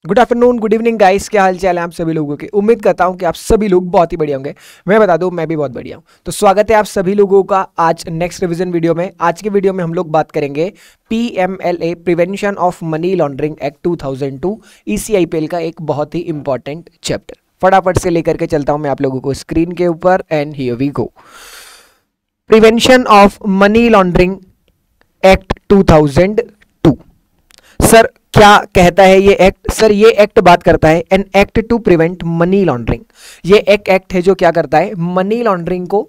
Good afternoon, good evening guys, क्या हाल चाल है आप सभी लोगों के। उम्मीद करता हूं कि आप सभी लोग बहुत ही बढ़िया होंगे। मैं बता दूं, मैं भी बहुत बढ़िया हूं। तो स्वागत है आप सभी लोगों का आज नेक्स्ट रिवीजन वीडियो में। आज के वीडियो में हम लोग बात करेंगे PMLA prevention of money laundering act 2002 ECIPL का एक बहुत ही इंपॉर्टेंट चैप्टर। फटाफट से लेकर के चलता हूं मैं आप लोगों को स्क्रीन के ऊपर and here we go. Prevention of money laundering act 2002। Sir क्या कहता है ये एक्ट? सर ये एक्ट बात करता है an act to prevent money laundering. ये एक एक्ट है जो क्या करता है, मनी लॉन्ड्रिंग को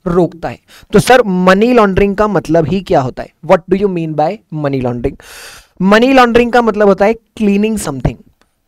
रोकता है। तो सर मनी लॉन्ड्रिंग का मतलब ही क्या होता है? What do you mean bye money laundering? Money laundering का मतलब होता है क्लीनिंग समथिंग।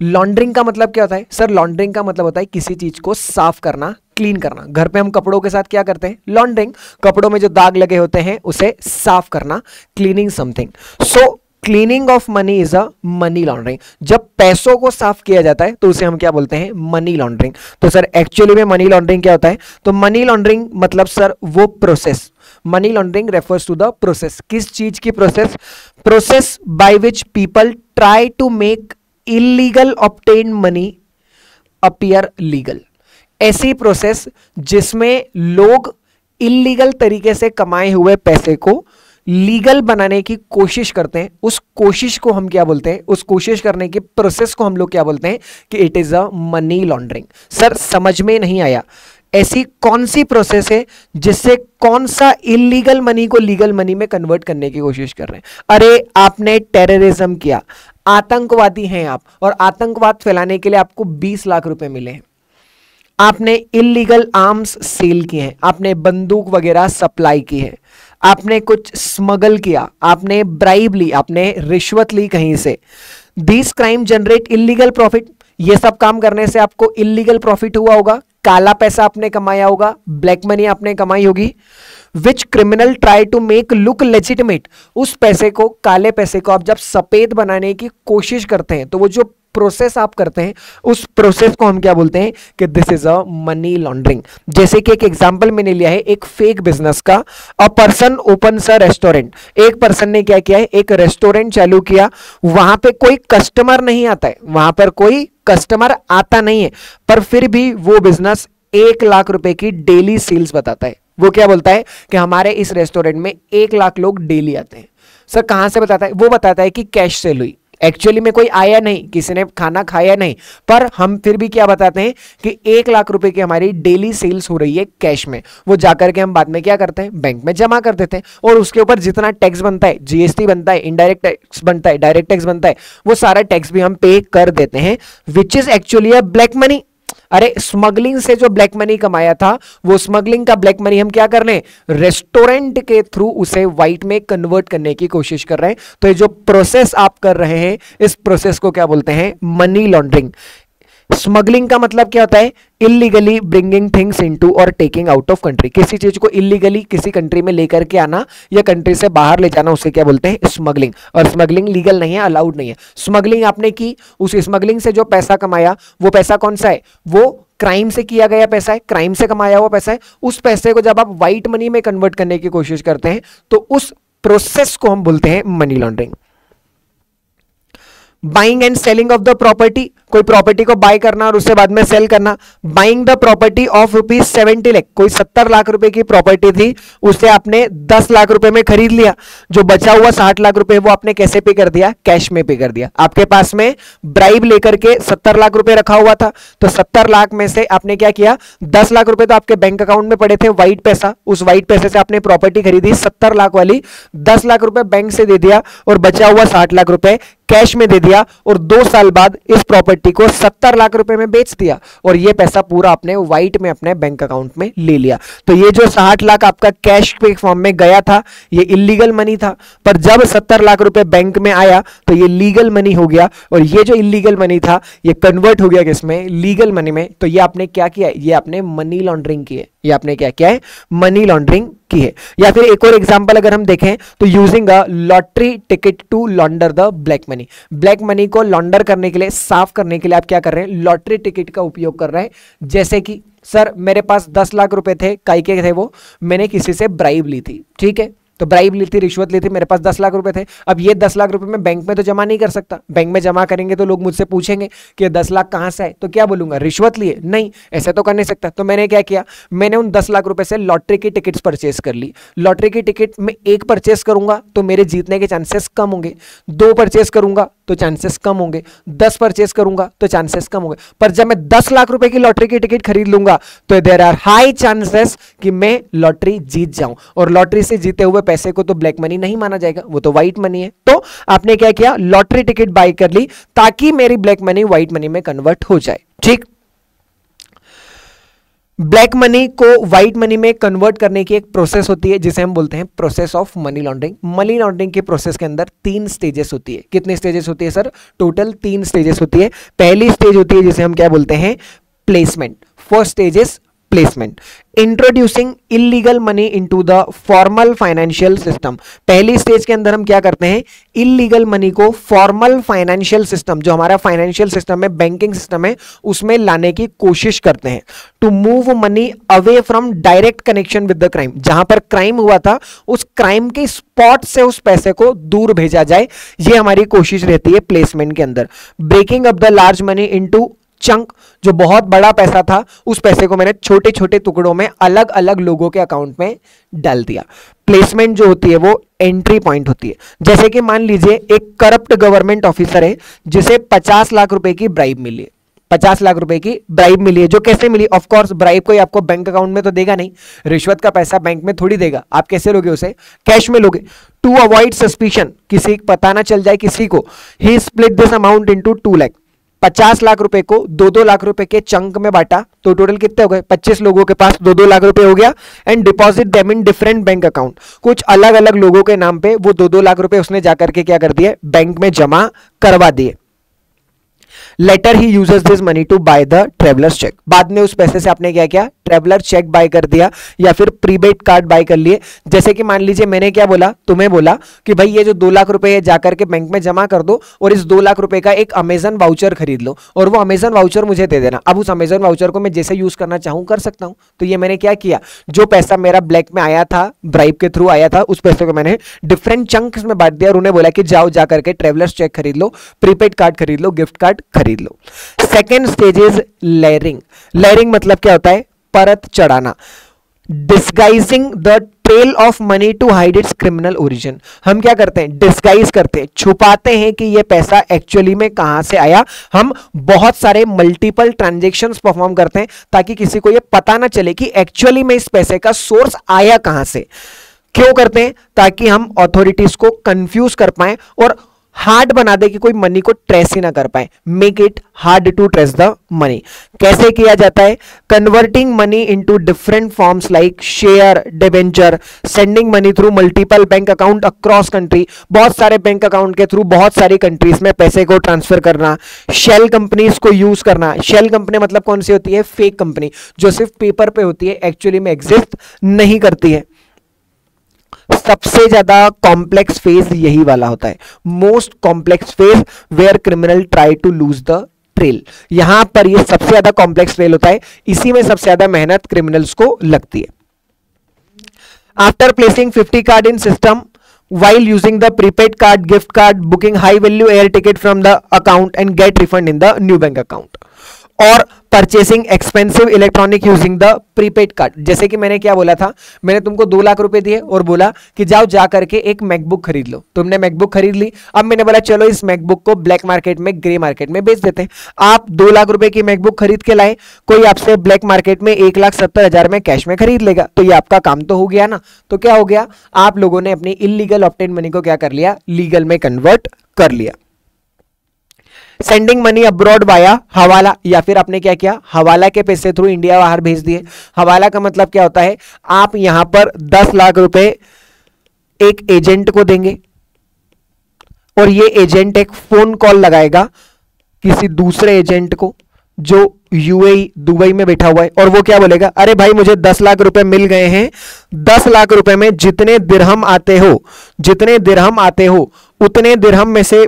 लॉन्ड्रिंग का मतलब क्या होता है? सर लॉन्ड्रिंग का मतलब होता है किसी चीज को साफ करना, क्लीन करना। घर पे हम कपड़ों के साथ क्या करते हैं? लॉन्ड्रिंग। कपड़ों में जो दाग लगे होते हैं उसे साफ करना, cleaning something. So cleaning of money is a money laundering. जब पैसों को साफ किया जाता है तो उसे हम क्या बोलते हैं? Money laundering. तो सर एक्चुअली में मनी लॉन्ड्रिंग क्या होता है? तो मनी लॉन्ड्रिंग मतलब सर वो process, money laundering refers to the process. किस चीज की process? Process by which people try to make illegal obtain money appear legal. ऐसी प्रोसेस जिसमें लोग इलीगल तरीके से कमाए हुए पैसे को लीगल बनाने की कोशिश करते हैं। उस कोशिश को हम क्या बोलते हैं? उस कोशिश करने की प्रोसेस को हम लोग क्या बोलते हैं कि it is a money laundering. Sir समझ में नहीं आया, ऐसी कौन सी प्रोसेस है जिससे कौन सा इलीगल मनी को लीगल मनी में कन्वर्ट करने की कोशिश कर रहे हैं? अरे आपने टेररिज्म किया, आतंकवादी हैं आप, और आतंकवाद फैलाने के लिए आपको 20 लाख रुपए मिले हैं। आपने इलीगल आर्म्स सेल किए हैं, आपने बंदूक वगैरह सप्लाई की है, आपने कुछ स्मगल किया, आपने ब्राइब ली, आपने रिश्वत ली कहीं से। This crime generate illegal profit. ये सब काम करने से आपको इलीगल प्रॉफिट हुआ होगा, काला पैसा आपने कमाया होगा, ब्लैक मनी आपने कमाई होगी। Which criminal try to make look legitimate. उस पैसे को, काले पैसे को आप जब सफेद बनाने की कोशिश करते हैं तो वो जो प्रोसेस आप करते हैं उस प्रोसेस को हम क्या बोलते हैं कि this is a money laundering. जैसे कि एक एग्जांपल मैंने लिया है एक फेक बिजनेस का। A person opens a restaurant. एक पर्सन ने क्या किया है? एक रेस्टोरेंट चालू किया। वहां पे कोई कस्टमर नहीं आता है, वहां पर कोई कस्टमर आता नहीं है, पर फिर भी वो बिजनेस 1 लाख रुपए की डेली सेल्स बताता है। वो क्या बोलता है कि हमारे इस रेस्टोरेंट में 1 लाख लोग डेली आते हैं। सर कहां से बताता है? वो बताता है कि कैश सेल हुई। एक्चुअली में कोई आया नहीं, किसी ने खाना खाया नहीं, पर हम फिर भी क्या बताते हैं कि 1 लाख रुपए की हमारी डेली सेल्स हो रही है कैश में। वो जाकर के हम बाद में क्या करते हैं? बैंक में जमा कर देते हैं, और उसके ऊपर जितना टैक्स बनता है, GST बनता है, इनडायरेक्ट टैक्स बनता है, डायरेक्ट टैक्स बनता है, वो सारा टैक्स भी हम पे कर देते हैं, which is actually a black money. अरे स्मगलिंग से जो ब्लैक मनी कमाया था, वो स्मगलिंग का ब्लैक मनी हम क्या कर रहे हैं? रेस्टोरेंट के थ्रू उसे व्हाइट में कन्वर्ट करने की कोशिश कर रहे हैं। तो ये जो प्रोसेस आप कर रहे हैं, इस प्रोसेस को क्या बोलते हैं? Money laundering. स्मगलिंग का मतलब क्या होता है? इलीगली ब्रिंगिंग थिंग्स इनटू और टेकिंग आउट ऑफ कंट्री। किसी चीज को इलीगली किसी कंट्री में लेकर के आना या कंट्री से बाहर ले जाना, उसे क्या बोलते हैं? स्मगलिंग। और स्मगलिंग लीगल नहीं है, अलाउड नहीं है। स्मगलिंग आपने की, उस स्मगलिंग से जो पैसा कमाया, वो पैसा कौन सा है? वो क्राइम से किया गया पैसा है, क्राइम से कमाया हुआ पैसा है। उस पैसे को जब आप व्हाइट मनी में कन्वर्ट करने की कोशिश करते हैं तो उस प्रोसेस को हम बोलते हैं money laundering. Buying and selling of the property. कोई प्रॉपर्टी को बाय करना और उससे बाद में सेल करना। Buying the property of ₹70 lakh. कोई 70 लाख रुपए की प्रॉपर्टी थी, उसे आपने 10 लाख रुपए में खरीद लिया। जो बचा हुआ 60 लाख रुपए वो आपने कैसे पे कर दिया? कैश में पे कर दिया। आपके पास में ब्राइब लेकर के 70 लाख रुपए रखा हुआ था, तो 70 लाख में से आपने क्या किया? 10 लाख रुपए तो आपके बैंक अकाउंट में पड़े थे, व्हाइट पैसा। उस व्हाइट पैसे से आपने प्रॉपर्टी खरीदी 70 लाख वाली, 10 लाख रुपए बैंक से दे दिया और बचा हुआ 60 लाख रुपए कैश में दे दिया, और 2 साल बाद इस प्रॉपर्टी को 70 लाख रुपए में बेच दिया, और ये पैसा पूरा अपने व्हाइट में अपने बैंक अकाउंट में ले लिया। तो ये जो 60 लाख आपका कैश के फॉर्म में गया था, ये इलीगल मनी था, पर जब 70 लाख रुपए बैंक में आया तो ये लीगल मनी हो गया, और ये जो इलीगल मनी था ये कन्वर्ट हो गया किसमें? लीगल मनी में। तो ये आपने क्या किया? ये आपने मनी लॉन्ड्रिंग की है। ये आपने क्या किया है? मनी लॉन्ड्रिंग की है। या फिर एक और एग्जांपल अगर हम देखें तो using a lottery ticket to launder the black money. Black money को लॉन्डर करने के लिए, साफ करने के लिए आप क्या कर रहे हैं? लॉटरी टिकट का उपयोग कर रहे हैं। जैसे कि सर मेरे पास 10 लाख रुपए थे, काय के थे वो? मैंने किसी से ब्राइब ली थी, ठीक है, तो ब्राइब ली थी, रिश्वत ली थी, मेरे पास 10 लाख रुपए थे। अब ये 10 लाख रुपए मैं बैंक में तो जमा नहीं कर सकता, बैंक में जमा करेंगे तो लोग मुझसे पूछेंगे कि 10 लाख कहां से आए, तो क्या बोलूंगा, रिश्वत लिए? नहीं, ऐसे तो कर नहीं सकता। तो मैंने क्या किया, मैंने उन 10 लाख रुपए से लॉटरी की टिकट्स परचेस कर ली। लॉटरी की टिकट में एक परचेस करूंगा तो मेरे जीतने के चांसेस कम होंगे, 2 परचेस करूंगा तो चांसेस कम होंगे, 10 परचेस करूंगा तो चांसेस कम होंगे। पर जब मैं 10 लाख रुपए की लॉटरी की टिकट खरीद लूंगा तो देयर आर हाई चांसेस कि मैं लॉटरी जीत जाऊं, और लॉटरी से जीते हुए पैसे को तो ब्लैक मनी नहीं माना जाएगा, वो तो व्हाइट मनी है। तो आपने क्या किया, लॉटरी टिकट बाय कर ली ताकि मेरी ब्लैक मनी व्हाइट मनी में कन्वर्ट हो जाए। ठीक, ब्लैक मनी को व्हाइट मनी में कन्वर्ट करने की एक प्रोसेस होती है जिसे हम बोलते हैं process of money laundering. Money laundering के प्रोसेस के अंदर 3 स्टेजेस होती है। कितनी स्टेजेस होती है सर? टोटल 3 स्टेजेस होती है। पहली स्टेज होती है जिसे हम क्या बोलते हैं, placement. First stage is placement, introducing illegal money into the formal financial system. पहली स्टेज के अंदर हम क्या करते हैं, इलीगल मनी को फॉर्मल फाइनेंशियल सिस्टम, जो हमारा फाइनेंशियल सिस्टम है, बैंकिंग सिस्टम है, उसमें लाने की कोशिश करते हैं। To move money away from direct connection with the crime, जहां पर क्राइम हुआ था उस क्राइम के स्पॉट से उस पैसे को दूर भेजा जाए, ये हमारी कोशिश रहती है प्लेसमेंट के अंदर। Breaking up the large money into chunk, जो बहुत बड़ा पैसा था उस पैसे को मैंने छोटे छोटे टुकड़ों में अलग अलग लोगों के अकाउंट में डाल दिया। प्लेसमेंट जो होती है वो एंट्री पॉइंट होती है। जैसे कि मान लीजिए एक करप्ट गवर्नमेंट ऑफिसर है जिसे 50 लाख रुपए की ब्राइब मिली है, 50 लाख रुपए की ब्राइब मिली है। जो कैसे मिली? ऑफ कोर्स ब्राइब कोई आपको बैंक अकाउंट में तो देगा नहीं, रिश्वत का पैसा बैंक में थोड़ी देगा, आप कैसे लोगे उसे? कैश में लोगे। टू अवॉइड सस्पिशन, किसी पता ना चल जाए किसी को, ही split this amount into 2 lakh. 50 lakh रुपए को 2-2 लाख रुपए के चंक में बांटा, तो टोटल कितने हो गए? 25 लोगों के पास 2-2 लाख रुपए हो गया। And deposit them in different bank account, कुछ अलग अलग लोगों के नाम पे वो 2-2 लाख रुपए उसने जाकर के क्या कर दिए, बैंक में जमा करवा दिए। लेटर ही uses this money to buy the travellers cheque, बाद में उस पैसे से आपने क्या किया, ट्रेवलर चेक बाय कर दिया या फिर प्रीपेड कार्ड बाय कर लिए। जैसे कि मान लीजिए मैंने क्या बोला, तुम्हें बोला कि भाई ये जो 2 लाख रुपए है जाकर के बैंक में जमा कर दो और इस 2 लाख रुपए का एक अमेजन वाउचर खरीद लो और वो अमेजन वाउचर मुझे दे देना। अब उस अमेजन वाउचर को मैं जैसे यूज करना चाहूं कर सकता हूं। तो ये मैंने क्या किया, जो पैसा मेरा ब्लैक में आया था, ब्राइब के थ्रू आया था, उस पैसे को मैंने डिफरेंट चंक्स में बांट दिया और उन्हें बोला कि जाओ जाकर के ट्रेवलर्स चेक खरीद लो, प्रीपेड कार्ड खरीद लो, गिफ्ट कार्ड खरीद लो। Second stage is layering. Layering मतलब क्या होता है, परत चढ़ाना। Disguising the trail of money to hide its criminal origin, हम क्या करते हैं, डिस्गाइज करते हैं, छुपाते हैं कि ये पैसा एक्चुअली में कहां से आया। हम बहुत सारे मल्टीपल ट्रांजैक्शंस परफॉर्म करते हैं ताकि किसी को ये पता ना चले कि एक्चुअली में इस पैसे का सोर्स आया कहां से। क्यों करते हैं? ताकि हम अथॉरिटीज को कंफ्यूज कर पाए और हार्ड बना दे कि कोई मनी को ट्रेस ही ना कर पाए। Make it hard to trace the money. कैसे किया जाता है? Converting money into different forms like share, debenture, sending money through multiple bank account across country, बहुत सारे बैंक अकाउंट के थ्रू बहुत सारी कंट्रीज में पैसे को ट्रांसफर करना। शेल कंपनीज को यूज करना। शेल कंपनी मतलब कौन सी होती है? फेक कंपनी, जो सिर्फ पेपर पे होती है, एक्चुअली में एग्जिस्ट नहीं करती है। सबसे ज्यादा कॉम्प्लेक्स फेज यही वाला होता है, most complex phase where criminal try to lose the trail. यहां पर ये सबसे ज्यादा कॉम्प्लेक्स ट्रेल होता है, इसी में सबसे ज्यादा मेहनत क्रिमिनल्स को लगती है। After placing 50 card in system while using the prepaid card, gift card, booking high value air ticket from the account and get refund in the new bank account, और purchasing expensive electronic using the prepaid card. जैसे कि मैंने क्या बोला था, मैंने तुमको 2 लाख रुपए दिए और बोला कि जाओ जा करके एक मैकबुक खरीद लो। तुमने मैकबुक खरीद ली। अब मैंने बोला चलो इस मैकबुक को ब्लैक मार्केट में, ग्रे मार्केट में बेच देते हैं। आप 2 लाख रुपए की मैकबुक खरीद के लाए, कोई आपसे ब्लैक मार्केट में 1,70,000 में कैश में खरीद लेगा, तो ये आपका काम तो हो गया ना। तो क्या हो गया, आप लोगों ने अपनी इलीगल ऑब्टेन मनी को क्या कर लिया, लीगल में कन्वर्ट कर लिया। सेंडिंग मनी अब्रॉड वाया हवाला, या फिर आपने क्या किया, हवाला के पैसे थ्रू इंडिया बाहर भेज दिए। हवाला का मतलब क्या होता है, आप यहां पर 10 लाख रुपए एक एजेंट को देंगे और ये एजेंट एक फोन कॉल लगाएगा किसी दूसरे एजेंट को जो यूएई दुबई में बैठा हुआ है, और वो क्या बोलेगा, अरे भाई मुझे 10 लाख रुपए मिल गए हैं, 10 लाख रुपए में जितने दिरहम आते हो उतने दिरहम में से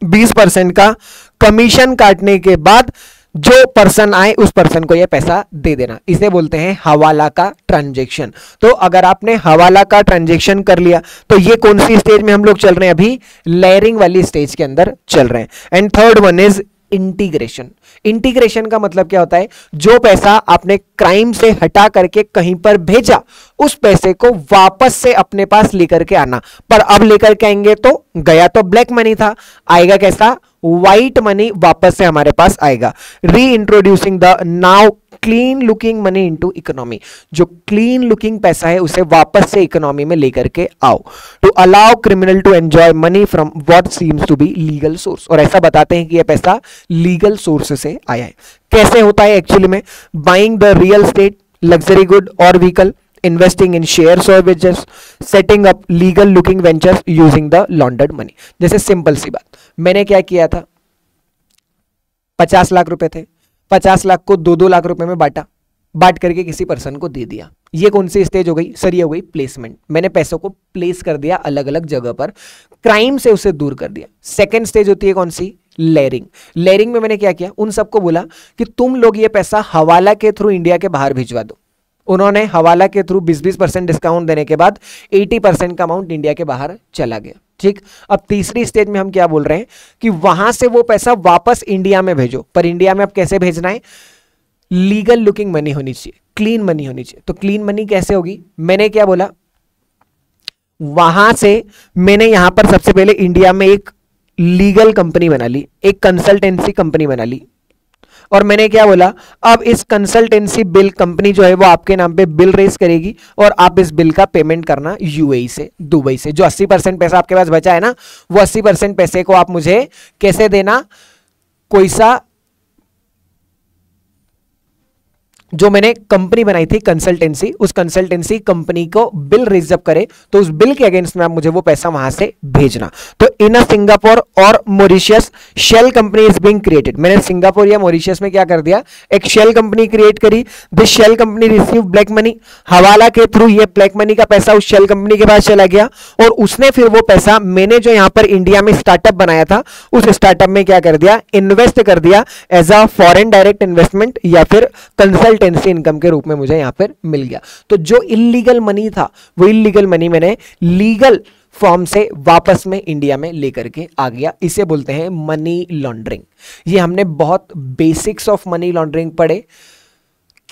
20% का कमीशन काटने के बाद जो पर्सन आए उस पर्सन को यह पैसा दे देना, इसे बोलते हैं हवाला का ट्रांजैक्शन। तो अगर आपने हवाला का ट्रांजैक्शन कर लिया तो ये कौन सी स्टेज में हम लोग चल रहे हैं? अभी लेयरिंग वाली स्टेज के अंदर चल रहे हैं। And third one is integration. Integration का मतलब क्या होता है? जो पैसा आपने क्राइम से हटा करके कहीं पर भेजा, उस पैसे को वापस से अपने पास लेकर के आना। पर अब लेकर के आएंगे तो गया तो ब्लैक मनी था, आएगा कैसा? व्हाइट मनी वापस से हमारे पास आएगा। री introducing the now clean looking money into economy. जो क्लीन लुकिंग पैसा है उसे वापस से इकोनॉमी में लेकर के आओ। To allow criminal to enjoy money from what seems to be legal source. और ऐसा बताते हैं कि यह पैसा लीगल सोर्स से आया है। कैसे होता है एक्चुअली में? Buying the real estate, luxury good और व्हीकल, इन्वेस्टिंग इन शेयर्स और ventures, setting up legal looking ventures using the laundered money. जैसे सिंपल सी बात, मैंने क्या किया था? 50 लाख रुपए थे, 50 लाख को 2-2 लाख रुपए में बांट करके किसी पर्सन को दे दिया। ये कौन सी स्टेज हो गई सर? ये हो गई प्लेसमेंट। मैंने पैसों को प्लेस कर दिया अलग अलग जगह पर, क्राइम से उसे दूर कर दिया। सेकेंड स्टेज होती है कौन सी? लेयरिंग। लेयरिंग में मैंने क्या किया? उन सबको बोला कि तुम लोग ये पैसा हवाला के थ्रू इंडिया के बाहर भिजवा दो। उन्होंने हवाला के थ्रू 20-20% डिस्काउंट देने के बाद 80% का अमाउंट इंडिया के बाहर चला गया। ठीक, अब तीसरी स्टेज में हम क्या बोल रहे हैं कि वहां से वो पैसा वापस इंडिया में भेजो। पर इंडिया में अब कैसे भेजना है? लीगल लुकिंग मनी होनी चाहिए, क्लीन मनी होनी चाहिए। तो क्लीन मनी कैसे होगी? मैंने क्या बोला? वहां से मैंने यहां पर सबसे पहले इंडिया में एक लीगल कंपनी बना ली, एक कंसल्टेंसी कंपनी बना ली। और मैंने क्या बोला? अब इस कंसल्टेंसी बिल कंपनी जो है वो आपके नाम पे बिल रेज करेगी और आप इस बिल का पेमेंट करना यूएई से, दुबई से। जो 80% पैसा आपके पास बचा है ना, वो 80% पैसे को आप मुझे कैसे देना? कोई सा जो मैंने कंपनी बनाई थी कंसल्टेंसी, उस कंसल्टेंसी कंपनी को बिल रिजर्व करे तो उस बिल के अगेंस्ट में आप मुझे वो पैसा वहां से भेजना। तो इन अ सिंगापुर और Mauritius shell company is being created. मैंने सिंगापुर या मॉरिशस में क्या कर दिया? एक शेल कंपनी क्रिएट करी। This shell company receive black money. Hawala के थ्रू ये ब्लैक मनी का पैसा उस शेल कंपनी के पास चला गया और उसने फिर वो पैसा मैंने जो यहां पर इंडिया में स्टार्टअप बनाया था उस स्टार्टअप में क्या कर दिया? इन्वेस्ट कर दिया as a foreign direct investment या फिर कंसल्टेंसी इनकम के रूप में मुझे यहां पर मिल गया। तो जो इल्लीगल मनी था वो इल्लीगल मनी मैंने लीगल फॉर्म से वापस में इंडिया में लेकर के आ गया। इसे बोलते हैं मनी लॉन्ड्रिंग। ये हमने बहुत बेसिक्स ऑफ मनी लॉन्ड्रिंग पढ़े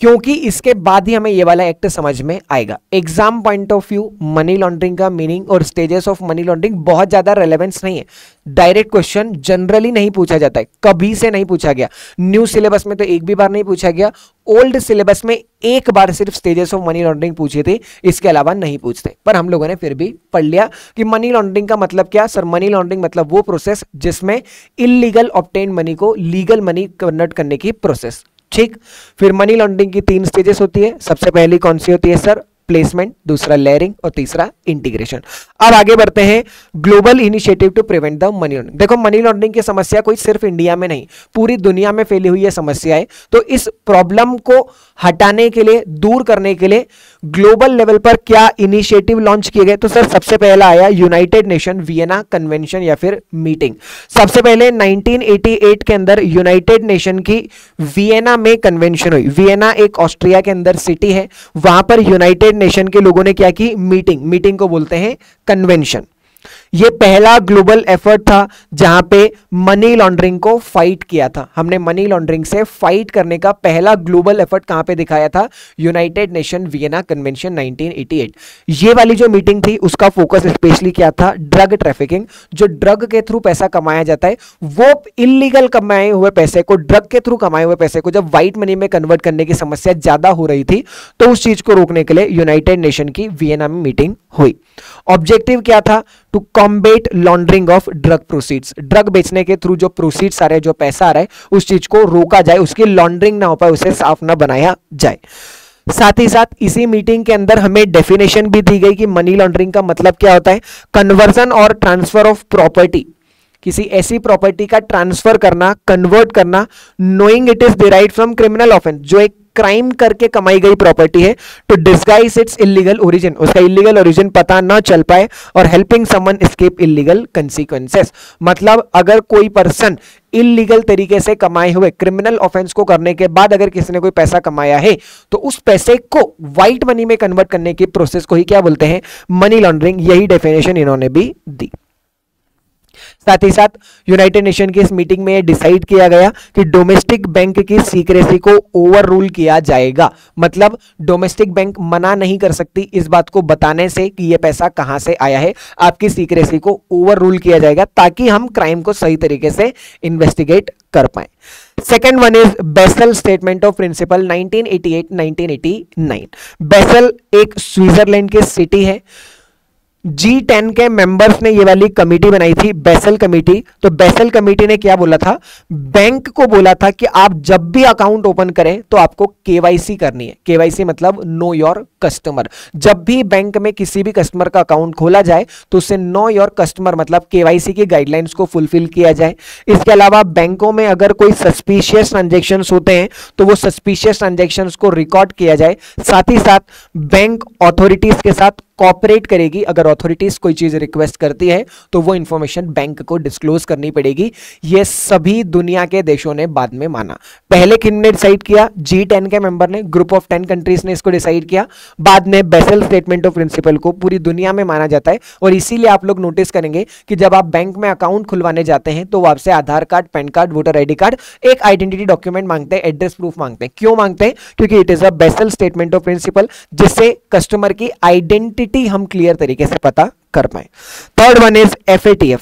क्योंकि इसके बाद ही हमें ये वाला एक्ट समझ में आएगा। Exam point of view money laundering का मीनिंग और स्टेजेस ऑफ मनी लॉन्ड्रिंग बहुत ज्यादा रेलेवेंस नहीं है। डायरेक्ट क्वेश्चन जनरली नहीं पूछा जाता है, कभी से नहीं पूछा गया। न्यू सिलेबस में तो एक भी बार नहीं पूछा गया। ओल्ड सिलेबस में एक बार सिर्फ स्टेजेस ऑफ मनी लॉन्ड्रिंग पूछे थे, इसके अलावा नहीं पूछते। पर हम लोगों ने फिर भी पढ़ लिया कि मनी लॉन्ड्रिंग का मतलब क्या? सर मनी लॉन्ड्रिंग मतलब वो प्रोसेस जिसमें इलीगल ऑब्टेन मनी को लीगल मनी कन्वर्ट करने की प्रोसेस। ठीक, फिर मनी लॉन्ड्रिंग की 3 स्टेजेस होती है। सबसे पहली कौन सी होती है सर? प्लेसमेंट, दूसरा लेयरिंग और तीसरा इंटीग्रेशन। अब आगे बढ़ते हैं global initiative to prevent the money laundering. देखो मनी लॉन्ड्रिंग की समस्या कोई सिर्फ इंडिया में नहीं, पूरी दुनिया में फैली हुई है समस्या है। तो इस प्रॉब्लम को हटाने के लिए, दूर करने के लिए ग्लोबल लेवल पर क्या इनिशिएटिव लॉन्च किए गए? तो सर सबसे पहला आया यूनाइटेड नेशन वियना कन्वेंशन या फिर मीटिंग। सबसे पहले 1988 के अंदर यूनाइटेड नेशन की वियना में कन्वेंशन हुई। वियना एक ऑस्ट्रिया के अंदर सिटी है। वहां पर यूनाइटेड नेशन के लोगों ने क्या की? मीटिंग को बोलते हैं कन्वेंशन। ये पहला ग्लोबल एफर्ट था जहां पे मनी लॉन्ड्रिंग को फाइट किया था। हमने मनी लॉन्ड्रिंग से फाइट करने का पहला ग्लोबल एफर्ट कहां पे दिखाया था? United nation Vienna convention 1988। ये वाली जो मीटिंग थी उसका फोकस स्पेशली क्या था? Drug trafficking. जो ड्रग के थ्रू पैसा कमाया जाता है, वो इलीगल कमाए हुए पैसे को, ड्रग के थ्रू कमाए हुए पैसे को जब व्हाइट मनी में कन्वर्ट करने की समस्या ज्यादा हो रही थी तो उस चीज को रोकने के लिए यूनाइटेड नेशन की वियना में मीटिंग हुई। ऑब्जेक्टिव क्या था? To combat laundering of drug proceeds. Drug बेचने के थ्रू जो प्रोसीड्स आ रहे हैं, जो पैसा आ रहा है, उस चीज को रोका जाए, उसकी लॉन्ड्रिंग ना हो पाए, उसे साफ ना बनाया जाए। साथ ही साथ इसी मीटिंग के अंदर हमें डेफिनेशन भी दी गई कि मनी लॉन्ड्रिंग का मतलब क्या होता है? कन्वर्जन और ट्रांसफर ऑफ प्रॉपर्टी, किसी ऐसी प्रॉपर्टी का ट्रांसफर करना, कन्वर्ट करना, knowing it is derived from criminal offence, जो एक क्राइम करके कमाई गई प्रॉपर्टी है, to disguise its illegal origin, उसका इलीगल ओरिजिन पता ना चल पाए, और helping someone escape illegal consequences, मतलब अगर कोई पर्सन इलीगल तरीके से कमाए हुए क्रिमिनल ऑफेंस को करने के बाद अगर किसी ने कोई पैसा कमाया है तो उस पैसे को व्हाइट मनी में कन्वर्ट करने की प्रोसेस को ही क्या बोलते हैं, मनी लॉन्ड्रिंग। यही डेफिनेशन इन्होंने भी दी। साथ ही साथ यूनाइटेड नेशन की इस मीटिंग में डिसाइड किया गया कि डोमेस्टिक बैंक की सीक्रेसी को ओवर रूल किया जाएगा, मतलब डोमेस्टिक बैंक मना नहीं कर सकती इस बात को बताने से कि यह पैसा कहां से आया है, आपकी सीक्रेसी को ओवर रूल किया जाएगा ताकि हम क्राइम को सही तरीके से इन्वेस्टिगेट कर पाए। Second one is Basel statement of principle 1988-1989। Basel एक स्विट्जरलैंड की सिटी है। G10 के मेंबर्स ने ये वाली कमेटी बनाई थी, बेसल कमेटी। तो बेसल कमेटी ने क्या बोला था, बैंक को बोला था कि आप जब भी अकाउंट ओपन करें तो आपको केवाईसी करनी है। केवाईसी मतलब नो योर कस्टमर। जब भी बैंक में किसी भी कस्टमर का अकाउंट खोला जाए तो उससे नो योर कस्टमर मतलब केवाईसी की गाइडलाइंस को फुलफिल किया जाए। इसके अलावा बैंकों में अगर कोई सस्पिशियस ट्रांजैक्शंस होते हैं तो वो सस्पिशियस ट्रांजैक्शंस को रिकॉर्ड किया जाए। साथ ही साथ बैंक अथॉरिटीज के साथ कॉपरेट करेगी। अगर अथॉरिटीज कोई चीज रिक्वेस्ट करती है तो वो इंफॉर्मेशन बैंक को डिस्क्लोज करनी पड़ेगी। ये सभी दुनिया के देशों ने बाद में माना। पहले किसने डिसाइड किया, G10 के मेंबर ने, ग्रुप ऑफ 10 कंट्रीज ने इसको डिसाइड किया। बाद में बेसल स्टेटमेंट ऑफ प्रिंसिपल को पूरी दुनिया में माना जाता है। और इसीलिए आप लोग नोटिस करेंगे कि जब आप बैंक में अकाउंट खुलवाने जाते हैं तो वो आपसे Aadhaar card, PAN card, voter ID card, एक आइडेंटिटी डॉक्यूमेंट मांगते हैं, एड्रेस प्रूफ मांगते हैं। क्यों मांगते हैं? क्योंकि it is a Basel statement of principle, जिससे कस्टमर की आइडेंटिटी हम क्लियर तरीके से पता कर पाए। Third one is FATF,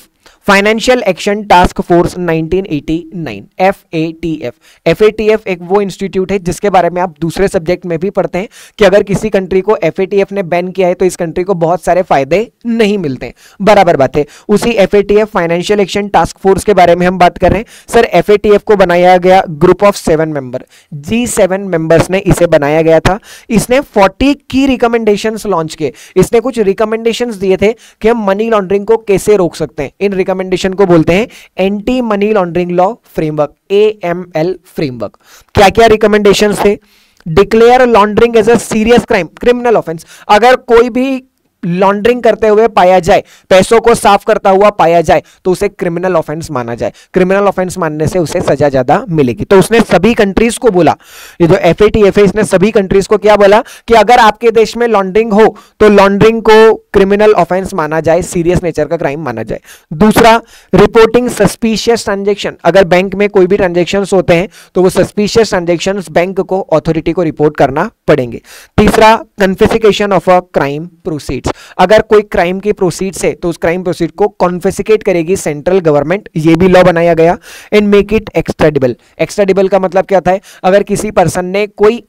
financial action task force 1989, FATF। FATF एक वो इंस्टीट्यूट है जिसके बारे में आप दूसरे सब्जेक्ट में भी पढ़ते हैं कि अगर किसी कंट्री को FATF ने बैन किया है तो इस कंट्री को बहुत सारे फायदे नहीं मिलते। बराबर बात है। उसी FATF financial action task force के बारे में हम बात कर रहे हैं। सर FATF को बनाया गया group of 7 member, G7 members ने इसे बनाया गया था। इसने 40 की रिकमेंडेशंस लॉन्च किए। इसने कुछ रिकमेंडेशंस दिए थे कि हम मनी लॉन्ड्रिंग को कैसे रोक सकते हैं। इन रिकमेंडेशन को बोलते हैं anti money laundering law framework, AML framework. क्या क्या रिकमेंडेशंस थे? Declare laundering as a serious crime, criminal offence. अगर कोई भी लॉन्ड्रिंग करते हुए पाया जाए, पैसों को साफ करता हुआ पाया जाए तो उसे क्रिमिनल ऑफेंस माना जाए। क्रिमिनल ऑफेंस मानने से उसे सजा ज्यादा मिलेगी। तो उसने सभी कंट्रीज को बोला, ये जो FATF है इसने सभी कंट्रीज को क्या बोला कि अगर आपके देश में लॉन्ड्रिंग हो तो लॉन्ड्रिंग को क्रिमिनल ऑफेंस माना जाए, सीरियस नेचर का क्राइम माना जाए। दूसरा, रिपोर्टिंग सस्पिशियस ट्रांजैक्शन। अगर बैंक में कोई भी ट्रांजैक्शंस होते हैं तो वो सस्पिशियस ट्रांजैक्शंस बैंक को, अथॉरिटी को रिपोर्ट करना पड़ेंगे। तीसरा, confiscation of a crime proceeds. अगर कोई क्राइम की प्रोसीड्स है तो उस क्राइम प्रोसीड को कॉन्फिस्केट करेगी सेंट्रल गवर्नमेंट। ये भी लॉ बनाया गया। And make it extraditable. Extraditable का मतलब क्या होता है? अगर किसी पर्सन ने कोई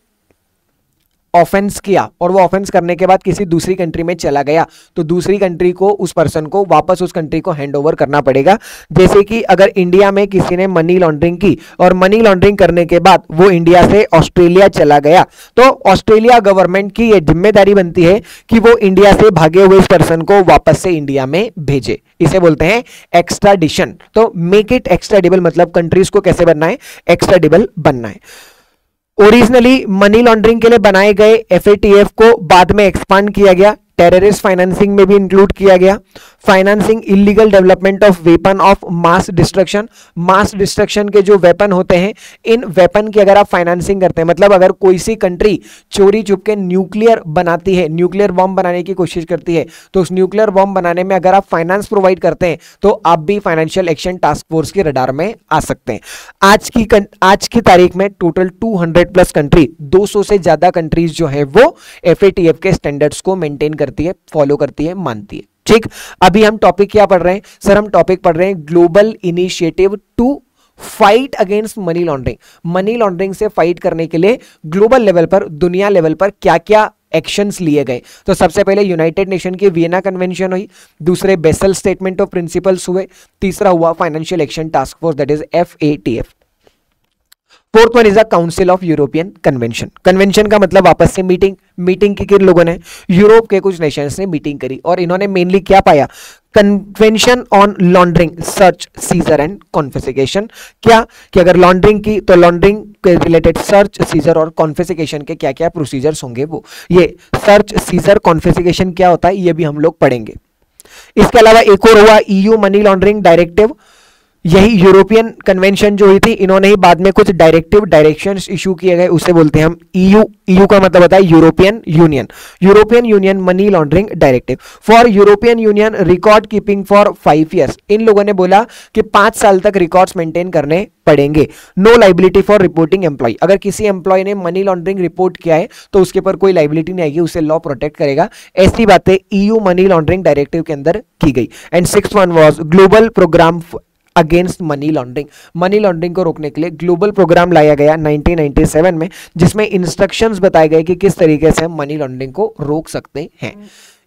ऑफेंस किया और वो ऑफेंस करने के बाद किसी दूसरी कंट्री में चला गया तो दूसरी कंट्री को, उस पर्सन को वापस उस कंट्री को हैंड ओवर करना पड़ेगा। जैसे कि अगर इंडिया में किसी ने मनी लॉन्ड्रिंग की और मनी लॉन्ड्रिंग करने के बाद वो इंडिया से ऑस्ट्रेलिया चला गया तो ऑस्ट्रेलिया गवर्नमेंट की ये जिम्मेदारी बनती है कि वो इंडिया से भागे हुए इस पर्सन को वापस से इंडिया में भेजे। इसे बोलते हैं एक्स्ट्राडिशन। तो मेक इट एक्स्ट्राडिबल मतलब कंट्रीज को कैसे बनना है? एक्स्ट्राडिबल बनना है। ओरिजिनली मनी लॉन्ड्रिंग के लिए बनाए गए FATF को बाद में एक्सपांड किया गया, टेररिस्ट फाइनेंसिंग में भी इंक्लूड किया गया। Financing illegal development of weapon of mass destruction. Mass destruction के जो वेपन होते हैं, इन वेपन की अगर आप फाइनेंसिंग करते हैं, मतलब अगर कोई सी कंट्री चोरी छुप के न्यूक्लियर बनाती है, न्यूक्लियर बॉम्ब बनाने की कोशिश करती है, तो उस न्यूक्लियर बॉम्ब बनाने में अगर आप फाइनेंस प्रोवाइड करते हैं तो आप भी फाइनेंशियल एक्शन टास्क फोर्स के रडार में आ सकते हैं। आज की तारीख में टोटल 200+ कंट्री, 200 से ज्यादा कंट्रीज जो है वो FATF के स्टैंडर्ड्स को मेंटेन करती है, फॉलो करती है, मानती है। ठीक, अभी हम टॉपिक क्या पढ़ रहे हैं? सर हम टॉपिक पढ़ रहे हैं global initiative to fight against money laundering. Money laundering से फाइट करने के लिए ग्लोबल लेवल पर, दुनिया लेवल पर क्या क्या एक्शंस लिए गए। तो सबसे पहले यूनाइटेड नेशन की वियना कन्वेंशन हुई, दूसरे बेसल स्टेटमेंट ऑफ प्रिंसिपल्स हुए, तीसरा हुआ financial action task force that is FATF। Fourth one is a council of European convention. Convention का मतलब आपस से मीटिंग, मीटिंग की किन लोगों ने, यूरोप के कुछ नेशंस ने मीटिंग करी और इन्होंने मेनली क्या पाया, convention on laundering, search, seizure and confiscation. क्या कि अगर लॉन्ड्रिंग की तो लॉन्ड्रिंग के रिलेटेड सर्च, सीजर और कॉन्फिस्केशन के क्या क्या प्रोसीजर्स होंगे, वो ये सर्च, सीजर, कॉन्फिस्केशन क्या होता है ये भी हम लोग पढ़ेंगे। इसके अलावा एक और हुआ ईयू मनी लॉन्ड्रिंग डायरेक्टिव। यही यूरोपियन कन्वेंशन जो हुई थी, इन्होंने ही बाद में कुछ डायरेक्टिव, डायरेक्शंस इशू किए गए, उसे बोलते हैं हम ईयू। ईयू का मतलब होता है European Union, European Union money laundering directive. For European Union record keeping for 5 years. इन लोगों ने बोला कि 5 साल तक रिकॉर्ड्स मेंटेन करने पड़ेंगे। No liability for reporting employ. अगर किसी एम्प्लॉय ने मनी लॉन्ड्रिंग रिपोर्ट किया है तो उसके ऊपर कोई लाइबिलिटी नहीं आएगी, उसे लॉ प्रोटेक्ट करेगा। ऐसी बातें ईयू मनी लॉन्ड्रिंग डायरेक्टिव के अंदर की गई। And 6th one was global programme against money laundering. Money laundering को रोकने के लिए ग्लोबल प्रोग्राम लाया गया 1997 में, जिसमें इंस्ट्रक्शंस बताए गए कि किस तरीके से हम मनी लॉन्ड्रिंग को रोक सकते हैं।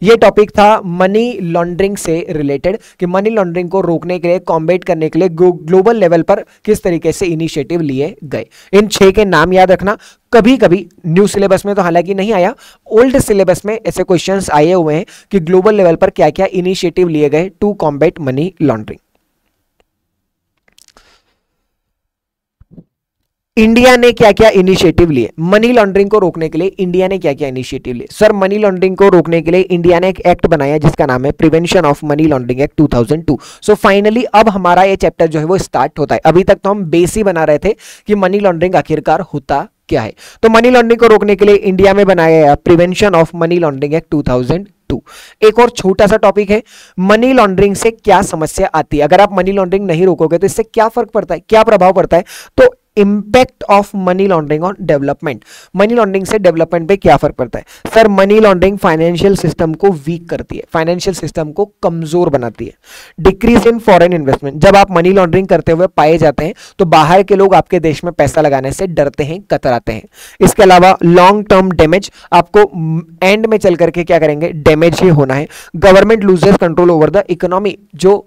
ये टॉपिक था मनी लॉन्ड्रिंग से रिलेटेड कि मनी लॉन्ड्रिंग को रोकने के लिए, कॉम्बेट करने के लिए ग्लोबल लेवल पर किस तरीके से इनिशिएटिव लिए गए। इन 6 के नाम याद रखना। कभी कभी न्यू सिलेबस में तो हालांकि नहीं आया, ओल्ड सिलेबस में ऐसे क्वेश्चंस आए हुए हैं कि ग्लोबल लेवल पर क्या क्या इनिशिएटिव लिए गए to combat money laundering. India ने क्या क्या इनिशिएटिव लिए मनी लॉन्ड्रिंग को रोकने के लिए? इंडिया ने क्या क्या इनिशिएटिव लिए? सर मनी लॉन्ड्रिंग को रोकने के लिए इंडिया ने एक एक्ट बनाया जिसका नाम है prevention of money laundering act 2002। So finally अब हमारा ये चैप्टर जो है वो स्टार्ट होता है। अभी तक तो हम बेस ही बना रहे थे कि मनी लॉन्ड्रिंग आखिरकार होता क्या है। तो मनी लॉन्ड्रिंग को रोकने के लिए इंडिया में बनाया गया prevention of money laundering act 2002। एक और छोटा सा टॉपिक है, मनी लॉन्ड्रिंग से क्या समस्या आती है? अगर आप मनी लॉन्ड्रिंग नहीं रोकोगे तो इससे क्या फर्क पड़ता है, क्या प्रभाव पड़ता है? तो impact of money laundering on development. Money laundering से डेवलपमेंट पे क्या फर्क पड़ता है? Sir money laundering financial system को वीक करती है, फाइनेंशियल सिस्टम को कमजोर बनाती है। Decrease in foreign investment. जब आप मनी लॉन्ड्रिंग करते हुए पाए जाते हैं तो बाहर के लोग आपके देश में पैसा लगाने से डरते हैं, कतराते हैं। इसके अलावा लॉन्ग टर्म डैमेज, आपको एंड में चल करके क्या करेंगे, डैमेज ही होना है। Government loses control over the economy. जो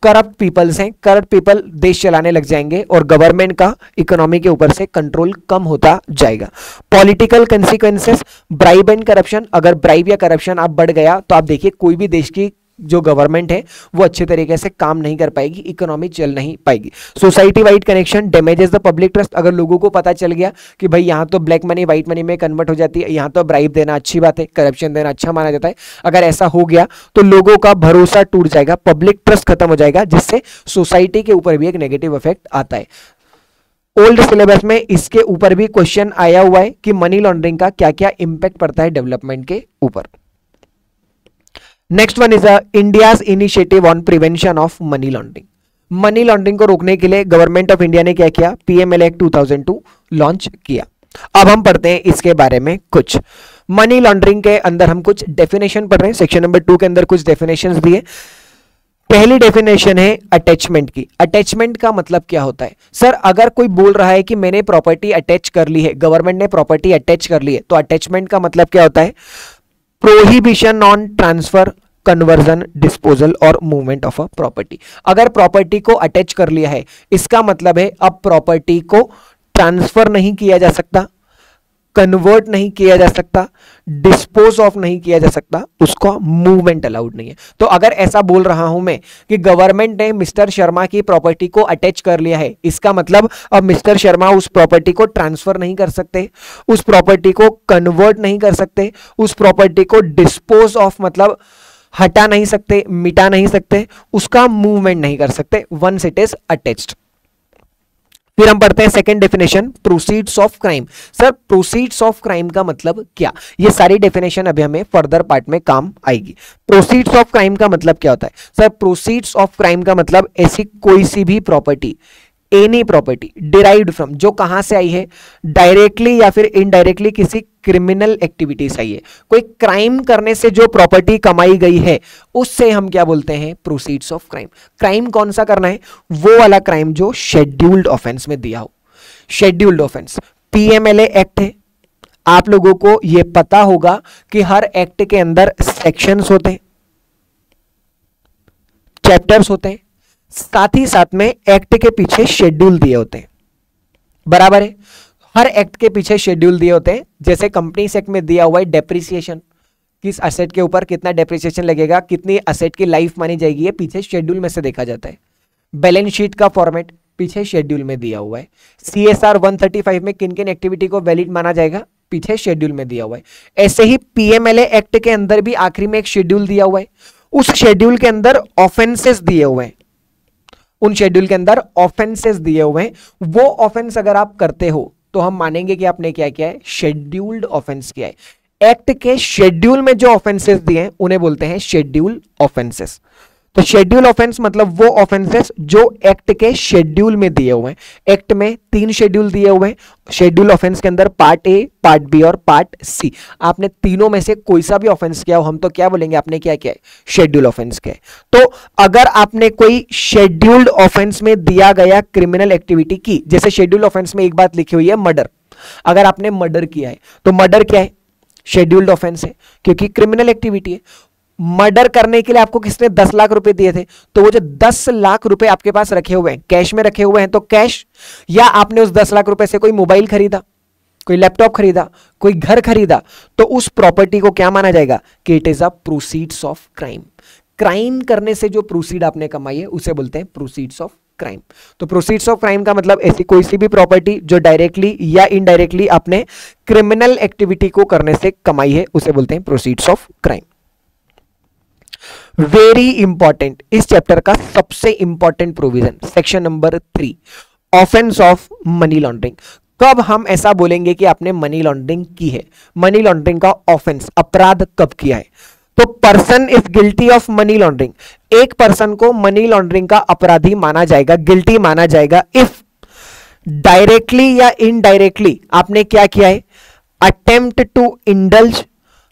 करप्ट पीपल्स हैं, करप्ट पीपल देश चलाने लग जाएंगे और गवर्नमेंट का इकोनॉमी के ऊपर से कंट्रोल कम होता जाएगा। Political consequences, bribe and corruption. अगर ब्राइब या करप्शन आप बढ़ गया तो आप देखिए कोई भी देश की जो गवर्नमेंट है वो अच्छे तरीके से काम नहीं कर पाएगी, इकोनॉमी चल नहीं पाएगी। Society wide connection, damages the public trust. अगर लोगों को पता चल गया कि भाई यहाँ तो ब्लैक मनी व्हाइट मनी में कन्वर्ट हो जाती है, यहाँ तो ब्राइब देना अच्छी बात है, करप्शन देना अच्छा माना जाता है, अगर ऐसा हो गया तो लोगों का भरोसा टूट जाएगा, पब्लिक ट्रस्ट खत्म हो जाएगा, जिससे सोसाइटी के ऊपर भी एक नेगेटिव इफेक्ट आता है। ओल्ड सिलेबस में इसके ऊपर भी क्वेश्चन आया हुआ है कि मनी लॉन्ड्रिंग का क्या क्या इंपैक्ट पड़ता है डेवलपमेंट के ऊपर। Next one is India's initiative on prevention of money laundering. Money laundering को रोकने के लिए गवर्नमेंट ऑफ इंडिया ने क्या किया, पीएमएल एक्ट 2002 लॉन्च किया। अब हम पढ़ते हैं इसके बारे में कुछ। मनी लॉन्ड्रिंग के अंदर हम कुछ डेफिनेशन पढ़ रहे हैं, सेक्शन नंबर 2 के अंदर कुछ डेफिनेशंस दिए। पहली डेफिनेशन है अटैचमेंट की। अटैचमेंट का मतलब क्या होता है? सर अगर कोई बोल रहा है कि मैंने प्रॉपर्टी अटैच कर ली है, गवर्नमेंट ने प्रॉपर्टी अटैच कर ली है, तो अटैचमेंट का मतलब क्या होता है? Prohibition on transfer, conversion, disposal और मूवमेंट ऑफ अ प्रॉपर्टी। अगर प्रॉपर्टी को अटैच कर लिया है इसका मतलब है अब प्रॉपर्टी को ट्रांसफर नहीं किया जा सकता, कन्वर्ट नहीं किया जा सकता, डिस्पोज ऑफ नहीं किया जा सकता, उसका मूवमेंट अलाउड नहीं है। तो अगर ऐसा बोल रहा हूं मैं कि गवर्नमेंट ने मिस्टर शर्मा की प्रॉपर्टी को अटैच कर लिया है, इसका मतलब अब मिस्टर शर्मा उस प्रॉपर्टी को ट्रांसफर नहीं कर सकते, उस प्रॉपर्टी को कन्वर्ट नहीं कर सकते, उस प्रॉपर्टी को डिस्पोज ऑफ मतलब हटा नहीं सकते, मिटा नहीं सकते, उसका मूवमेंट नहीं कर सकते, वंस इट इज अटैच्ड। फिर हम पढ़ते हैं second definition, proceeds of crime. Sir proceeds of crime का मतलब क्या? ये सारी डेफिनेशन अभी हमें फर्दर पार्ट में काम आएगी। प्रोसीड्स ऑफ क्राइम का मतलब क्या होता है? सर प्रोसीड्स ऑफ क्राइम का मतलब ऐसी कोई सी भी property, any property derived from, जो कहां से आई है, डायरेक्टली या फिर इनडायरेक्टली किसी क्रिमिनल एक्टिविटी से आई है, कोई क्राइम करने से जो प्रॉपर्टी कमाई गई है उससे हम क्या बोलते हैं? Proceeds of crime. क्राइम कौन सा करना है? वो वाला क्राइम जो शेड्यूल्ड ऑफेंस में दिया हो। शेड्यूल्ड ऑफेंस पीएमएलए एक्ट है, आप लोगों को यह पता होगा कि हर एक्ट के अंदर सेक्शंस होते हैं, चैप्टर्स होते हैं, साथ ही साथ में एक्ट के पीछे शेड्यूल दिए होते हैं। बराबर है। हर एक्ट के पीछे शेड्यूल दिए होते हैं, जैसे कंपनीज एक्ट में दिया हुआ है डेप्रिसिएशन, किस असेट के ऊपर कितना डेप्रिसिएशन लगेगा, कितनी असेट की लाइफ मानी जाएगी, ये पीछे शेड्यूल में से देखा जाता है। बैलेंस शीट का फॉर्मेट पीछे शेड्यूल में दिया हुआ है। CSR 135 में किन किन एक्टिविटी को वैलिड माना जाएगा, पीछे शेड्यूल में दिया हुआ है। ऐसे ही PMLA एक्ट के अंदर भी आखिरी में एक शेड्यूल दिया हुआ है, उस शेड्यूल के अंदर ऑफेंसेस दिए हुए हैं, उन शेड्यूल के अंदर ऑफेंसेस दिए हुए हैं। वो ऑफेंस अगर आप करते हो तो हम मानेंगे कि आपने क्या किया है, शेड्यूल्ड ऑफेंस किया है। एक्ट के शेड्यूल में जो ऑफेंसेस दिए हैं उन्हें बोलते हैं शेड्यूल ऑफेंसेस। तो शेड्यूल ऑफेंस मतलब वो ऑफेंसेस जो एक्ट के शेड्यूल में दिए हुए हैं। एक्ट में 3 शेड्यूल दिए हुए हैं शेड्यूल ऑफेंस के अंदर, पार्ट ए, पार्ट बी और पार्ट सी। आपने तीनों में से कोई सा भी ऑफेंस किया हो, हम तो क्या बोलेंगे, आपने क्या किया है, शेड्यूल ऑफेंस किया है। तो अगर आपने कोई शेड्यूल्ड ऑफेंस में दिया गया क्रिमिनल एक्टिविटी की, जैसे शेड्यूल ऑफेंस में एक बात लिखी हुई है मर्डर, अगर आपने मर्डर किया है तो मर्डर क्या है, शेड्यूल्ड ऑफेंस है, क्योंकि क्रिमिनल एक्टिविटी है। मर्डर करने के लिए आपको किसने 10 लाख रुपए दिए थे, तो वो जो 10 लाख रुपए आपके पास रखे हुए हैं, कैश में रखे हुए हैं, तो कैश, या आपने उस 10 लाख रुपए से कोई मोबाइल खरीदा, कोई लैपटॉप खरीदा, कोई घर खरीदा, तो उस प्रॉपर्टी को क्या माना जाएगा कि it is a proceeds of crime. Crime करने से जो प्रोसीड आपने कमाई है उसे बोलते हैं प्रोसीड्स ऑफ क्राइम। तो प्रोसीड्स ऑफ क्राइम का मतलब ऐसी कोई सी भी प्रॉपर्टी जो डायरेक्टली या इनडायरेक्टली आपने क्रिमिनल एक्टिविटी को करने से कमाई है उसे बोलते हैं proceeds of crime. Very important, इस चैप्टर का सबसे important provision section number 3, offence of money laundering. कब हम ऐसा बोलेंगे कि आपने मनी लॉन्ड्रिंग की है, मनी लॉन्ड्रिंग का ऑफेंस, अपराध कब किया है, तो person is guilty of money laundering, एक पर्सन को मनी लॉन्ड्रिंग का अपराधी माना जाएगा, गिल्टी माना जाएगा इफ डायरेक्टली या इनडायरेक्टली आपने क्या किया है, attempt to indulge,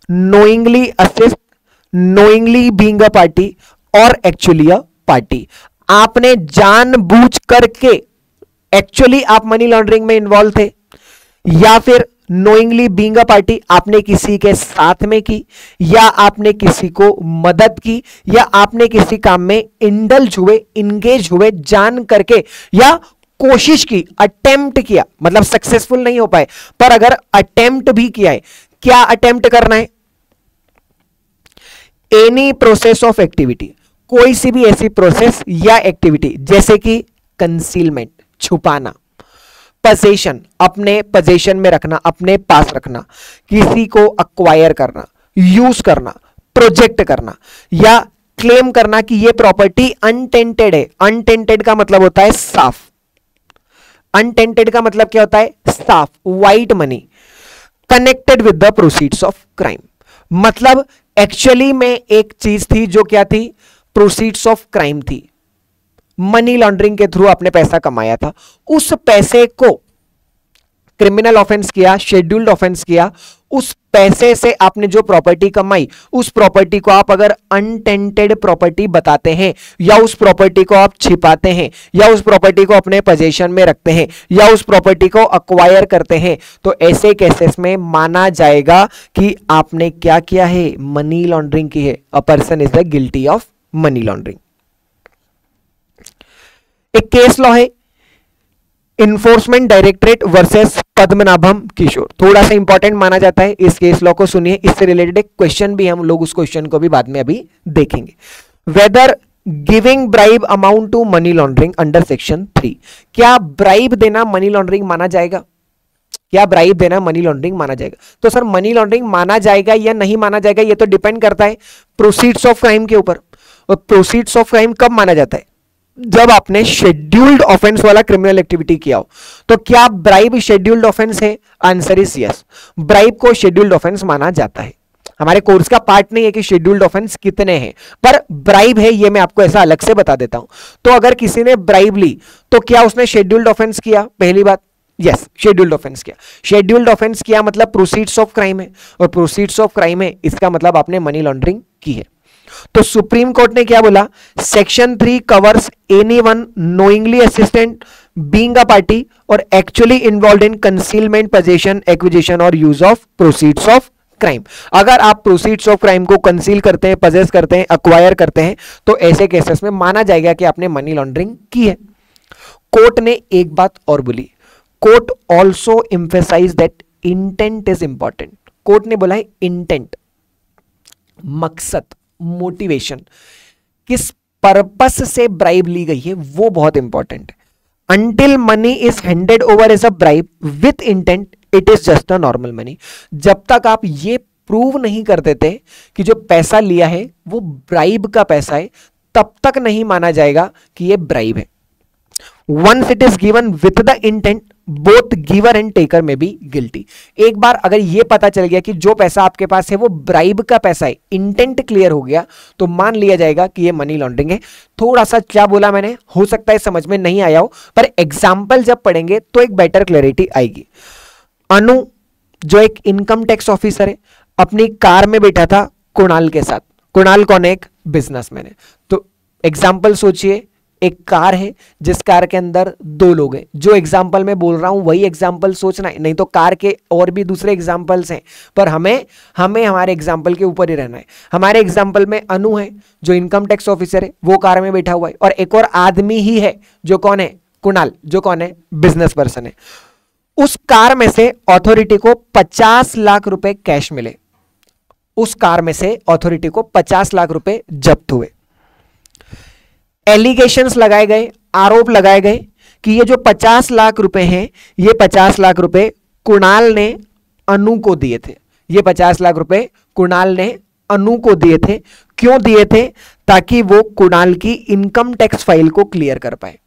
knowingly assist, knowingly being a party और एक्चुअली अ पार्टी। आपने जानबूझ करके एक्चुअली आप मनी लॉन्ड्रिंग में इन्वॉल्व थे, या फिर नोइंगली बीइंग अ पार्टी आपने किसी के साथ में की, या आपने किसी को मदद की, या आपने किसी काम में इंडल्ज हुए, इंगेज हुए जान करके, या कोशिश की, अटेम्प्ट किया, मतलब सक्सेसफुल नहीं हो पाए पर अगर अटेम्प्ट भी किया है। क्या अटेम्प्ट करना है, एनी प्रोसेस ऑफ एक्टिविटी, कोई सी भी ऐसी प्रोसेस या एक्टिविटी जैसे कि कंसीलमेंट, छुपाना, पोजेशन, अपने पोजेशन में रखना, अपने पास रखना, किसी को अक्वायर करना, यूज करना, प्रोजेक्ट करना, या क्लेम करना कि यह प्रॉपर्टी अनटेंटेड है। अनटेंटेड का मतलब होता है साफ, अनटेंटेड का मतलब क्या होता है, साफ, white money connected with the proceeds of crime. मतलब एक्चुअली में एक चीज थी जो क्या थी, प्रोसीड्स ऑफ क्राइम थी, मनी लॉन्ड्रिंग के थ्रू आपने पैसा कमाया था, उस पैसे को क्रिमिनल ऑफेंस किया, शेड्यूल्ड ऑफेंस किया, उस पैसे से आपने जो प्रॉपर्टी कमाई, उस प्रॉपर्टी को आप अगर अनटेंटेड प्रॉपर्टी बताते हैं, या उस प्रॉपर्टी को आप छिपाते हैं, या उस प्रॉपर्टी को अपने पोजीशन में रखते हैं, या उस प्रॉपर्टी को अक्वायर करते हैं, तो ऐसे केसेस में माना जाएगा कि आपने क्या किया है, मनी लॉन्ड्रिंग की है। A person is the guilty of money laundering. एक केस लॉ है, इन्फोर्समेंट डायरेक्टरेट वर्सेस पद्मनाभम किशोर, थोड़ा सा इंपॉर्टेंट माना जाता है। इस केस लॉ को सुनिए, इससे रिलेटेड एक क्वेश्चन भी हम लोग उस क्वेश्चन को भी बाद में अभी देखेंगे। Whether giving bribe amount to money laundering under section 3, क्या ब्राइब देना मनी लॉन्ड्रिंग माना जाएगा, क्या ब्राइब देना मनी लॉन्ड्रिंग माना जाएगा। तो सर मनी लॉन्ड्रिंग माना जाएगा या नहीं माना जाएगा, ये तो डिपेंड करता है प्रोसीड्स ऑफ क्राइम के ऊपर। और प्रोसीड्स ऑफ क्राइम कब माना जाता है, जब आपने शेड्यूल्ड ऑफेंस वाला क्रिमिनल एक्टिविटी किया हो। तो क्या ब्राइब शेड्यूल्ड ऑफेंस है, आंसर इज यस, ब्राइब को शेड्यूल्ड ऑफेंस माना जाता है। हमारे कोर्स का पार्ट नहीं है कि शेड्यूल्ड ऑफेंस कितने हैं, पर ब्राइब है, ये मैं आपको ऐसा अलग से बता देता हूं। तो अगर किसी ने ब्राइब ली तो क्या उसने शेड्यूल्ड ऑफेंस किया, पहली बात, यस शेड्यूल्ड ऑफेंस किया। शेड्यूल्ड ऑफेंस किया मतलब प्रोसीड्स ऑफ क्राइम है, और प्रोसीड्स ऑफ क्राइम है इसका मतलब आपने मनी लॉन्ड्रिंग की है। तो सुप्रीम कोर्ट ने क्या बोला, section 3 covers anyone knowingly assistant being a party और actually involved in concealment, possession, acquisition और use of proceeds of crime. अगर आप प्रोसीड्स ऑफ क्राइम को कंसील करते हैं, पजेस करते हैं, अक्वायर करते हैं, तो ऐसे केसेस में माना जाएगा कि आपने मनी लॉन्ड्रिंग की है। कोर्ट ने एक बात और बोली, court also emphasise that intent is important. Court ने बोला है इंटेंट, मकसद, मोटिवेशन, किस पर्पस से ब्राइब ली गई है वो बहुत इंपॉर्टेंट है। Until money is handed over as a bribe with intent, it is just a normal money। जब तक आप ये प्रूव नहीं कर देते कि जो पैसा लिया है वो ब्राइब का पैसा है, तब तक नहीं माना जाएगा कि ये ब्राइब है। Once it is given with the intent, both giver and taker may be guilty। एक बार अगर ये पता चल गया कि जो पैसा आपके पास है वो ब्राइब का पैसा है, इंटेंट क्लियर हो गया, तो मान लिया जाएगा कि ये मनी लॉन्ड्रिंग है। थोड़ा सा क्या बोला मैंने, हो सकता है समझ में नहीं आया हो, पर एग्जाम्पल जब पढ़ेंगे तो एक बेटर क्लैरिटी आएगी। अनु जो एक इनकम टैक्स ऑफिसर है, अपनी कार में बैठा था कुणाल के साथ। कुणाल कौन है? एक बिजनेसमैन है। तो एग्जाम्पल सोचिए, एक कार है जिस कार के अंदर दो लोग हैं। जो एग्जाम्पल मैं बोल रहा हूं वही एग्जाम्पल सोचना है, नहीं तो कार के और भी दूसरे एग्जाम्पल्स हैं, पर हमें हमारे एग्जाम्पल के ऊपर ही रहना है। हमारे एग्जाम्पल में अनु है जो इनकम टैक्स ऑफिसर है, वो कार में बैठा हुआ है, और एक और आदमी ही है जो कौन है? कुणाल, जो कौन है? बिजनेस पर्सन है। उस कार में से अथॉरिटी को 50 लाख रुपए कैश मिले। उस कार में से अथॉरिटी को 50 लाख रुपए जब्त हुए। एलिगेशंस लगाए गए, आरोप लगाए गए कि ये जो 50 लाख रुपए हैं, ये 50 लाख रुपए कुणाल ने अनु को दिए थे। ये 50 लाख रुपए कुणाल ने अनु को दिए थे। क्यों दिए थे? ताकि वो कुणाल की इनकम टैक्स फाइल को क्लियर कर पाए।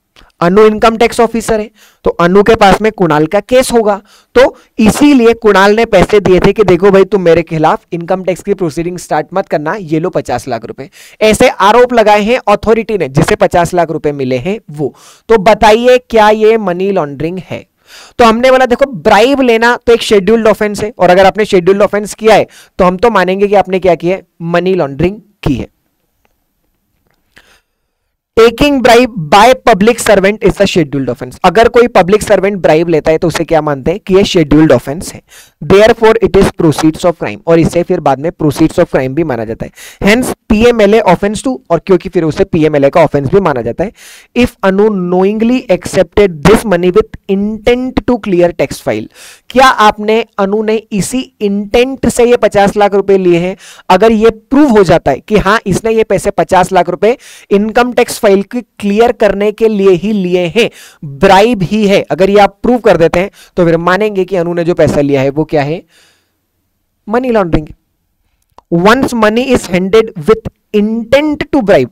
अनु इनकम टैक्स ऑफिसर है, तो अनु के पास में कुणाल का केस होगा, तो इसीलिए कुणाल ने पैसे दिए थे कि देखो भाई तुम मेरे खिलाफ इनकम टैक्स की प्रोसीडिंग स्टार्ट मत करना, ये लो 50 लाख रुपए। ऐसे आरोप लगाए हैं अथॉरिटी ने, जिसे 50 लाख रुपए मिले हैं वो। तो बताइए क्या ये मनी लॉन्ड्रिंग है? तो हमने बोला देखो ब्राइब लेना तो एक शेड्यूल्ड ऑफेंस है, और अगर आपने शेड्यूल्ड ऑफेंस किया है तो हम तो मानेंगे कि आपने क्या किया है? मनी लॉन्ड्रिंग की है। Taking bribe by public servant is a scheduled offence. अगर कोई पब्लिक सर्वेंट ब्राइब लेता है तो उसे क्या मानते हैं? कि ये शेड्यूल्ड ऑफेंस है। Therefore it is proceeds of crime, और इसे फिर बाद में प्रोसीड्स ऑफ क्राइम भी माना जाता है। हेंस पीएमएलए ऑफेंस टू, और क्योंकि फिर उसे पीएमएलए का ऑफेंस भी माना जाता है। If unknowingly accepted this money with intent to clear tax file, क्या आपने अनु ने इसी इंटेंट से ये 50 लाख रुपए लिए हैं? अगर ये प्रूव हो जाता है कि हाँ इसने ये पैसे 50 लाख रुपए इनकम टैक्स फाइल की क्लियर करने के लिए ही लिए हैं, ब्राइब ही है, अगर ये आप प्रूव कर देते हैं तो फिर मानेंगे कि अनु ने जो पैसा लिया है वो क्या है? Money laundering. Once money is handed with intent to bribe,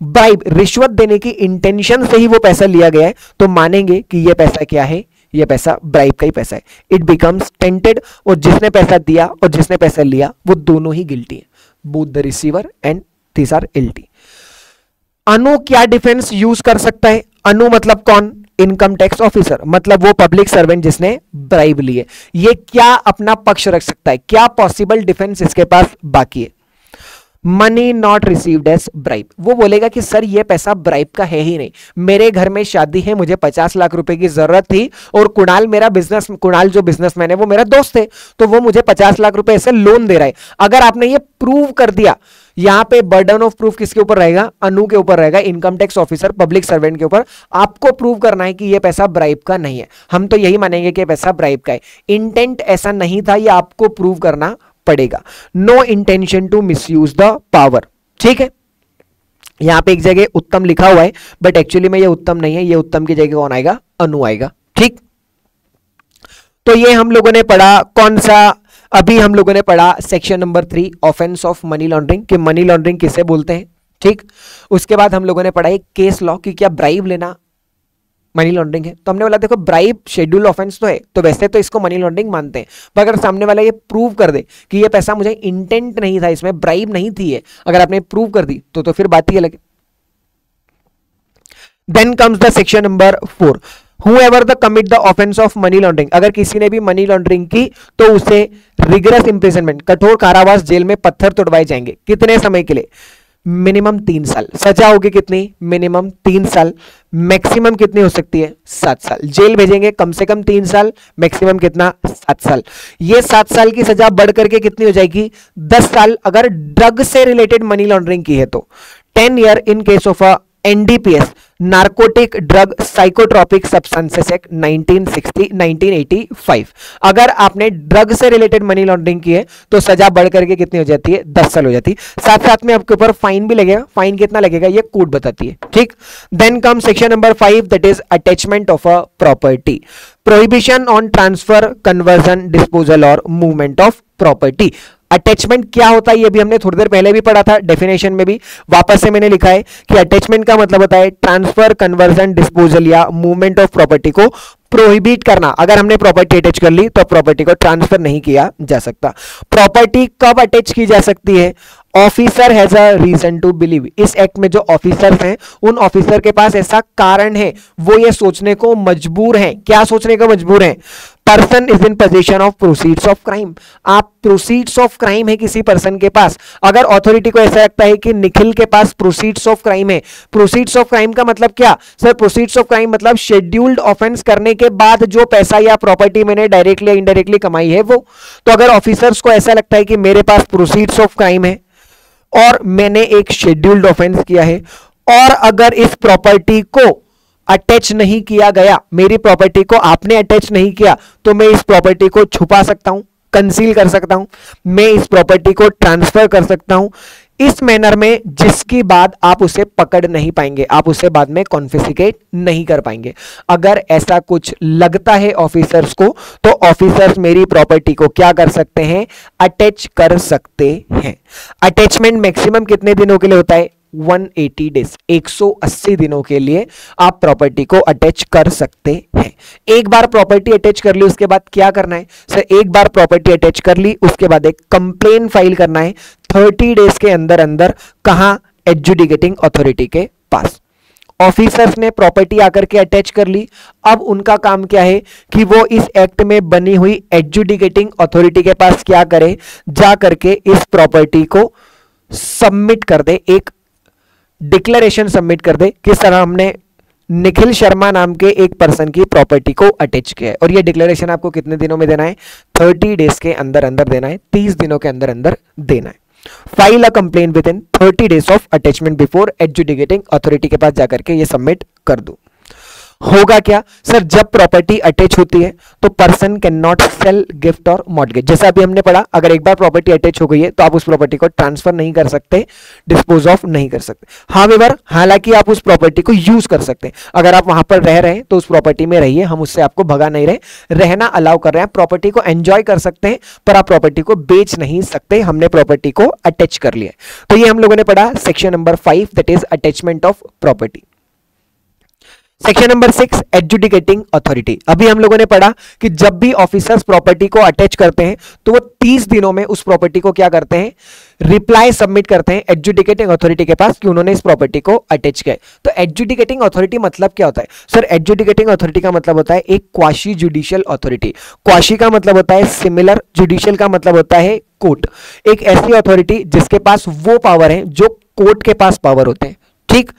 bribe रिश्वत देने की इंटेंशन से ही वो पैसा लिया गया है, तो मानेंगे कि ये पैसा क्या है? ये पैसा ब्राइब का ही पैसा है। इट बिकम्स टेंटेड, और जिसने पैसा दिया और जिसने पैसा लिया वो दोनों ही गिल्टी है। Both the receiver and this are guilty. Anu क्या डिफेंस यूज कर सकता है? अनु मतलब कौन? इनकम टैक्स ऑफिसर, मतलब वो पब्लिक सर्वेंट जिसने ब्राइब लिए। ये क्या अपना पक्ष रख सकता है? क्या पॉसिबल डिफेंस इसके पास बाकी है? Money not received as bribe, वो बोलेगा कि सर ये पैसा ब्राइब का है ही नहीं, मेरे घर में शादी है, मुझे 50 लाख रुपए की जरूरत थी, और कुणाल जो बिजनेसमैन है वो मेरा दोस्त है, तो वो मुझे 50 लाख रुपए ऐसे लोन दे रहा है। अगर आपने ये प्रूव कर दिया, यहां पे बर्डन ऑफ प्रूफ किसके ऊपर रहेगा? अनु के ऊपर रहेगा, income tax officer public servant के ऊपर। आपको प्रूव करना है कि ये पैसा ब्राइब का नहीं है। हम तो यही मानेंगे कि पैसा ब्राइब का है, इंटेंट ऐसा नहीं था, ये आपको प्रूव करना पड़ेगा। No intention to misuse the power, ठीक है। यहां पे एक जगह उत्तम लिखा हुआ है, बट एक्चुअली में ये उत्तम नहीं है, ये उत्तम की जगह कौन आएगा? अनु आएगा, ठीक। तो ये हम लोगों ने पढ़ा कौन सा? अभी हम लोगों ने पढ़ा section number 3 offence of money laundering, कि मनी लॉन्ड्रिंग किसे बोलते हैं, ठीक। उसके बाद हम लोगों ने पढ़ा एक केस लॉ कि क्या ब्राइब लेना मनी लॉन्ड्रिंग है। तो हमने बोला देखो ब्राइब शेड्यूल ऑफेंस तो है, तो वैसे तो इसको मनी लॉन्ड्रिंग मानते हैं, पर अगर सामने वाला ये प्रूव कर दे कि ये पैसा मुझे इंटेंट नहीं था, इसमें ब्राइब नहीं थी है, अगर आपने प्रूव कर दी तो फिर बात ही अलग है। Then comes the section number 4, whoever the commit the offense of money laundering, अगर किसी ने भी मनी लॉन्ड्रिंग की तो उसे रिगरस इंप्रिजनमेंट, कठोर कारावास, जेल में पत्थर तुड़वाए जाएंगे। कितने समय के लिए? मिनिमम 3 साल। सजा होगी कितनी? मिनिमम 3 साल। मैक्सिमम कितनी हो सकती है? 7 साल। जेल भेजेंगे कम से कम 3 साल, मैक्सिमम कितना? 7 साल। ये 7 साल की सजा बढ़ करके कितनी हो जाएगी? 10 साल अगर ड्रग से रिलेटेड मनी लॉन्ड्रिंग की है तो। 10 year in case of a NDPS, narcotic drug psychotropic substances act 1985। अगर आपने ड्रग से रिलेटेड मनी लॉन्ड्रिंग की है तो सजा बढ़ करके कितनी हो जाती है, 10 साल हो जाती है। साथ साथ में आपके ऊपर फाइन भी लगेगा। फाइन कितना लगेगा ये कोर्ट बताती है, ठीक। Then come section number 5, that is attachment of a property. Prohibition on transfer, conversion, disposal और मूवमेंट ऑफ प्रॉपर्टी। अटैचमेंट क्या होता है ये भी हमने थोड़ी देर पहले भी पढ़ा था, डेफिनेशन में भी वापस से मैंने लिखा है कि अटैचमेंट का मतलब होता है ट्रांसफर, कन्वर्जन, डिस्पोजल या मूवमेंट ऑफ प्रॉपर्टी को प्रोहिबिट करना। अगर हमने प्रॉपर्टी अटैच कर ली तो प्रॉपर्टी को ट्रांसफर नहीं किया जा सकता। प्रॉपर्टी कब अटैच की जा सकती है? Officer has a reason to believe. इस एक्ट में जो ऑफिसर्स हैं उन ऑफिसर के पास ऐसा कारण है, वो ये सोचने को मजबूर हैं। क्या सोचने को मजबूर हैं? Person is in position of proceeds of crime. आप प्रोसीड्स ऑफ क्राइम है किसी पर्सन के पास। अगर अथॉरिटी को ऐसा लगता है कि निखिल के पास प्रोसीड्स ऑफ क्राइम है, प्रोसीड्स ऑफ क्राइम का मतलब क्या सर? प्रोसीड्स ऑफ क्राइम मतलब शेड्यूल्ड ऑफेंस करने के बाद जो पैसा या प्रॉपर्टी मैंने डायरेक्टली या इनडायरेक्टली कमाई है वो। तो अगर ऑफिसर्स को ऐसा लगता है कि मेरे पास प्रोसीड्स ऑफ क्राइम है और मैंने एक शेड्यूल्ड ऑफेंस किया है, और अगर इस प्रॉपर्टी को अटैच नहीं किया गया, मेरी प्रॉपर्टी को आपने अटैच नहीं किया, तो मैं इस प्रॉपर्टी को छुपा सकता हूं, कंसील कर सकता हूं, मैं इस प्रॉपर्टी को ट्रांसफर कर सकता हूं इस मैनर में जिसकी बाद आप उसे पकड़ नहीं पाएंगे, आप उसे बाद में कॉन्फिस्केट नहीं कर पाएंगे। अगर ऐसा कुछ लगता है ऑफिसर्स को तो ऑफिसर्स मेरी प्रॉपर्टी को क्या कर सकते हैं? अटैच कर सकते हैं। अटैचमेंट मैक्सिमम कितने दिनों के लिए होता है? 180 डेज, 180 दिनों के लिए आप प्रॉपर्टी को अटैच कर सकते हैं। एक बार प्रॉपर्टी अटैच कर ली उसके बाद क्या करना है सर? एक बार प्रॉपर्टी अटैच कर ली उसके बाद एक कंप्लेन फाइल करना है 30 डेज के अंदर अंदर। कहां? एडजुडिकेटिंग अथॉरिटी के पास। ऑफिसर्स ने प्रॉपर्टी आकर के अटैच कर ली, अब उनका काम क्या है कि वो इस एक्ट में बनी हुई एडजुडिकेटिंग अथॉरिटी के पास क्या करे? जा करके इस प्रॉपर्टी को सबमिट कर दे, एक डिक्लेरेशन सबमिट कर दे कि सर हमने निखिल शर्मा नाम के एक पर्सन की प्रॉपर्टी को अटैच किया है। और ये डिक्लेरेशन आपको कितने दिनों में देना है? 30 डेज के अंदर अंदर देना है, 30 दिनों के अंदर अंदर देना है। File a complain with in 30 days of attachment before adjudicating authority के पास जाकर के ये सबमिट कर दो। होगा क्या सर? जब प्रॉपर्टी अटैच होती है तो person can not sell, gift और मॉर्गेज। जैसा अभी हमने पढ़ा, अगर एक बार प्रॉपर्टी अटैच हो गई है तो आप उस प्रॉपर्टी को ट्रांसफर नहीं कर सकते, डिस्पोज ऑफ नहीं कर सकते। हाउएवर, हालांकि आप उस प्रॉपर्टी को यूज कर सकते हैं। अगर आप वहां पर रह रहे हैं तो उस प्रॉपर्टी में रहिए, हम उससे आपको भगा नहीं रहे, रहना अलाउ कर रहे हैं। प्रॉपर्टी को एंजॉय कर सकते हैं पर आप प्रॉपर्टी को बेच नहीं सकते। हमने प्रॉपर्टी को अटैच कर लिया। तो ये हम लोगों ने पढ़ा section number 5, that is attachment of property. Section number 6, adjudicating authority. अभी हम लोगों ने पढ़ा कि जब भी ऑफिसर्स प्रॉपर्टी को अटैच करते हैं तो वो 30 दिनों में उस प्रॉपर्टी को क्या करते हैं? रिप्लाई सबमिट करते हैं एडजुडिकेटिंग अथॉरिटी के पास कि उन्होंने इस प्रॉपर्टी को अटैच किया। तो एडजुडिकेटिंग अथॉरिटी मतलब क्या होता है सर? एडजुडिकेटिंग अथॉरिटी का मतलब होता है एक क्वाशी जुडिशियल अथॉरिटी। क्वाशी का मतलब होता है सिमिलर, जुडिशियल का मतलब होता है कोर्ट। एक ऐसी अथॉरिटी जिसके पास वो पावर है जो कोर्ट के पास पावर होते हैं, ठीक।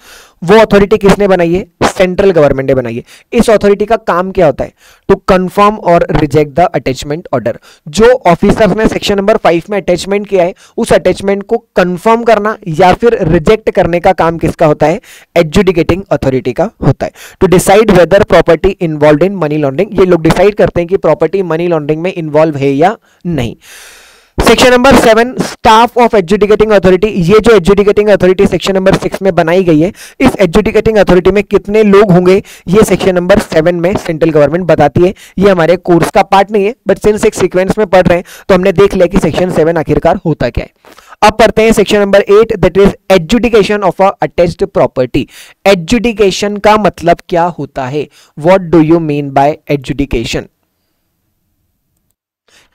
वो अथॉरिटी किसने बनाई है? सेंट्रल गवर्नमेंट ने बनाई है। इस अथॉरिटी का काम क्या होता है? टू कंफर्म और रिजेक्ट द अटैचमेंट ऑर्डर। जो ऑफिसर्स ने सेक्शन नंबर 5 में अटैचमेंट किया है उस अटैचमेंट को कंफर्म करना या फिर रिजेक्ट करने का काम किसका होता है? एडजुडिकेटिंग अथॉरिटी का होता है। To decide whether property involve in money laundering. ये लोग डिसाइड करते हैं कि प्रॉपर्टी मनी लॉन्ड्रिंग में इन्वॉल्व है या नहीं। Section number 7, staff of adjudicating authority. ये जो एडजुडिकेटिंग अथॉरिटी सेक्शन नंबर 6 में बनाई गई है, इस एडजुडिकेटिंग अथॉरिटी में कितने लोग होंगे ये सेक्शन नंबर 7 में सेंट्रल गवर्नमेंट बताती है। ये हमारे कोर्स का पार्ट नहीं है बट सिंस एक सीक्वेंस में पढ़ रहे हैं तो हमने देख लिया कि सेक्शन 7 आखिरकार होता क्या है। अब पढ़ते हैं section number 8, that is adjudication of a attached property. Adjudication का मतलब क्या होता है? What do you mean by adjudication?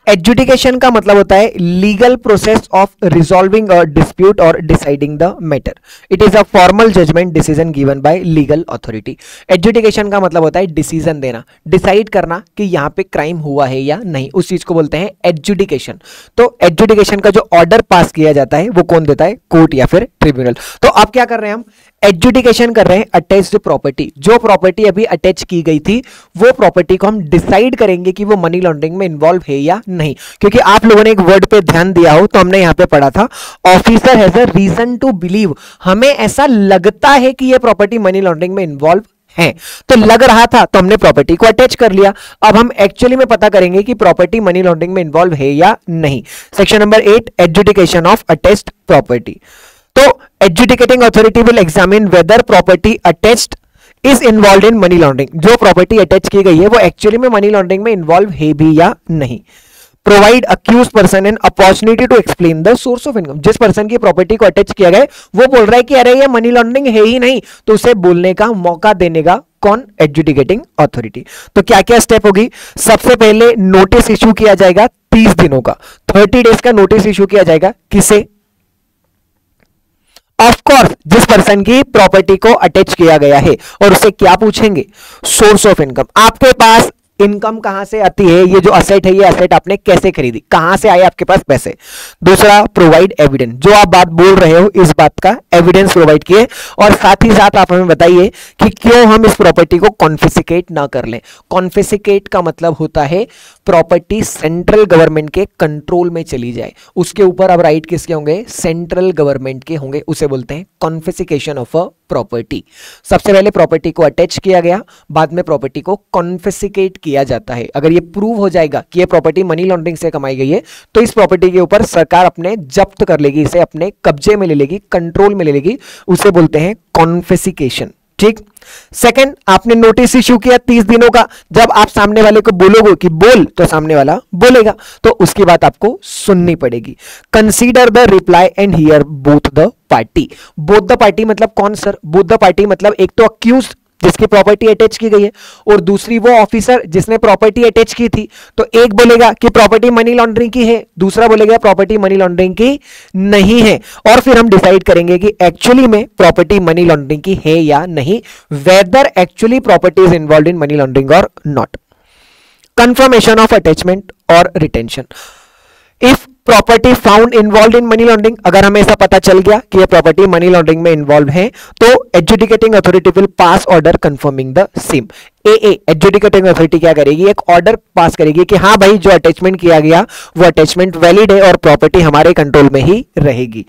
Adjudication का मतलब होता है legal process of resolving a dispute और deciding the matter. It is a formal judgement decision given by legal authority. Adjudication का मतलब होता है डिसीजन देना, डिसाइड करना कि यहां पे क्राइम हुआ है या नहीं, उस चीज को बोलते हैं एडजुडिकेशन। तो एडजुडिकेशन का जो ऑर्डर पास किया जाता है वो कौन देता है? कोर्ट या फिर ट्रिब्यूनल। तो अब क्या कर रहे हैं हम? एडजुडिकेशन कर रहे हैं अटैच्ड प्रॉपर्टी। जो प्रॉपर्टी अभी अटैच की गई थी वो प्रॉपर्टी को हम डिसाइड करेंगे कि वो मनी लॉन्ड्रिंग में इन्वॉल्व है या नहीं। क्योंकि आप लोगों ने एक वर्ड पे ध्यान दिया हो तो हमने यहां पे पढ़ा था officer has a reason to believe, हमें ऐसा लगता है कि ये प्रॉपर्टी मनी लॉन्ड्रिंग में इन्वॉल्व है। तो लग रहा था तो हमने प्रॉपर्टी को अटैच कर लिया। अब हम एक्चुअली में पता करेंगे कि प्रॉपर्टी मनी लॉन्ड्रिंग में इन्वॉल्व है या नहीं। Section number 8 adjudication of attached property. तो adjudicating authority will examine whether property attached is involve in money laundering. जो प्रॉपर्टी अटैच की गई है वो एक्चुअली में मनी लॉन्ड्रिंग में इन्वॉल्व है भी या नहीं। Provide accuse person an opportunity to explain the source of income. जिस पर्सन की प्रॉपर्टी को अटैच किया गया वो बोल रहा है कि अरे ये मनी लॉन्ड्रिंग है ही नहीं, तो उसे बोलने का मौका देने का कौन? Adjudicating authority. तो क्या क्या स्टेप होगी? सबसे पहले नोटिस इशू किया जाएगा 30 दिनों का, 30 डेज का नोटिस इशू किया जाएगा। किसे? ऑफ कोर्स जिस पर्सन की प्रॉपर्टी को अटैच किया गया है। और उसे क्या पूछेंगे? Source of income. आपके पास इनकम कहां से आती है? ये जो असेट है, ये असेट आपने कैसे खरीदी, कहां से आए आपके पास पैसे? दूसरा, प्रोवाइड एविडेंस। जो आप बात बोल रहे हो इस बात का एविडेंस प्रोवाइड किए। और साथ ही साथ आप हमें बताइए कि क्यों हम इस प्रॉपर्टी को कॉन्फिस्केट ना कर लें। कॉन्फिस्केट का मतलब होता है प्रॉपर्टी सेंट्रल गवर्नमेंट के कंट्रोल में चली जाए। उसके ऊपर अब राइट किसके होंगे? सेंट्रल गवर्नमेंट के होंगे। उसे बोलते हैं कॉन्फिस्केशन ऑफ अ प्रॉपर्टी। सबसे पहले प्रॉपर्टी को अटैच किया गया, बाद में प्रॉपर्टी को कॉन्फिस्केट किया जाता है। अगर ये प्रूव हो जाएगा कि ये प्रॉपर्टी मनी लॉन्ड्रिंग से कमाई गई है तो इस प्रॉपर्टी के ऊपर सरकार अपने जब्त कर लेगी, इसे अपने कब्जे में ले लेगी, कंट्रोल में ले लेगी। उसे बोलते हैं कॉन्फिस्केशन। ठीक। सेकंड, आपने नोटिस इश्यू किया 30 दिनों का। जब आप सामने वाले को बोलोगे कि बोल, तो सामने वाला बोलेगा, तो उसकी बात आपको सुननी पड़ेगी। Consider the reply and here both the party. Both the party मतलब कौन सर? बोथ द पार्टी मतलब एक तो अक्यूज्ड जिसकी प्रॉपर्टी अटैच की गई है, और दूसरी वो ऑफिसर जिसने प्रॉपर्टी अटैच की थी। तो एक बोलेगा कि प्रॉपर्टी मनी लॉन्ड्रिंग की है, दूसरा बोलेगा प्रॉपर्टी मनी लॉन्ड्रिंग की नहीं है। और फिर हम डिसाइड करेंगे कि एक्चुअली में प्रॉपर्टी मनी लॉन्ड्रिंग की है या नहीं, whether actually property is involve in money laundering और नॉट। कंफर्मेशन ऑफ अटैचमेंट और retention. If property found involve in money laundering, अगर हमें ऐसा पता चल गया कि ये प्रॉपर्टी मनी लॉन्ड्रिंग में इन्वॉल्व है, तो adjudicating authority will pass order confirming the same. Adjudicating authority क्या करेगी? एक ऑर्डर पास करेगी कि हाँ भाई जो अटैचमेंट किया गया वो अटैचमेंट वैलिड है और प्रॉपर्टी हमारे कंट्रोल में ही रहेगी।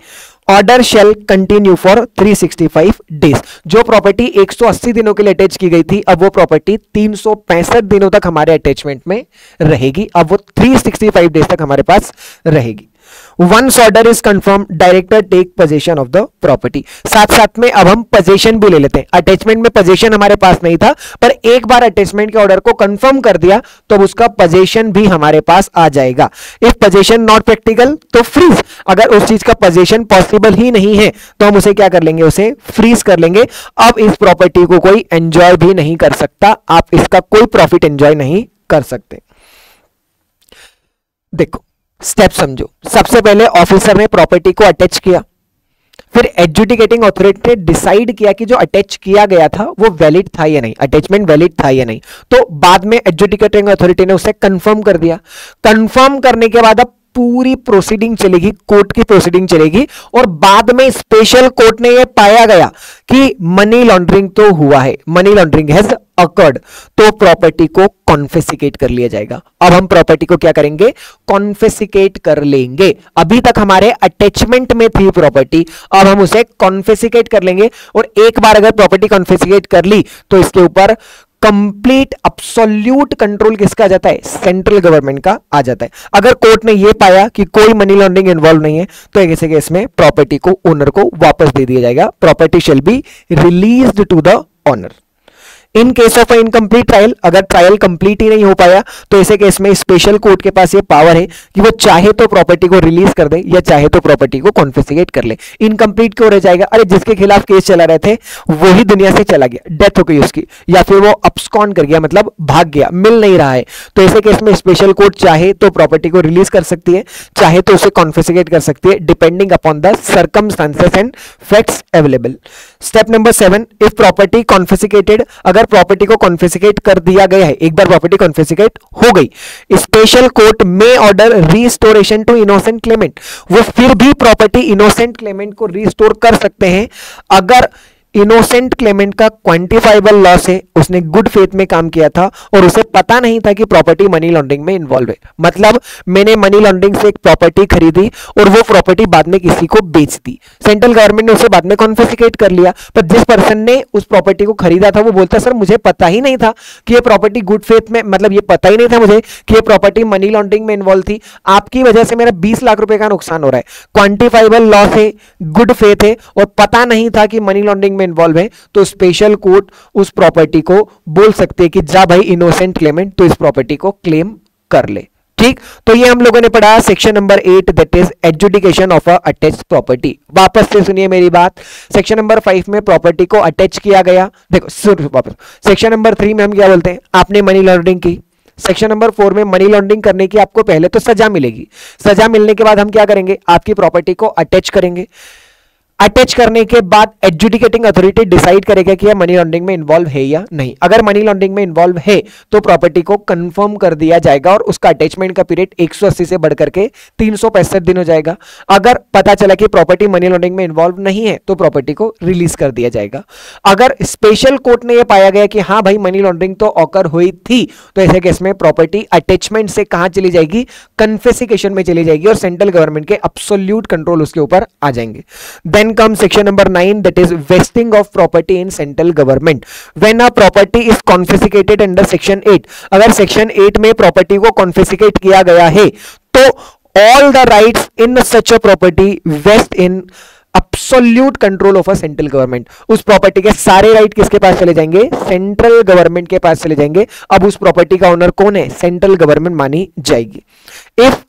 Order shall continue for 365 days. जो प्रॉपर्टी 180 दिनों के लिए अटैच की गई थी, अब वो प्रॉपर्टी 365 दिनों तक हमारे अटैचमेंट में रहेगी। अब वो 365 डेज तक हमारे पास रहेगी। Once order is confirmed, director take possession of the property। साथ साथ में अब हम possession भी ले लेते हैं। अटैचमेंट में possession हमारे पास नहीं था, पर एक बार अटैचमेंट के ऑर्डर को कंफर्म कर दिया तो अब उसका possession भी हमारे पास आ जाएगा। If possession not practical तो freeze। अगर उस चीज का possession पॉसिबल ही नहीं है तो हम उसे क्या कर लेंगे? उसे फ्रीज कर लेंगे। अब इस प्रॉपर्टी को कोई एंजॉय भी नहीं कर सकता, आप इसका कोई प्रॉफिट एंजॉय नहीं कर सकते। देखो स्टेप समझो। सबसे पहले ऑफिसर ने प्रॉपर्टी को अटैच किया, फिर एडजुडिकेटिंग अथॉरिटी ने डिसाइड किया कि जो अटैच किया गया था वो वैलिड था या नहीं, अटैचमेंट वैलिड था या नहीं। तो बाद में एडजुडिकेटिंग अथॉरिटी ने उसे कंफर्म कर दिया। कंफर्म करने के बाद अब पूरी प्रोसीडिंग चलेगी, कोर्ट की प्रोसीडिंग चलेगी, और बाद में स्पेशल कोर्ट ने यह पाया गया कि मनी लॉन्ड्रिंग तो हुआ है, मनी लॉन्ड्रिंग हैज अकर्ड, तो प्रॉपर्टी को कॉन्फिस्केट कर लिया जाएगा। अब हम प्रॉपर्टी को क्या करेंगे? कॉन्फिस्केट कर लेंगे। अभी तक हमारे अटैचमेंट में थी प्रॉपर्टी, अब हम उसे कॉन्फिस्केट कर लेंगे। और एक बार अगर प्रॉपर्टी कॉन्फिस्केट कर ली तो इसके ऊपर कंप्लीट अब्सोल्यूट कंट्रोल किसका आ जाता है? सेंट्रल गवर्नमेंट का आ जाता है। अगर कोर्ट ने यह पाया कि कोई मनी लॉन्ड्रिंग इन्वॉल्व नहीं है तो ऐसे केस में प्रॉपर्टी को ओनर को वापस दे दिया जाएगा। Property shall be released to the owner. In case of incomplete trial, अगर ट्रायल कंप्लीट ही नहीं हो पाया तो ऐसे केस में स्पेशल कोर्ट के पास ये पावर है कि वो चाहे तो प्रॉपर्टी को रिलीज कर दे या चाहे तो प्रॉपर्टी को कॉन्फिस्केट कर ले। इनकम्प्लीट क्यों रह जाएगा? अरे जिसके खिलाफ केस चला रहे थे वही दुनिया से चला गया, डेथ हो गई उसकी, या फिर वो अब्सकॉन्ड कर गया, मतलब भाग गया, मिल नहीं रहा है, तो ऐसे केस में स्पेशल कोर्ट चाहे तो प्रॉपर्टी को रिलीज कर सकती है, चाहे तो उसे कॉन्फिस्केट कर सकती है, depending upon the circumstances and facts available. Step number 7, if property confiscated, अगर प्रॉपर्टी को कॉन्फिस्केट कर दिया गया है, एक बार प्रॉपर्टी कॉन्फिस्केट हो गई, स्पेशल कोर्ट में order restoration to innocent claimant. वो फिर भी प्रॉपर्टी इनोसेंट क्लेमेंट को रिस्टोर कर सकते हैं अगर इनोसेंट क्लेमेंट का क्वांटिफाइबल लॉस है, उसने गुड फेथ में काम किया था और उसे पता नहीं था कि प्रॉपर्टी मनी लॉन्ड्रिंग में इन्वॉल्व है। मतलब मैंने मनी लॉन्ड्रिंग से एक प्रॉपर्टी खरीदी और वो प्रॉपर्टी बाद में किसी को बेच दी, सेंट्रल गवर्नमेंट ने उसे बाद में कॉन्फिस्केट कर लिया, पर जिस पर्सन ने उस प्रॉपर्टी को खरीदा था वो बोलता सर मुझे पता ही नहीं था कि ये प्रॉपर्टी गुड फेथ में, मतलब ये पता ही नहीं था मुझे कि ये प्रॉपर्टी मनी लॉन्ड्रिंग में इन्वॉल्व थी, आपकी वजह से मेरा 20 लाख रुपए का नुकसान हो रहा है। क्वांटिफाइबल लॉस है, गुड फेथ है और पता नहीं था कि मनी लॉन्ड्रिंग में इन्वॉल्व है, तो स्पेशल कोर्ट उस प्रॉपर्टी को बोल सकते हैं कि जा भाई इनोसेंट क्लेमेंट, तो इस प्रॉपर्टी को क्लेम कर ले। ठीक, तो ये हम लोगों ने पढ़ा section number 8 that is adjudication of a attached property. वापस से सुनिए मेरी बात, सेक्शन नंबर 5 में प्रॉपर्टी को अटैच किया गया, देखो सुन वापस, सेक्शन नंबर 3 में हम क्या बोलते हैं, आपने मनी लॉन्ड्रिंग की, सेक्शन नंबर 4 में मनी लॉन्ड्रिंग करने की आपको पहले तो सजा मिलेगी, सजा मिलने के बाद हम क्या करेंगे, आपकी प्रॉपर्टी को अटैच करेंगे, अटैच करने के बाद एडजुडिकेटिंग अथॉरिटी डिसाइड करेगा कि यह मनी लॉन्ड्रिंग में इन्वॉल्व है या नहीं। अगर मनी लॉन्ड्रिंग में इन्वॉल्व है तो प्रॉपर्टी को कंफर्म कर दिया जाएगा और उसका अटैचमेंट का पीरियड 180 से बढ़कर के 365 दिन हो जाएगा। अगर पता चला कि प्रॉपर्टी मनी लॉन्ड्रिंग में इन्वॉल्व नहीं है तो प्रॉपर्टी को रिलीज कर दिया जाएगा। अगर स्पेशल कोर्ट ने यह पाया गया कि हाँ भाई मनी लॉन्ड्रिंग तो ऑकर हुई थी, तो ऐसे केस में प्रॉपर्टी अटैचमेंट से कहां चली जाएगी, कन्फिस्केशन में चली जाएगी और सेंट्रल गवर्नमेंट के एब्सोल्यूट कंट्रोल उसके ऊपर आ जाएंगे। Then comes section number 9 that is vesting of property in central government when a property is confiscated under section 8। अगर section 8 में प्रॉपर्टी को कॉन्फिस्केट किया गया है तो all the rights in such a property vest in absolute control of a central government. उस property के सारे राइट किसके पास चले जाएंगे, सेंट्रल गवर्नमेंट के पास चले जाएंगे। अब उस प्रॉपर्टी का ओनर कौन है, सेंट्रल गवर्नमेंट मानी जाएगी। If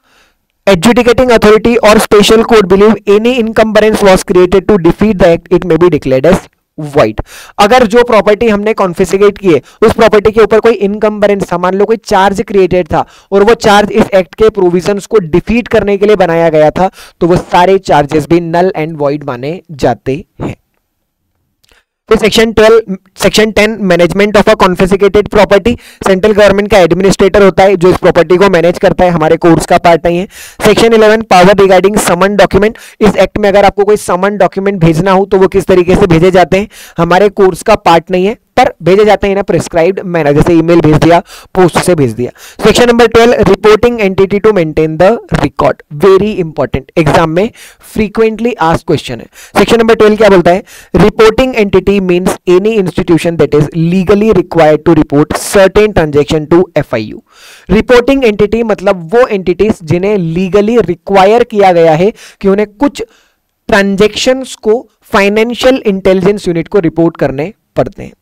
adjudicating authority or special court believe any encumbrance was created to defeat the act, it may be declared as void। अगर जो प्रॉपर्टी हमने कॉन्फिस्केट की है उस प्रॉपर्टी के ऊपर कोई इनकम्बरेंस था, मान लो कोई चार्ज क्रिएटेड था और वो चार्ज इस एक्ट के प्रोविजंस को डिफीट करने के लिए बनाया गया था, तो वो सारे चार्जेस भी नल एंड वॉइड माने जाते हैं। तो section 10 management of a confiscated property, central government का एडमिनिस्ट्रेटर होता है जो इस प्रॉपर्टी को मैनेज करता है, हमारे कोर्स का पार्ट नहीं है। सेक्शन 11 पावर रिगार्डिंग समन डॉक्यूमेंट, इस एक्ट में अगर आपको कोई समन डॉक्यूमेंट भेजना हो तो वो किस तरीके से भेजे जाते हैं, हमारे कोर्स का पार्ट नहीं है पर भेजे जाते हैं ना प्रिस्क्राइब्ड मैनर, जैसे ईमेल भेज दिया, पोस्ट से भेज दिया। Section number 12 reporting entity to maintain the record, very important, exam में फ्रीक्वेंटली आस्क्ड क्वेश्चन है। सेक्शन नंबर 12 क्या बोलता है, reporting entity means any institution that is legally required to report certain transaction to FIU. Reporting entity मतलब वो entities जिन्हें legally require किया गया है कि उन्हें कुछ ट्रांजैक्शंस को फाइनेंशियल इंटेलिजेंस यूनिट को रिपोर्ट करने पड़ते हैं।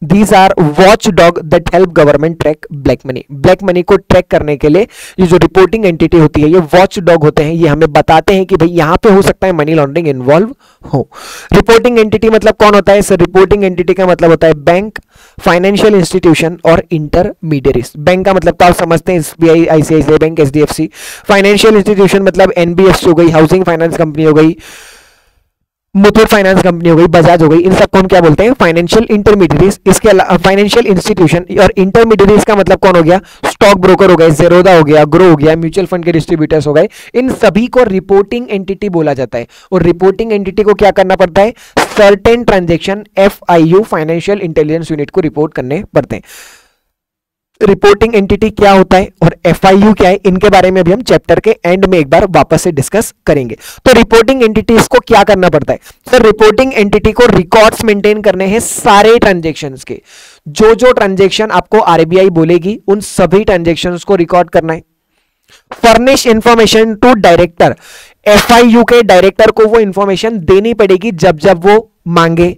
These are watchdog that help government track black money। Black money को ट्रैक करने के लिए ये जो रिपोर्टिंग एंटिटी होती है ये वॉचडॉग होते हैं, ये हमें बताते हैं कि भाई यहां पे हो सकता है मनी लॉन्ड्रिंग इन्वॉल्व हो। रिपोर्टिंग एंटिटी मतलब कौन होता है सर, रिपोर्टिंग एंटिटी का मतलब होता है बैंक, फाइनेंशियल इंस्टीट्यूशन और इंटरमीडियरीज। बैंक का मतलब तो आप समझते हैं SBI, ICICI bank, HDFC. Financial institution मतलब एनबीएफसी हो गई, हाउसिंग फाइनेंस कंपनी हो गई, मुथूट फाइनेंस कंपनी हो गई, बजाज हो गई, इन सब कौन क्या बोलते हैं, फाइनेंशियल इंटरमीडियरीज। इसके अलावा फाइनेंशियल इंस्टीट्यूशन और इंटरमीडियरीज का मतलब कौन हो गया, स्टॉक ब्रोकर हो गए, जेरोदा हो गया, ग्रो हो गया, म्यूचुअल फंड के डिस्ट्रीब्यूटर्स हो गए, इन सभी को रिपोर्टिंग एंटिटी बोला जाता है। और रिपोर्टिंग एंटिटी को क्या करना पड़ता है, certain transaction FIU financial intelligence unit को रिपोर्ट करने पड़ते हैं। रिपोर्टिंग एंटिटी क्या होता है और एफआईयू क्या है, इनके बारे में भी हम चैप्टर के एंड में एक बार वापस से डिस्कस करेंगे। तो रिपोर्टिंग एंटिटीज को क्या करना पड़ता है सर, रिपोर्टिंग एंटिटी को रिकॉर्ड्स मेंटेन करने हैं सारे ट्रांजैक्शंस के। जो जो ट्रांजैक्शन आपको आरबीआई बोलेगी उन सभी ट्रांजैक्शंस को रिकॉर्ड करना है। Furnish information to director, FIU के डायरेक्टर को वो इंफॉर्मेशन देनी पड़ेगी जब जब वो मांगे।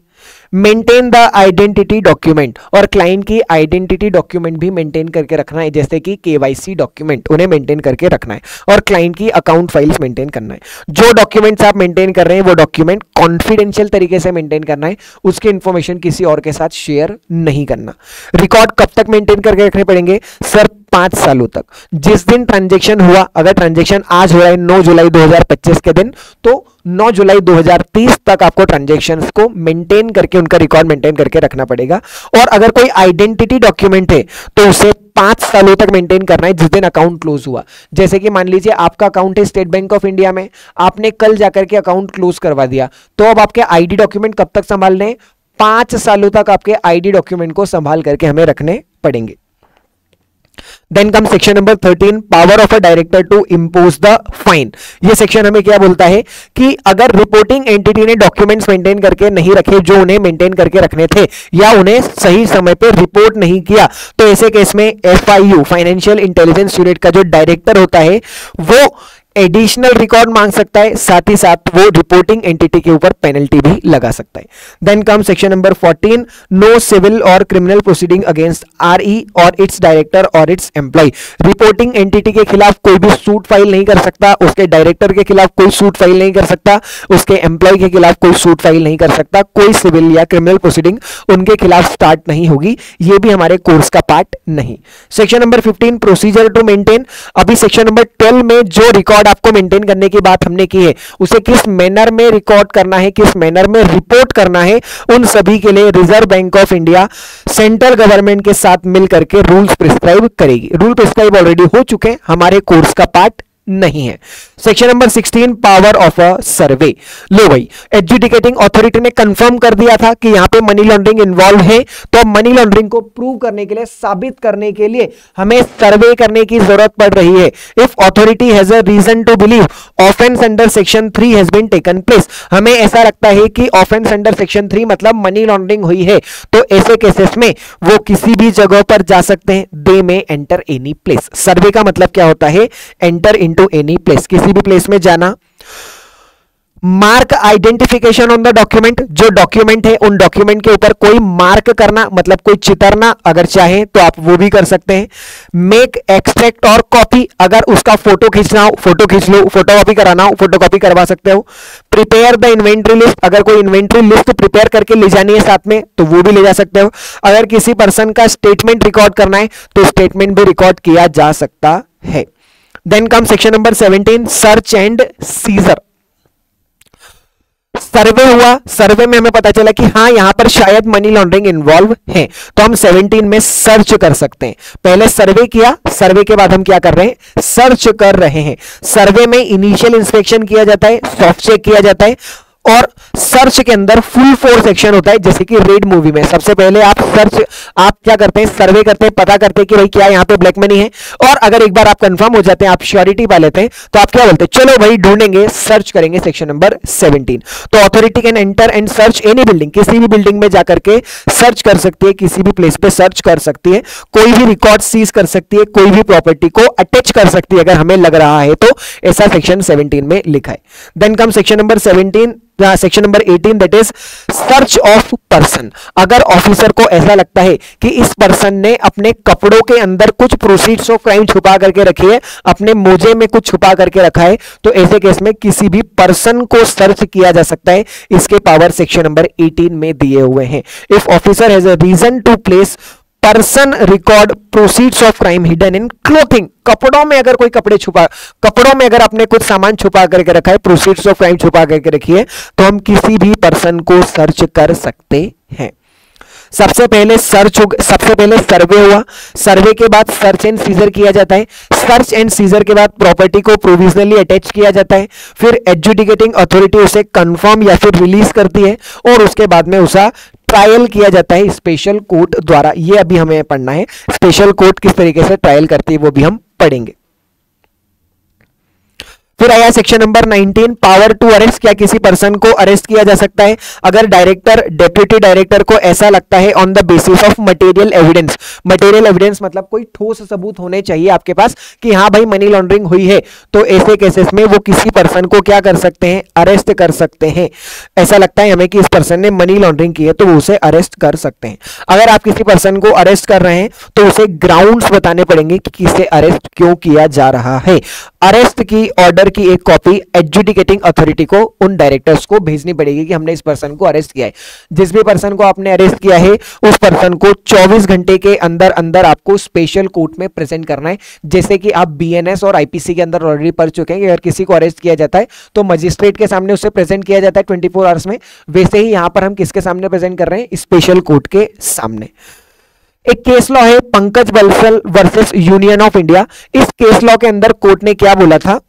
मेंटेन द आइडेंटिटी डॉक्यूमेंट, और क्लाइंट की आइडेंटिटी डॉक्यूमेंट भी मेंटेन करके रखना है, जैसे कि केवाईसी डॉक्यूमेंट, उन्हें मेंटेन करके रखना है। और क्लाइंट की अकाउंट फाइल्स मेंटेन करना है। जो डॉक्यूमेंट्स आप मेंटेन कर रहे हैं वो डॉक्यूमेंट कॉन्फिडेंशियल तरीके से मेंटेन करना है, उसकी इंफॉर्मेशन किसी और के साथ शेयर नहीं करना। रिकॉर्ड कब तक मेंटेन करके रखने पड़ेंगे सर, 5 सालों तक। जिस दिन ट्रांजैक्शन हुआ, अगर ट्रांजैक्शन आज हो रहा है 9 जुलाई 2025 के दिन, तो 9 जुलाई 2030 तक आपको ट्रांजैक्शंस को मेंटेन करके उनका रिकॉर्ड मेंटेन करके रखना पड़ेगा। और अगर कोई आइडेंटिटी डॉक्यूमेंट है तो उसे 5 सालों तक मेंटेन करना है जिस दिन अकाउंट क्लोज हुआ। जैसे कि मान लीजिए आपका अकाउंट है स्टेट बैंक ऑफ इंडिया में, आपने कल जाकर के अकाउंट क्लोज करवा दिया, तो अब आपके आईडी डॉक्यूमेंट कब तक संभालने हैं? 5 सालों तक आपके आईडी डॉक्यूमेंट को संभाल करके हमें रखने पड़ेंगे। Then comes section number 13, power of a director to impose the fine। ये सेक्शन हमें क्या बोलता है कि अगर रिपोर्टिंग एंटिटी ने डॉक्यूमेंट्स मेंटेन करके नहीं रखे जो उन्हें मेंटेन करके रखने थे, या उन्हें सही समय पे रिपोर्ट नहीं किया, तो ऐसे केस में FIU फाइनेंशियल इंटेलिजेंस यूनिट का जो डायरेक्टर होता है वो एडिशनल रिकॉर्ड मांग सकता है, साथ ही साथ वो रिपोर्टिंग एंटिटी के ऊपर पेनल्टी भी लगा सकता है। Then come section number 14, no civil और क्रिमिनल प्रोसीडिंग अगेंस्ट RE और इट्स डायरेक्टर और इट्स एम्प्लॉय। रिपोर्टिंग एंटिटी के खिलाफ कोई भी सूट फाइल नहीं कर सकता, उसके डायरेक्टर के खिलाफ कोई सूट फाइल नहीं कर सकता, उसके एम्प्लॉय के खिलाफ कोई सूट फाइल नहीं कर सकता, कोई सिविल या क्रिमिनल प्रोसीडिंग उनके खिलाफ स्टार्ट नहीं होगी। ये भी हमारे कोर्स का पार्ट नहीं। Section number 15, procedure to maintain. अभी सेक्शन नंबर 12 में जो रिकॉर्ड आपको मेंटेन करने की बात हमने की है, उसे किस मैनर में रिकॉर्ड करना है, किस मैनर में रिपोर्ट करना है, उन सभी के लिए Reserve Bank of India central government के साथ मिलकर के रूल्स प्रिस्क्राइब करेगी। रूल प्रिस्क्राइब ऑलरेडी हो चुके हैं, हमारे कोर्स का पार्ट नहीं है। Section number 16, power of a survey. लो भाई, एडजुडिकेटिंग अथॉरिटी ने कंफर्म कर दिया था कि यहां पे मनी लॉन्ड्रिंग इन्वॉल्व है, तो मनी लॉन्ड्रिंग को प्रूव करने के लिए, साबित करने के लिए हमें सर्वे करने की जरूरत पड़ रही है। If authority has a reason to believe offence under section 3 has been taken place, हमें ऐसा लगता है कि ऑफेंस अंडर सेक्शन 3 मतलब मनी लॉन्ड्रिंग हुई है, तो ऐसे केसेस में वो किसी भी जगह पर जा सकते हैं। दे में एंटर एनी प्लेस। सर्वे का मतलब क्या होता है? एंटर टू एनी प्लेस, किसी भी प्लेस में जाना। Mark identification on the document, जो डॉक्यूमेंट है उन डॉक्यूमेंट के ऊपर कोई मार्क करना, मतलब कोई चितरना, अगर चाहे तो आप वो भी कर सकते हैं। मेक एक्सट्रैक्ट और कॉपी, अगर उसका फोटो खींचना हो फोटो खींच लो, फोटोकॉपी कराना हो फोटोकॉपी करवा सकते हो। प्रिपेयर द इन्वेंट्री लिस्ट, अगर कोई इन्वेंट्री लिस्ट प्रिपेयर करके ले जानी है साथ में तो वो भी ले जा सकते हो। अगर किसी पर्सन का स्टेटमेंट रिकॉर्ड करना है तो स्टेटमेंट भी रिकॉर्ड किया जा सकता है। Then come section number 17, search and seizure. Survey हुआ, सर्वे में हमें पता चला कि हाँ यहां पर शायद मनी लॉन्ड्रिंग इन्वॉल्व है, तो हम 17 में सर्च कर सकते हैं। पहले सर्वे किया, सर्वे के बाद हम क्या कर रहे हैं? सर्च कर रहे हैं। सर्वे में इनिशियल इंस्पेक्शन किया जाता है, सॉफ्ट चेक किया जाता है, और सर्च के अंदर फुल फोर्स एक्शन होता है। जैसे कि रेड मूवी में सबसे पहले आप क्या करते हैं? सर्वे करते हैं, पता करते हैं कि भाई क्या यहां पे ब्लैक मनी है, और अगर एक बार आप कंफर्म हो जाते हैं, आप श्योरिटी पा लेते हैं, तो आप क्या बोलते हैं? चलो भाई ढूंढेंगे, सर्च करेंगे। Section number 17। तो authority can enter and search any building, किसी भी बिल्डिंग में जाकर के सर्च कर सकती है, किसी भी प्लेस पे सर्च कर सकती है, कोई भी रिकॉर्ड सीज कर सकती है, कोई भी प्रॉपर्टी को अटैच कर सकती है अगर हमें लग रहा है तो। ऐसा सेक्शन 17 में लिखा है। Then come section number 17, section number 18, that is search of person. अगर ऑफिसर को ऐसा लगता है कि इस पर्सन ने अपने कपड़ों के अंदर कुछ प्रोसीड्स ऑफ क्राइम छुपा करके रखी है, अपने मोजे में कुछ छुपा करके रखा है, तो ऐसे केस में किसी भी पर्सन को सर्च किया जा सकता है। इसके पावर सेक्शन नंबर 18 में दिए हुए हैं। If officer has a reason to place person record proceeds of crime hidden in clothing, कपड़ों में अगर कोई कपड़ों में अगर आपने कुछ सामान छुपा करके रखा है, प्रोसीड्स ऑफ क्राइम छुपा करके रखी है, तो हम किसी भी पर्सन को सर्च कर सकते हैं। सबसे पहले सर्वे हुआ, सर्वे के बाद सर्च एंड सीजर किया जाता है, सर्च एंड सीजर के बाद प्रॉपर्टी को प्रोविजनली अटैच किया जाता है, फिर एडजुडिकेटिंग अथॉरिटी उसे कंफर्म या फिर रिलीज करती है, और उसके बाद में उसका ट्रायल किया जाता है स्पेशल कोर्ट द्वारा। ये अभी हमें पढ़ना है, स्पेशल कोर्ट किस तरीके से ट्रायल करती है वो भी हम पढ़ेंगे। फिर आया section number 19, power to arrest. क्या किसी पर्सन को अरेस्ट किया जा सकता है अगर डायरेक्टर, डेप्यूटी डायरेक्टर को ऐसा लगता है on the basis of material evidence. Material evidence मतलब कोई ठोस सबूत होने चाहिए आपके पास कि हाँ भाई मनी लॉन्ड्रिंग हुई है, तो ऐसे केसेस में वो किसी पर्सन को क्या कर सकते हैं? अरेस्ट कर सकते हैं। ऐसा लगता है हमें कि इस पर्सन ने मनी लॉन्ड्रिंग की है, तो वो उसे अरेस्ट कर सकते हैं। अगर आप किसी पर्सन को अरेस्ट कर रहे हैं तो उसे ग्राउंड्स बताने पड़ेंगे कि किसे अरेस्ट क्यों किया जा रहा है। अरेस्ट की ऑर्डर की एक कॉपी एडजुडिकेटिंग अथॉरिटी को, उन डायरेक्टर्स को भेजनी पड़ेगी कि हमने इस पर्सन को अरेस्ट किया है। जिस भी पर्सन को आपने अरेस्ट किया है उस पर्सन को 24 घंटे के अंदर अंदर आपको स्पेशल कोर्ट में प्रेजेंट करना है। जैसे कि आप बीएनएस और आईपीसी के अंदर ऑलरेडी पढ़ चुके हैं कि अगर किसी को अरेस्ट किया जाता है तो मजिस्ट्रेट के सामने उसे प्रेजेंट किया जाता है 24 आवर्स में, वैसे ही यहां पर हम किसके सामने प्रेजेंट कर रहे हैं? स्पेशल कोर्ट के सामने। एक केस लॉ है Pankaj Bansal versus union of India. इस केस लॉ के अंदर कोर्ट ने क्या बोला था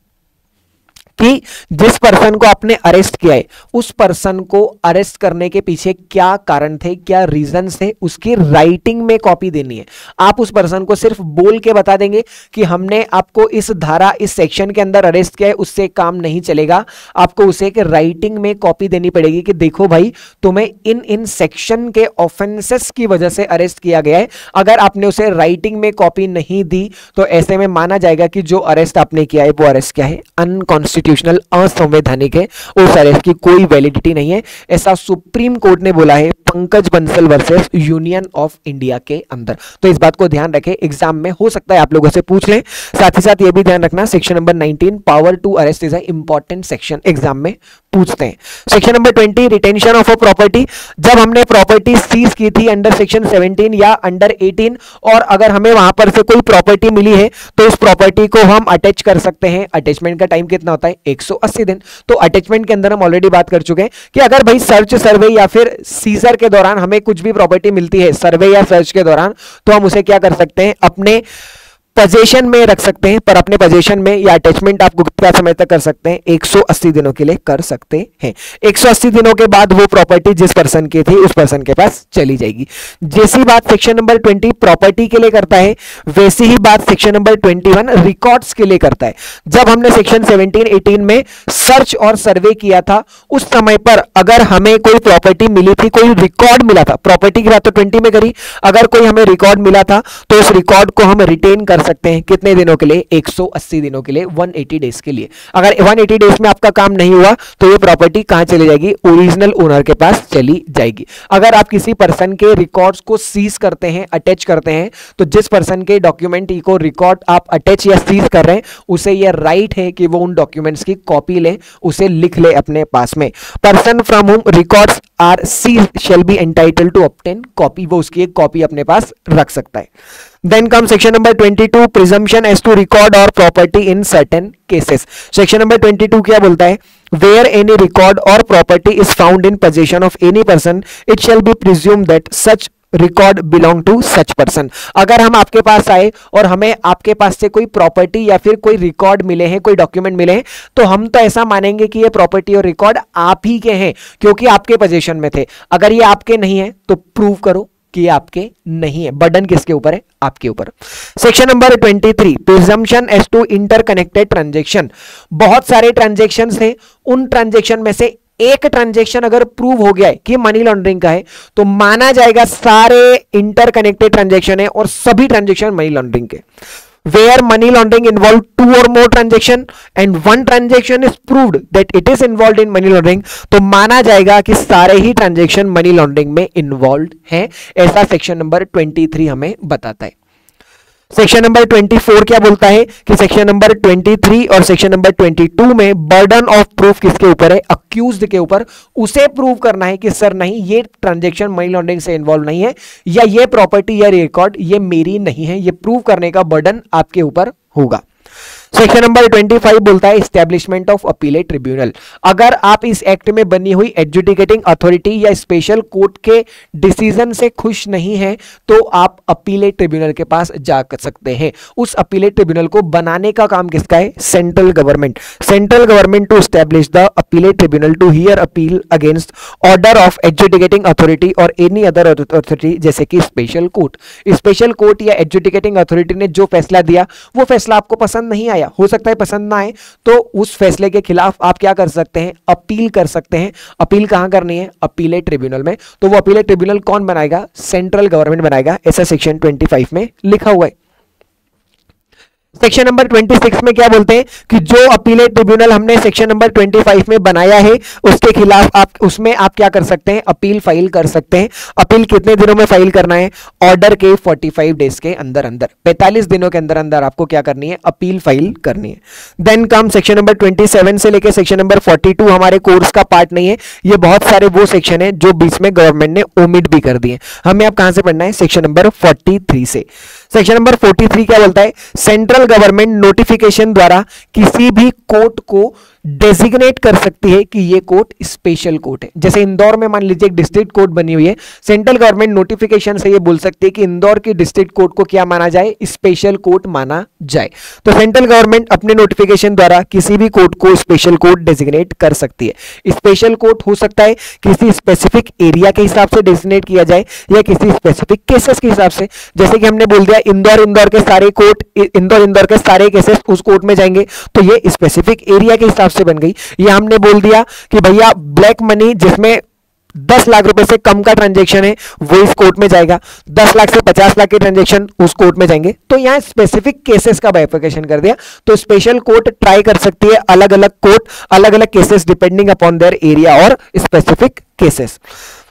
कि जिस पर्सन को आपने अरेस्ट किया है उस पर्सन को अरेस्ट करने के पीछे क्या कारण थे, क्या रीजंस थे, उसकी राइटिंग में कॉपी देनी है। आप उस पर्सन को सिर्फ बोल के बता देंगे कि हमने आपको इस धारा इस सेक्शन के अंदर अरेस्ट किया है, उससे काम नहीं चलेगा। आपको उसे एक राइटिंग में कॉपी देनी पड़ेगी कि देखो भाई तुम्हें इन इन सेक्शन के ऑफेंसेस की वजह से अरेस्ट किया गया है। अगर आपने उसे राइटिंग में कॉपी नहीं दी तो ऐसे में माना जाएगा कि जो अरेस्ट आपने किया है वो अरेस्ट क्या है, अनकॉन्स्टिट्यूशनल, असंवैधानिक है, उस अरेस्ट की कोई वैलिडिटी नहीं है। ऐसा सुप्रीम कोर्ट ने बोला है Pankaj Bansal versus union of India के अंदर। तो इस बात को ध्यान रखें, एग्जाम में हो सकता है आप लोगों से पूछ लें। साथ ही साथ यह भी ध्यान रखना section number 19 power to arrest is a important section, exam में पूछते हैं। Section number 20 retention of a property. जब हमने प्रॉपर्टी सीज की थी अंडर सेक्शन 17 या अंडर 18 और अगर हमें वहां पर से कोई प्रॉपर्टी मिली है तो उस प्रॉपर्टी को हम अटैच कर सकते हैं। अटैचमेंट का टाइम कितना होता है, 180 दिन। तो अटैचमेंट के अंदर हम ऑलरेडी बात कर चुके हैं कि अगर भाई सर्च सर्वे या फिर सीजर के दौरान हमें कुछ भी प्रॉपर्टी मिलती है सर्वे या सर्च के दौरान, तो हम उसे क्या कर सकते हैं, अपने पोजीशन में रख सकते हैं। पर अपने पोजीशन में या अटैचमेंट आपको कितना समय तक कर सकते हैं, 180 दिनों के लिए कर सकते हैं। 180 दिनों के बाद वो प्रॉपर्टी जिस पर्सन की थी उस पर्सन के पास चली जाएगी। जैसी बात सेक्शन नंबर 20 प्रॉपर्टी के लिए करता है वैसी ही बात सेक्शन नंबर 21 रिकॉर्ड्स के लिए करता है। जब हमने सेक्शन 17-18 में सर्च और सर्वे किया था उस समय पर अगर हमें कोई प्रॉपर्टी मिली थी, कोई रिकॉर्ड मिला था, प्रॉपर्टी की बात तो 20 में करी, अगर कोई हमें रिकॉर्ड मिला था तो उस रिकॉर्ड को हम रिटेन कर सकते हैं। कितने दिनों के लिए, 180 दिनों के लिए, 180 डेज के लिए। अगर 180 डेज में आपका काम नहीं हुआ तो ये प्रॉपर्टी कहां चली जाएगी, ओरिजिनल ओनर के पास चली जाएगी। अगर आप किसी पर्सन के रिकॉर्ड्स को सीज करते हैं, अटैच करते हैं, तो जिस पर्सन के डॉक्यूमेंट को रिकॉर्ड आप अटैच या सीज कर रहे हैं उसे यह राइट है कि वो उन डॉक्यूमेंट्स की कॉपी ले, उसे लिख ले अपने पास में। Person from whom records are seized shall be entitled to obtain copy, वो उसकी एक कॉपी अपने पास रख सकता है। Then comes section number 22 presumption as to record or property in certain cases. Section number 22 क्या बोलता है, where any record or property is found in possession of any person, it shall be presumed that such record belong to such person. अगर हम आपके पास आए और हमें आपके पास से कोई प्रॉपर्टी या फिर कोई रिकॉर्ड मिले हैं, कोई डॉक्यूमेंट मिले हैं, तो हम तो ऐसा मानेंगे कि ये प्रॉपर्टी और रिकॉर्ड आप ही के हैं क्योंकि आपके पोजीशन में थे। अगर ये आपके नहीं है तो प्रूव करो कि ये आपके नहीं है। बर्डन किसके ऊपर है, आपके ऊपर। Section number 23 presumption as to interconnected transaction. बहुत सारे ट्रांजैक्शंस हैं, उन ट्रांजैक्शन में से एक ट्रांजैक्शन अगर प्रूव हो गया है कि मनी लॉन्ड्रिंग का है तो माना जाएगा सारे इंटरकनेक्टेड ट्रांजैक्शन है और सभी ट्रांजैक्शन मनी लॉन्ड्रिंग के। Where money laundering involved two or more transaction and one transaction is proved that it is involved in money laundering, तो माना जाएगा कि सारे ही ट्रांजैक्शन मनी लॉन्ड्रिंग में इन्वॉल्व हैं। ऐसा सेक्शन नंबर 23 हमें बताता है। सेक्शन नंबर 24 क्या बोलता है कि सेक्शन नंबर 23 और सेक्शन नंबर 22 में बर्डन ऑफ प्रूफ किसके ऊपर है, अक्यूज्ड के ऊपर। उसे प्रूव करना है कि सर नहीं ये ट्रांजैक्शन मनी लॉन्ड्रिंग से इन्वॉल्व नहीं है या ये प्रॉपर्टी या रिकॉर्ड ये मेरी नहीं है। ये प्रूव करने का बर्डन आपके ऊपर होगा। सेक्शन नंबर 25 बोलता है एस्टैब्लिशमेंट ऑफ अपीलेट ट्रिब्यूनल। अगर आप इस एक्ट में बनी हुई एडजुडिकेटिंग अथॉरिटी या स्पेशल कोर्ट के डिसीजन से खुश नहीं हैं तो आप अपीलेट ट्रिब्यूनल के पास जा सकते हैं। उस अपीलेट ट्रिब्यूनल को बनाने का काम किसका है, central government. Central government to establish the appellate tribunal to hear appeal against order of adjudicating authority और एनी अदर अथॉरिटी, जैसे कि स्पेशल कोर्ट। स्पेशल कोर्ट या एडजुडिकेटिंग अथॉरिटी ने जो फैसला दिया वो फैसला आपको पसंद नहीं आया, हो सकता है पसंद ना आए, तो उस फैसले के खिलाफ आप क्या कर सकते हैं, अपील कर सकते हैं। अपील कहां करनी है, अपीलेट ट्रिब्यूनल में। तो वो अपीलेट ट्रिब्यूनल कौन बनाएगा, सेंट्रल गवर्नमेंट बनाएगा। ऐसा सेक्शन 25 में लिखा हुआ है। सेक्शन नंबर 26 में क्या बोलते हैं कि जो अपीलेट ट्रिब्यूनल हमने सेक्शन नंबर 25 में बनाया है उसके खिलाफ उसमें आप क्या कर सकते हैं, अपील फाइल कर सकते हैं। अपील कितने दिनों में फाइल करना है, ऑर्डर के 45 डेज के अंदर अंदर, 45 दिनों के अंदर अंदर आपको क्या करनी है, अपील फाइल करनी है। देन कम सेक्शन नंबर 27 से लेकर सेक्शन नंबर 42 हमारे कोर्स का पार्ट नहीं है। ये बहुत सारे वो सेक्शन है जो बीच में गवर्नमेंट ने ओमिट भी कर दिए। हमें अब कहां से पढ़ना है, सेक्शन नंबर 43 से। सेक्शन नंबर 43 क्या बोलता है, सेंट्रल गवर्नमेंट नोटिफिकेशन द्वारा किसी भी कोर्ट को डेजिग्नेट कर सकती है कि ये कोर्ट स्पेशल कोर्ट है। जैसे इंदौर में मान लीजिए एक डिस्ट्रिक्ट कोर्ट बनी हुई है, सेंट्रल गवर्नमेंट नोटिफिकेशन से ये बोल सकती है कि इंदौर की डिस्ट्रिक्ट कोर्ट को क्या माना जाए, स्पेशल कोर्ट माना जाए। तो सेंट्रल गवर्नमेंट अपने नोटिफिकेशन द्वारा किसी भी कोर्ट को स्पेशल कोर्ट डेजिग्नेट कर सकती है। स्पेशल कोर्ट हो सकता है किसी स्पेसिफिक एरिया के हिसाब से डेजिग्नेट किया जाए या किसी स्पेसिफिक केसेस के हिसाब से। जैसे कि हमने बोल दिया इंदौर के सारे कोर्ट, इंदौर के सारे केसेस उस कोर्ट में जाएंगे, तो ये स्पेसिफिक एरिया के हिसाब से बन गई। या हमने बोल दिया कि भैया ब्लैक मनी जिसमें 10 लाख रुपए से कम का ट्रांजैक्शन है वो इस कोर्ट में जाएगा, 10 लाख से 50 लाख के ट्रांजैक्शन उस कोर्ट में जाएंगे। तो यहां स्पेसिफिक केसेस का बाइफिकेशन कर दिया। तो स्पेशल कोर्ट ट्राई कर सकती है अलग अलग कोर्ट, अलग अलग cases depending upon their area और स्पेसिफिक केसेस।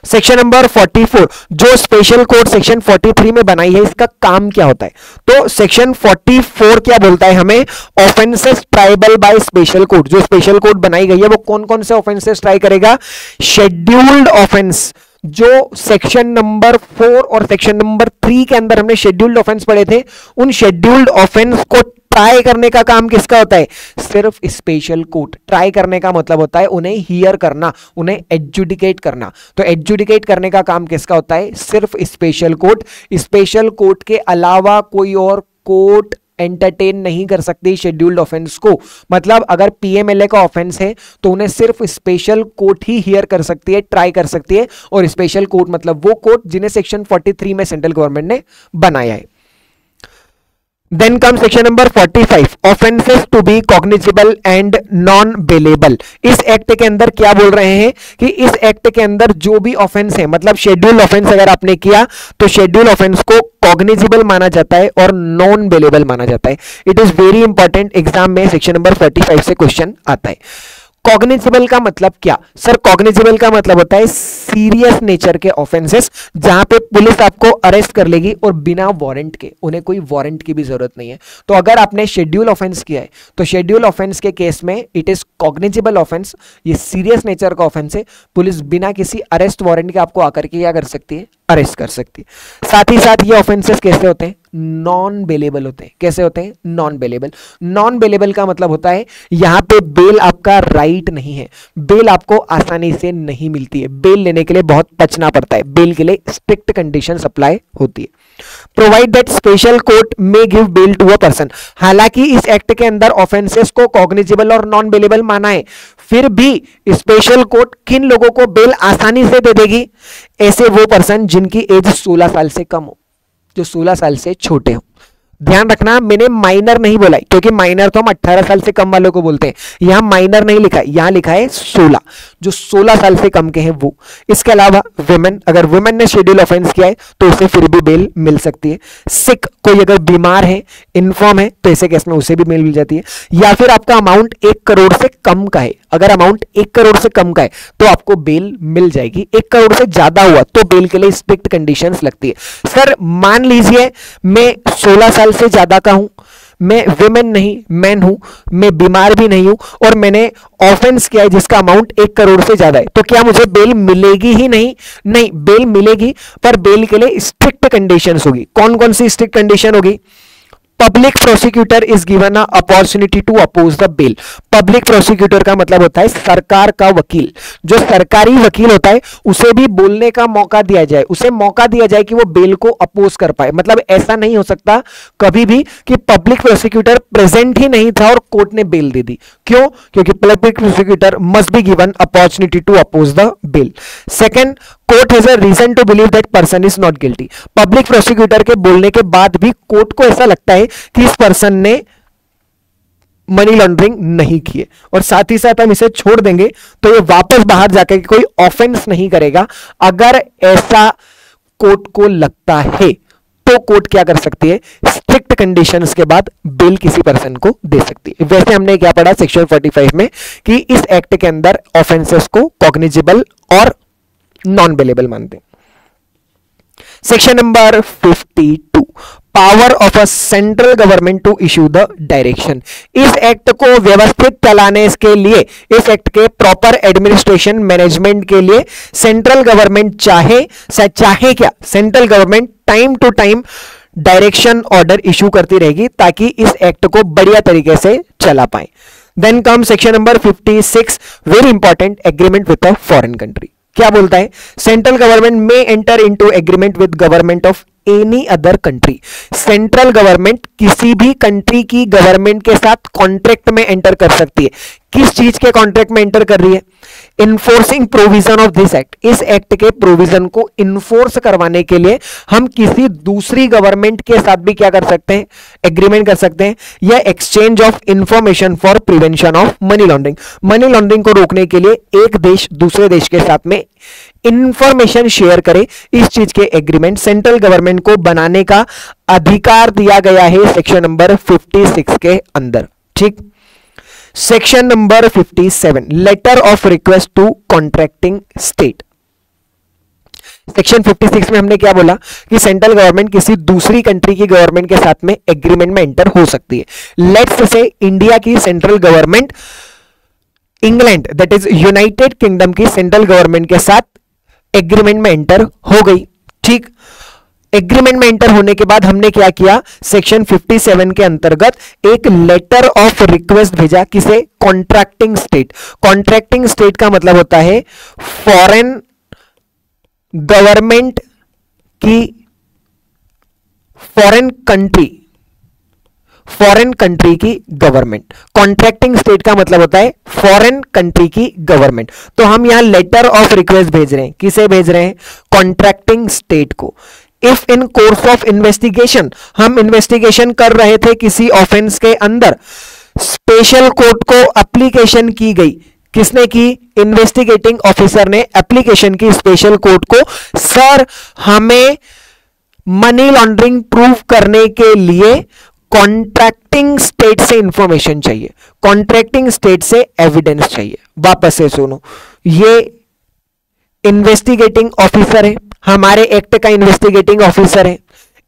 सेक्शन नंबर 44, जो स्पेशल कोर्ट सेक्शन 43 में बनाई है, इसका काम क्या होता है? तो सेक्शन 44 क्या बोलता है हमें? Offences tribal by special court. जो स्पेशल कोर्ट बनाई गई है वो कौन कौन से ऑफेंसेस ट्राई करेगा? शेड्यूल्ड ऑफेंस, जो सेक्शन नंबर 4 और सेक्शन नंबर 3 के अंदर हमने शेड्यूल्ड ऑफेंस पढ़े थे, उन शेड्यूल्ड ऑफेंस को ट्राई करने का काम किसका होता है? सिर्फ स्पेशल कोर्ट। ट्राई करने का मतलब होता है उन्हें हियर करना, उन्हें एडजुडिकेट करना। तो एडजुडिकेट करने का काम किसका होता है? सिर्फ स्पेशल कोर्ट। स्पेशल कोर्ट के अलावा कोई और कोर्ट एंटरटेन नहीं कर सकती शेड्यूल्ड ऑफेंस को। मतलब अगर पीएमएलए का ऑफेंस है तो उन्हें सिर्फ स्पेशल कोर्ट ही हियर कर सकती है, ट्राई कर सकती है। और स्पेशल कोर्ट मतलब वो कोर्ट जिन्हें सेक्शन 43 में सेंट्रल गवर्नमेंट ने बनाया है। Then comes section number 45, offenses to be cognizable and non bailable। इस एक्ट के अंदर क्या बोल रहे हैं कि इस एक्ट के अंदर जो भी ऑफेंस है, मतलब शेड्यूल ऑफेंस अगर आपने किया तो शेड्यूल ऑफेंस को कॉग्निजिबल माना जाता है और नॉन बेलेबल माना जाता है। It is very important, exam में सेक्शन नंबर 45 से क्वेश्चन आता है। कॉग्निजिबल का मतलब क्या? सर कॉग्निजिबल का मतलब होता है सीरियस नेचर के ऑफेंसेस, जहां पे पुलिस आपको अरेस्ट कर लेगी और बिना वारंट के, उन्हें कोई वारंट की भी जरूरत नहीं है। तो अगर आपने शेड्यूल ऑफेंस किया है तो शेड्यूल ऑफेंस के केस में इट इज कॉग्निजिबल ऑफेंस, ये सीरियस नेचर का ऑफेंस है। पुलिस बिना किसी अरेस्ट वारंट के आपको आकर के क्या कर सकती है? अरेस्ट कर सकती है। साथ ही साथ ये ऑफेंसेस कैसे होते हैं? नॉन बेलेबल होते हैं। कैसे होते हैं? Non bailable. नॉन बेलेबल का मतलब होता है यहां पे बेल आपका राइट नहीं है, बेल आपको आसानी से नहीं मिलती है, बेल लेने के लिए बहुत बचना पड़ता है, बेल के लिए स्ट्रिक्ट कंडीशंस अप्लाई होती है। Provide that special court may give bail to a person. हालांकि इस एक्ट के अंदर ऑफेंसेस को कॉग्निजिबल और नॉन बेलेबल माना है, फिर भी स्पेशल कोर्ट किन लोगों को बेल आसानी से दे देगी? ऐसे वो पर्सन जिनकी एज 16 साल से कम हो, जो 16 साल से छोटे हो। ध्यान रखना, मैंने माइनर नहीं बोला क्योंकि माइनर तो हम 18 साल से कम वालों को बोलते हैं। यहां माइनर नहीं लिखा है, यहां लिखा है 16, जो 16 साल से कम के हैं वो। इसके अलावा वुमेन, अगर वुमेन ने शेड्यूल ऑफेंस किया है तो उसे फिर भी बेल मिल सकती है। सिक, कोई अगर बीमार है, इन्फॉर्म है, तो ऐसे केस में उसे भी बेल मिल जाती है। या फिर आपका अमाउंट 1 करोड़ से कम का है, अगर अमाउंट 1 करोड़ से कम का है तो आपको बेल मिल जाएगी। 1 करोड़ से ज्यादा हुआ तो बेल के लिए स्ट्रिक्ट कंडीशंस लगती है। सर मान लीजिए मैं 16 साल से ज्यादा का हूं, मैं विमेन नहीं मैन हूं, मैं बीमार भी नहीं हूं और मैंने ऑफेंस किया है जिसका अमाउंट 1 करोड़ से ज्यादा है, तो क्या मुझे बेल मिलेगी ही नहीं? नहीं, बेल मिलेगी, पर बेल के लिए स्ट्रिक्ट कंडीशंस होगी। कौन कौन सी स्ट्रिक्ट कंडीशन होगी? Public prosecutor is given a opportunity to oppose the bail. Public prosecutor का मतलब होता है सरकार का वकील। जो सरकारी वकील होता है उसे भी बोलने का मौका दिया जाए, उसे मौका दिया जाए कि वो बेल को अपोज कर पाए। मतलब ऐसा नहीं हो सकता कभी भी कि पब्लिक प्रोसिक्यूटर प्रेजेंट ही नहीं था और कोर्ट ने बेल दे दी। क्यों? क्योंकि public prosecutor must be given opportunity to oppose the bail. Second, court has a reason to believe that person is not guilty. Public prosecutor के बोलने के बाद भी कोर्ट को ऐसा लगता है कि इस पर्सन ने मनी लॉन्ड्रिंग नहीं की है और साथ ही साथ हम इसे छोड़ देंगे तो ये वापस बाहर जाकर कोई ऑफेंस नहीं करेगा। अगर ऐसा कोर्ट को लगता है तो कोर्ट क्या कर सकती है? स्ट्रिक्ट कंडीशंस के बाद बेल किसी पर्सन को दे सकती है। वैसे हमने क्या पढ़ा सेक्शन 45 में कि इस एक्ट के अंदर ऑफेंसेस को कॉग्निजिबल और नॉन बेलेबल मानते हैं। Section number 52, power of a central government to issue the direction. इस एक्ट को व्यवस्थित चलाने के लिए, इस एक्ट के प्रॉपर एडमिनिस्ट्रेशन मैनेजमेंट के लिए सेंट्रल गवर्नमेंट चाहे क्या, central government time to time direction order issue करती रहेगी ताकि इस एक्ट को बढ़िया तरीके से चला पाए। Then come section number 56, very important, agreement with a foreign country. क्या बोलता है? Central government may enter into agreement with government of any other country. Central government किसी भी कंट्री की गवर्नमेंट के साथ कॉन्ट्रैक्ट में एंटर कर सकती है। किस चीज के कॉन्ट्रैक्ट में एंटर कर रही है? Enforcing provision of this act, इस एक्ट के प्रोविजन को इन्फोर्स करवाने के लिए हम किसी दूसरी गवर्नमेंट के साथ भी क्या कर सकते हैं? एग्रीमेंट कर सकते हैं। या exchange of information for prevention of money laundering, money laundering को रोकने के लिए एक देश दूसरे देश के साथ में इंफॉर्मेशन शेयर करे, इस चीज के एग्रीमेंट सेंट्रल गवर्नमेंट को बनाने का अधिकार दिया गया है सेक्शन नंबर 56 के अंदर। ठीक। Section number 57, letter of request to contracting state. Section 56 में हमने क्या बोला कि सेंट्रल गवर्नमेंट किसी दूसरी कंट्री की गवर्नमेंट के साथ में एग्रीमेंट में एंटर हो सकती है। लेट्स से इंडिया की central government England, that is United kingdom की सेंट्रल गवर्नमेंट के साथ एग्रीमेंट में एंटर हो गई। ठीक। एग्रीमेंट में एंटर होने के बाद हमने क्या किया? सेक्शन 57 के अंतर्गत एक लेटर ऑफ रिक्वेस्ट भेजा। किसे? Contracting state. कॉन्ट्रैक्टिंग स्टेट का मतलब होता है फॉरेन गवर्नमेंट की, फॉरेन कंट्री की गवर्नमेंट। कॉन्ट्रैक्टिंग स्टेट का मतलब होता है फॉरेन कंट्री की गवर्नमेंट। तो हम यहां लेटर ऑफ रिक्वेस्ट भेज रहे हैं। किसे भेज रहे हैं? कॉन्ट्रैक्टिंग स्टेट को। If in course of investigation, हम इन्वेस्टिगेशन कर रहे थे किसी ऑफेंस के अंदर, स्पेशल कोर्ट को एप्लीकेशन की गई। किसने की? इन्वेस्टिगेटिंग ऑफिसर ने एप्लीकेशन की स्पेशल कोर्ट को, सर हमें मनी लॉन्ड्रिंग प्रूव करने के लिए कॉन्ट्रैक्टिंग स्टेट से इंफॉर्मेशन चाहिए, कॉन्ट्रैक्टिंग स्टेट से एविडेंस चाहिए। वापस से सुनो, ये इन्वेस्टिगेटिंग ऑफिसर है, हमारे एक्ट का इन्वेस्टिगेटिंग ऑफिसर है।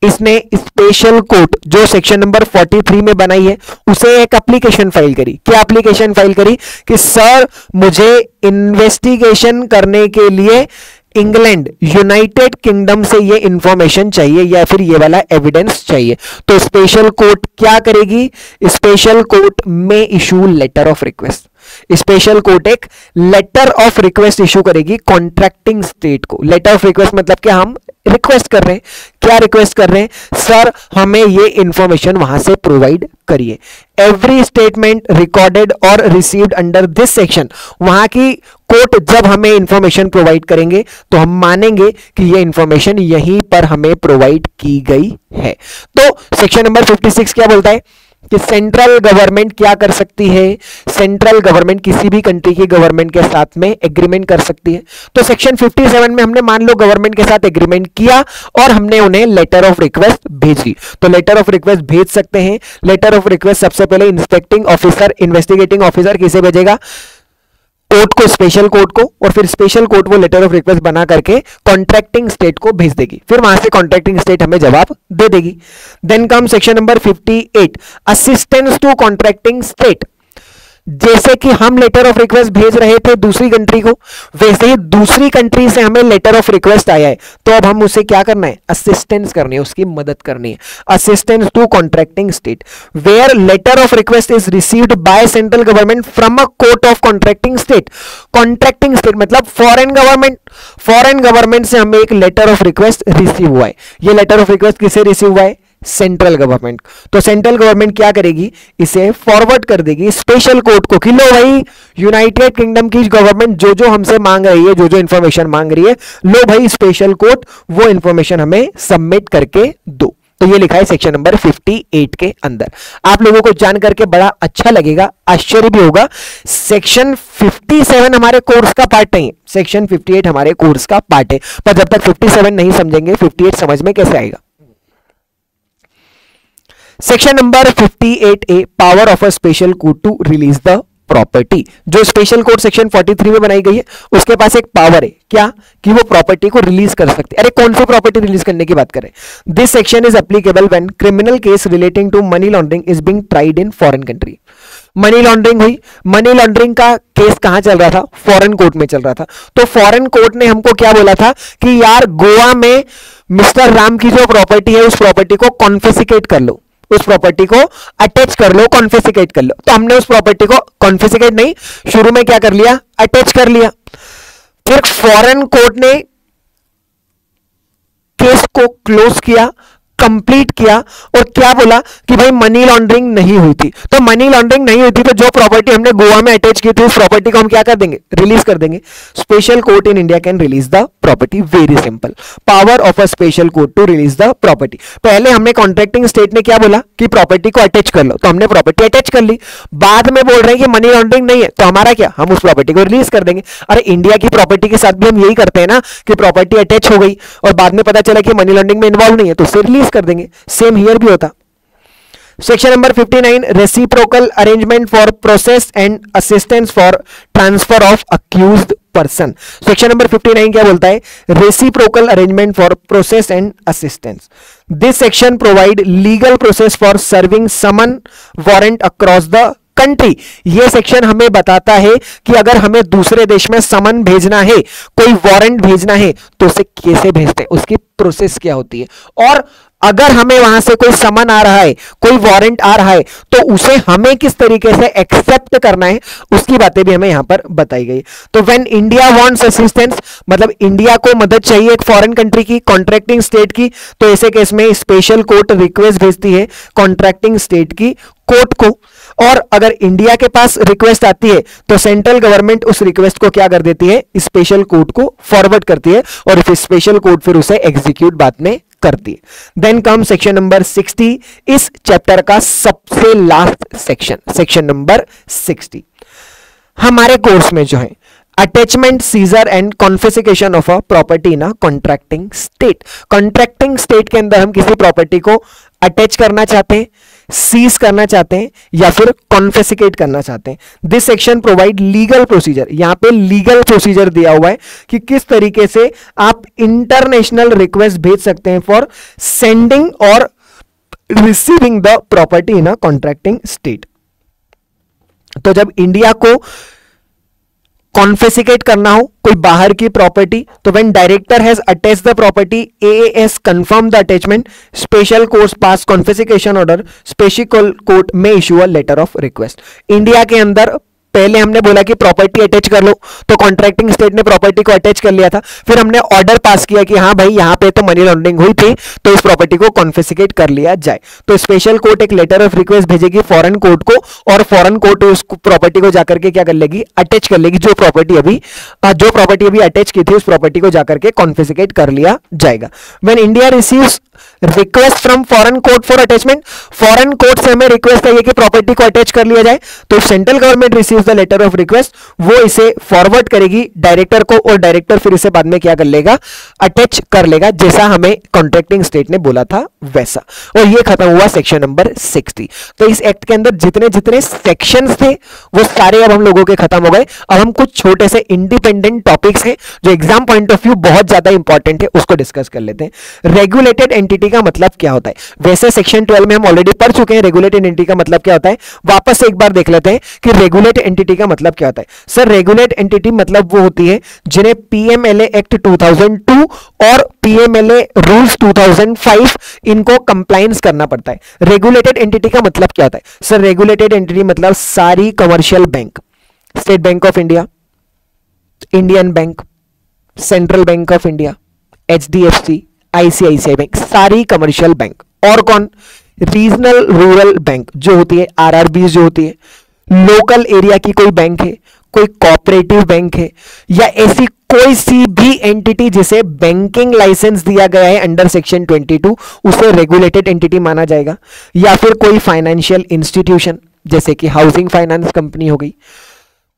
इसने स्पेशल कोर्ट जो सेक्शन नंबर 43 में बनाई है, उसे एक एप्लीकेशन फाइल करी। क्या एप्लीकेशन फाइल करी? कि सर मुझे इन्वेस्टिगेशन करने के लिए इंग्लैंड, यूनाइटेड किंगडम से ये इंफॉर्मेशन चाहिए या फिर ये वाला एविडेंस चाहिए। तो स्पेशल कोर्ट क्या करेगी? स्पेशल कोर्ट में issue letter of request. Special court एक लेटर ऑफ रिक्वेस्ट इशू करेगी कॉन्ट्रैक्टिंग स्टेट को। लेटर ऑफ रिक्वेस्ट मतलब क्या? हम रिक्वेस्ट कर रहे हैं। क्या रिक्वेस्ट कर रहे हैं? सर हमें ये इंफॉर्मेशन वहां से प्रोवाइड करिए। एवरी स्टेटमेंट रिकॉर्डेड और रिसीव्ड अंडर दिस सेक्शन, वहां की कोर्ट जब हमें इंफॉर्मेशन प्रोवाइड करेंगे तो हम मानेंगे कि ये इंफॉर्मेशन यहीं पर हमें प्रोवाइड की गई है। तो सेक्शन नंबर 56 क्या बोलता है कि सेंट्रल गवर्नमेंट क्या कर सकती है? सेंट्रल गवर्नमेंट किसी भी कंट्री की गवर्नमेंट के साथ में एग्रीमेंट कर सकती है। तो सेक्शन 57 में हमने मान लो गवर्नमेंट के साथ एग्रीमेंट किया और हमने उन्हें लेटर ऑफ रिक्वेस्ट भेजी, तो लेटर ऑफ रिक्वेस्ट भेज सकते हैं। लेटर ऑफ रिक्वेस्ट सबसे पहले इंस्पेक्टिंग ऑफिसर, इन्वेस्टिगेटिंग ऑफिसर किसे भेजेगा? कोर्ट को, स्पेशल कोर्ट को, और फिर स्पेशल कोर्ट वो लेटर ऑफ रिक्वेस्ट बना करके कॉन्ट्रैक्टिंग स्टेट को भेज देगी। फिर वहां से कॉन्ट्रैक्टिंग स्टेट हमें जवाब दे देगी। Then come section number 58, assistance to contracting state. जैसे कि हम लेटर ऑफ रिक्वेस्ट भेज रहे थे दूसरी कंट्री को, वैसे ही दूसरी कंट्री से हमें लेटर ऑफ रिक्वेस्ट आया है, तो अब हम उसे क्या करना है? असिस्टेंस करनी है, उसकी मदद करनी है। Assistance to contracting state where letter of request is received by central government from a court of contracting state. Contracting state मतलब फॉरेन गवर्नमेंट, फॉरेन गवर्नमेंट से हमें एक लेटर ऑफ रिक्वेस्ट रिसीव हुआ है। ये लेटर ऑफ रिक्वेस्ट किसे receive हुआ है? Central government. तो सेंट्रल गवर्नमेंट क्या करेगी? इसे फॉरवर्ड कर देगी स्पेशल कोर्ट को कि लो भाई, यूनाइटेड किंगडम की गवर्नमेंट जो जो हमसे मांग रही है, जो जो इंफॉर्मेशन मांग रही है, लो भाई स्पेशल कोर्ट वो इंफॉर्मेशन हमें सबमिट करके दो। तो ये लिखा है सेक्शन नंबर 58 के अंदर। आप लोगों को जान करके बड़ा अच्छा लगेगा, आश्चर्य भी होगा। सेक्शन 57 हमारे कोर्स का पार्ट नहीं है, सेक्शन 58 हमारे कोर्स का पार्ट है, पर जब तक 57 नहीं समझेंगे 58 समझ में कैसे आएगा? Section number 58A, power of a special court to release the property. जो स्पेशल कोर्ट सेक्शन 43 में बनाई गई है, उसके पास एक पावर है, क्या? कि वो प्रॉपर्टी को रिलीज कर सकते हैं। अरे कौन सी प्रॉपर्टी रिलीज करने की बात करें? This section is applicable when criminal case relating to money laundering is being tried in foreign country. Money laundering हुई, मनी लॉन्ड्रिंग का केस कहां चल रहा था? फॉरेन कोर्ट में चल रहा था। तो फॉरेन कोर्ट ने हमको क्या बोला था कि यार गोवा में मिस्टर राम की जो प्रॉपर्टी है, उस प्रॉपर्टी को कॉन्फिस्केट कर लो। उस प्रॉपर्टी को अटैच कर लो, कॉन्फिस्केट कर लो। तो हमने उस प्रॉपर्टी को कॉन्फिस्केट नहीं, शुरू में क्या कर लिया, अटैच कर लिया। फिर फॉरेन कोर्ट ने केस को क्लोज किया, कंप्लीट किया और क्या बोला कि भाई मनी लॉन्ड्रिंग नहीं हुई थी। तो मनी लॉन्ड्रिंग नहीं हुई थी तो जो प्रॉपर्टी हमने गोवा में अटैच की थी उस प्रॉपर्टी को हम क्या कर देंगे, रिलीज कर देंगे। Special court in India can release the property, very simple, power of a special court to release the property. पहले हमने कॉन्ट्रैक्टिंग स्टेट ने क्या बोला कि प्रॉपर्टी को अटैच कर लो, तो हमने प्रॉपर्टी अटैच कर ली। बाद में बोल रहे हैं कि मनी लॉन्ड्रिंग नहीं है, तो हमारा क्या, हम उस प्रॉपर्टी को रिलीज कर देंगे। अरे इंडिया की प्रॉपर्टी के साथ भी हम यही करते हैं ना कि प्रॉपर्टी अटैच हो गई और बाद में पता चला कि मनी लॉन्ड्रिंग में इन्वॉल्व नहीं है तो उसे रिलीज कर देंगे। सेम हियर भी होता। Section number 59, reciprocal arrangement for process and assistance for transfer of accused person. Section number 59 क्या बोलता है, reciprocal arrangement for process and assistance. This section provide legal process for serving summon warrant across the country. यह section हमें बताता है कि अगर हमें दूसरे देश में समन भेजना है, कोई वारंट भेजना है तो उसे कैसे भेजते हैं, उसकी प्रोसेस क्या होती है, और अगर हमें वहां से कोई समन आ रहा है, कोई वारंट आ रहा है तो उसे हमें किस तरीके से एक्सेप्ट करना है, उसकी बातें भी हमें यहां पर बताई गई। तो व्हेन इंडिया वांट्स असिस्टेंस, मतलब इंडिया को मदद चाहिए एक फॉरेन कंट्री की, कॉन्ट्रैक्टिंग स्टेट की, तो ऐसे केस में स्पेशल कोर्ट रिक्वेस्ट भेजती है कॉन्ट्रैक्टिंग स्टेट की कोर्ट को। और अगर इंडिया के पास रिक्वेस्ट आती है तो सेंट्रल गवर्नमेंट उस रिक्वेस्ट को क्या कर देती है, स्पेशल कोर्ट को फॉरवर्ड करती है और फिर स्पेशल कोर्ट फिर उसे एग्जीक्यूट बाद में करती है। देन कम सेक्शन नंबर 60, इस चैप्टर का सबसे लास्ट सेक्शन, सेक्शन नंबर 60। हमारे कोर्स में जो है attachment, seizure and confiscation of a property in a contracting state. Contracting state के अंदर हम किसी प्रॉपर्टी को अटैच करना चाहते हैं, सीज करना चाहते हैं या फिर कॉन्फिस्केट करना चाहते हैं। This section provide legal procedure. यहां पे लीगल प्रोसीजर दिया हुआ है कि किस तरीके से आप इंटरनेशनल रिक्वेस्ट भेज सकते हैं फॉर सेंडिंग और receiving the property in a contracting state. तो जब इंडिया को कॉन्फिस्केट करना हो कोई बाहर की प्रॉपर्टी, तो when director has attach the property, AAS confirm the attachment, special court pass confiscation order, special court में issue a letter of request. India के अंदर पहले हमने बोला कि प्रॉपर्टी अटैच कर लो, तो कॉन्ट्रैक्टिंग स्टेट ने प्रॉपर्टी को अटैच कर लिया था। फिर हमने ऑर्डर पास किया कि हाँ भाई यहां पे तो मनी लॉन्ड्रिंग हुई थी तो इस प्रॉपर्टी को कॉन्फिस्केट कर लिया जाए। तो स्पेशल कोर्ट एक लेटर ऑफ रिक्वेस्ट भेजेगी फॉरेन कोर्ट को और फॉरेन कोर्ट उस प्रॉपर्टी को जाकर के क्या कर लेगी, अटैच कर लेगी। जो प्रॉपर्टी अभी अटैच की थी उस प्रॉपर्टी को जाकर के कॉन्फिस्केट कर लिया जाएगा। When India receives request from foreign court for attachment, foreign court से हमें रिक्वेस्ट आई है कि प्रॉपर्टी को अटैच कर लिया जाए, तो central government receives the letter of request, वो इसे फॉरवर्ड करेगी डायरेक्टर को और डायरेक्टर फिर इसे बाद में क्या कर लेगा, अटैच कर लेगा, जैसा हमें कॉन्ट्रैक्टिंग स्टेट ने बोला था वैसा। और ये खत्म हुआ सेक्शन नंबर 60। तो इस एक्ट के अंदर जितने जितने सेक्शंस थे वो सारे अब हम लोगों के खत्म हो गए। अब हम कुछ छोटे से इंडिपेंडेंट टॉपिक्स हैं जो एग्जाम पॉइंट ऑफ व्यू बहुत ज्यादा इंपॉर्टेंट है, उसको डिस्कस कर लेते हैं। रेगुलेटेड एंटिटी का मतलब क्या होता है, वैसे सेक्शन 12 में हम ऑलरेडी पढ़ चुके हैं रेगुलेटेड एंटिटी का मतलब क्या होता है। वापस से एक बार देख लेते हैं कि रेगुलेटेड एंटिटी का मतलब क्या होता है। सर रेगुलेट एंटिटी मतलब वो होती है जिन्हें पीएमएलए एक्ट 2002 और पीएमएलए रूल्स 2005 इनको कंप्लायंस करना पड़ता है। रेगुलेटेड एंटिटी का मतलब क्या होता है। सर रेगुलेटेड एंटिटी मतलब सारी commercial bank, state bank of India, Indian bank, central bank of India, HDFC, ICICI bank, सारी कमर्शियल बैंक। और कौन, रीजनल रूरल बैंक जो होती है, आरआरबी जो होती है, लोकल एरिया की कोई बैंक है, कोई कोऑपरेटिव बैंक है, या ऐसी कोई सी भी एंटिटी जिसे बैंकिंग लाइसेंस दिया गया है अंडर सेक्शन 22, उसे रेगुलेटेड एंटिटी माना जाएगा। या फिर कोई फाइनेंशियल इंस्टीट्यूशन जैसे कि हाउसिंग फाइनेंस कंपनी हो गई,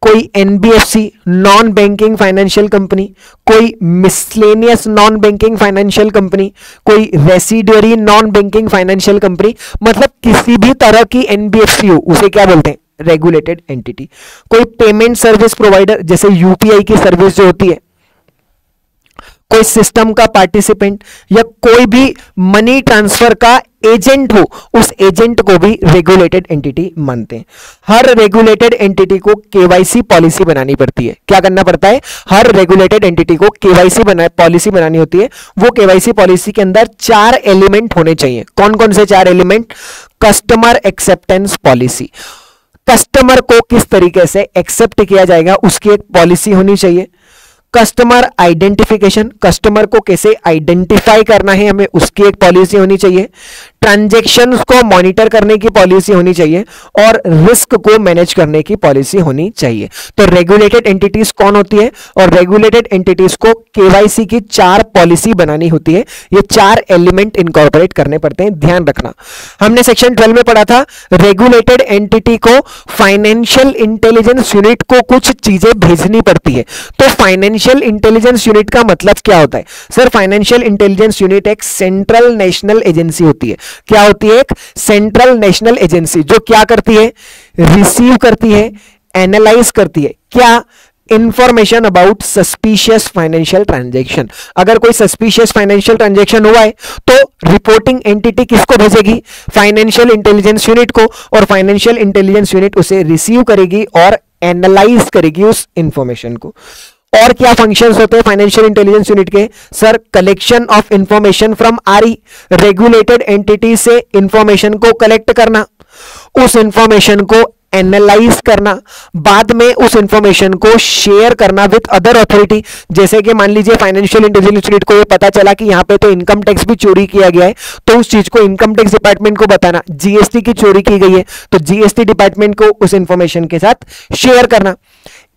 कोई NBFC non banking financial company, कोई miscellaneous non banking financial company, कोई residuary non banking financial company, मतलब किसी भी तरह की एनबीएफसी हो उसे क्या बोलते हैं, रेगुलेटेड एंटिटी। कोई पेमेंट सर्विस प्रोवाइडर जैसे यूपीआई की सर्विस जो होती है, कोई सिस्टम का पार्टिसिपेंट या कोई भी मनी ट्रांसफर का एजेंट हो, उस एजेंट को भी रेगुलेटेड एंटिटी मानते हैं। हर रेगुलेटेड एंटिटी को केवाईसी पॉलिसी बनानी पड़ती है। क्या करना पड़ता है? हर रेगुलेटेड एंटिटी को केवाईसी पॉलिसी बनानी होती है। वो केवाईसी पॉलिसी के अंदर 4 एलिमेंट होने चाहिए। कौन कौन से 4 element? Customer acceptance policy, customer को किस तरीके से एक्सेप्ट किया जाएगा उसकी एक पॉलिसी होनी चाहिए। कस्टमर आइडेंटिफिकेशन, कस्टमर को कैसे आइडेंटिफाई करना है हमें उसकी एक पॉलिसी होनी चाहिए। ट्रांजैक्शंस को मॉनिटर करने की पॉलिसी होनी चाहिए और रिस्क को मैनेज करने की पॉलिसी होनी चाहिए। तो रेगुलेटेड एंटिटीज कौन होती है? और रेगुलेटेड एंटिटीज को केवाईसी की 4 पॉलिसी बनानी होती है। ये 4 एलिमेंट इनकॉर्पोरेट करने पड़ते हैं, ध्यान रखना। हमने सेक्शन 12 में पढ़ा था रेगुलेटेड एंटिटी को फाइनेंशियल इंटेलिजेंस यूनिट को कुछ चीजें भेजनी पड़ती है। तो फाइनेंशियल इंटेलिजेंस यूनिट का मतलब क्या होता है? सर, फाइनेंशियल इंटेलिजेंस यूनिट एक सेंट्रल नेशनल एजेंसी होती है। क्या होती है? एक सेंट्रल नेशनल एजेंसी जो क्या करती है? रिसीव करती है, एनालाइज करती है क्या? Information about suspicious financial transaction. अगर कोई सस्पिशियस फाइनेंशियल ट्रांजैक्शन हुआ है तो रिपोर्टिंग एंटिटी किसको भेजेगी? फाइनेंशियल इंटेलिजेंस यूनिट को, और फाइनेंशियल इंटेलिजेंस यूनिट उसे रिसीव करेगी और एनालाइज करेगी उस इंफॉर्मेशन को। और क्या फंक्शंस होते हैं फाइनेंशियल इंटेलिजेंस यूनिट के? Sir, collection of information from RE, regulated entity से इंफॉर्मेशन को कलेक्ट करना, उस इंफॉर्मेशन को एनालाइज करना, बाद में उस इंफॉर्मेशन को शेयर करना विद अदर अथॉरिटी। जैसे कि मान लीजिए फाइनेंशियल इंटेलिजेंस यूनिट को ये पता चला कि यहां पे तो इनकम टैक्स भी चोरी किया गया है, तो उस चीज को इनकम टैक्स डिपार्टमेंट को बताना। जीएसटी की चोरी की गई है तो जीएसटी डिपार्टमेंट को उस इंफॉर्मेशन के साथ शेयर करना।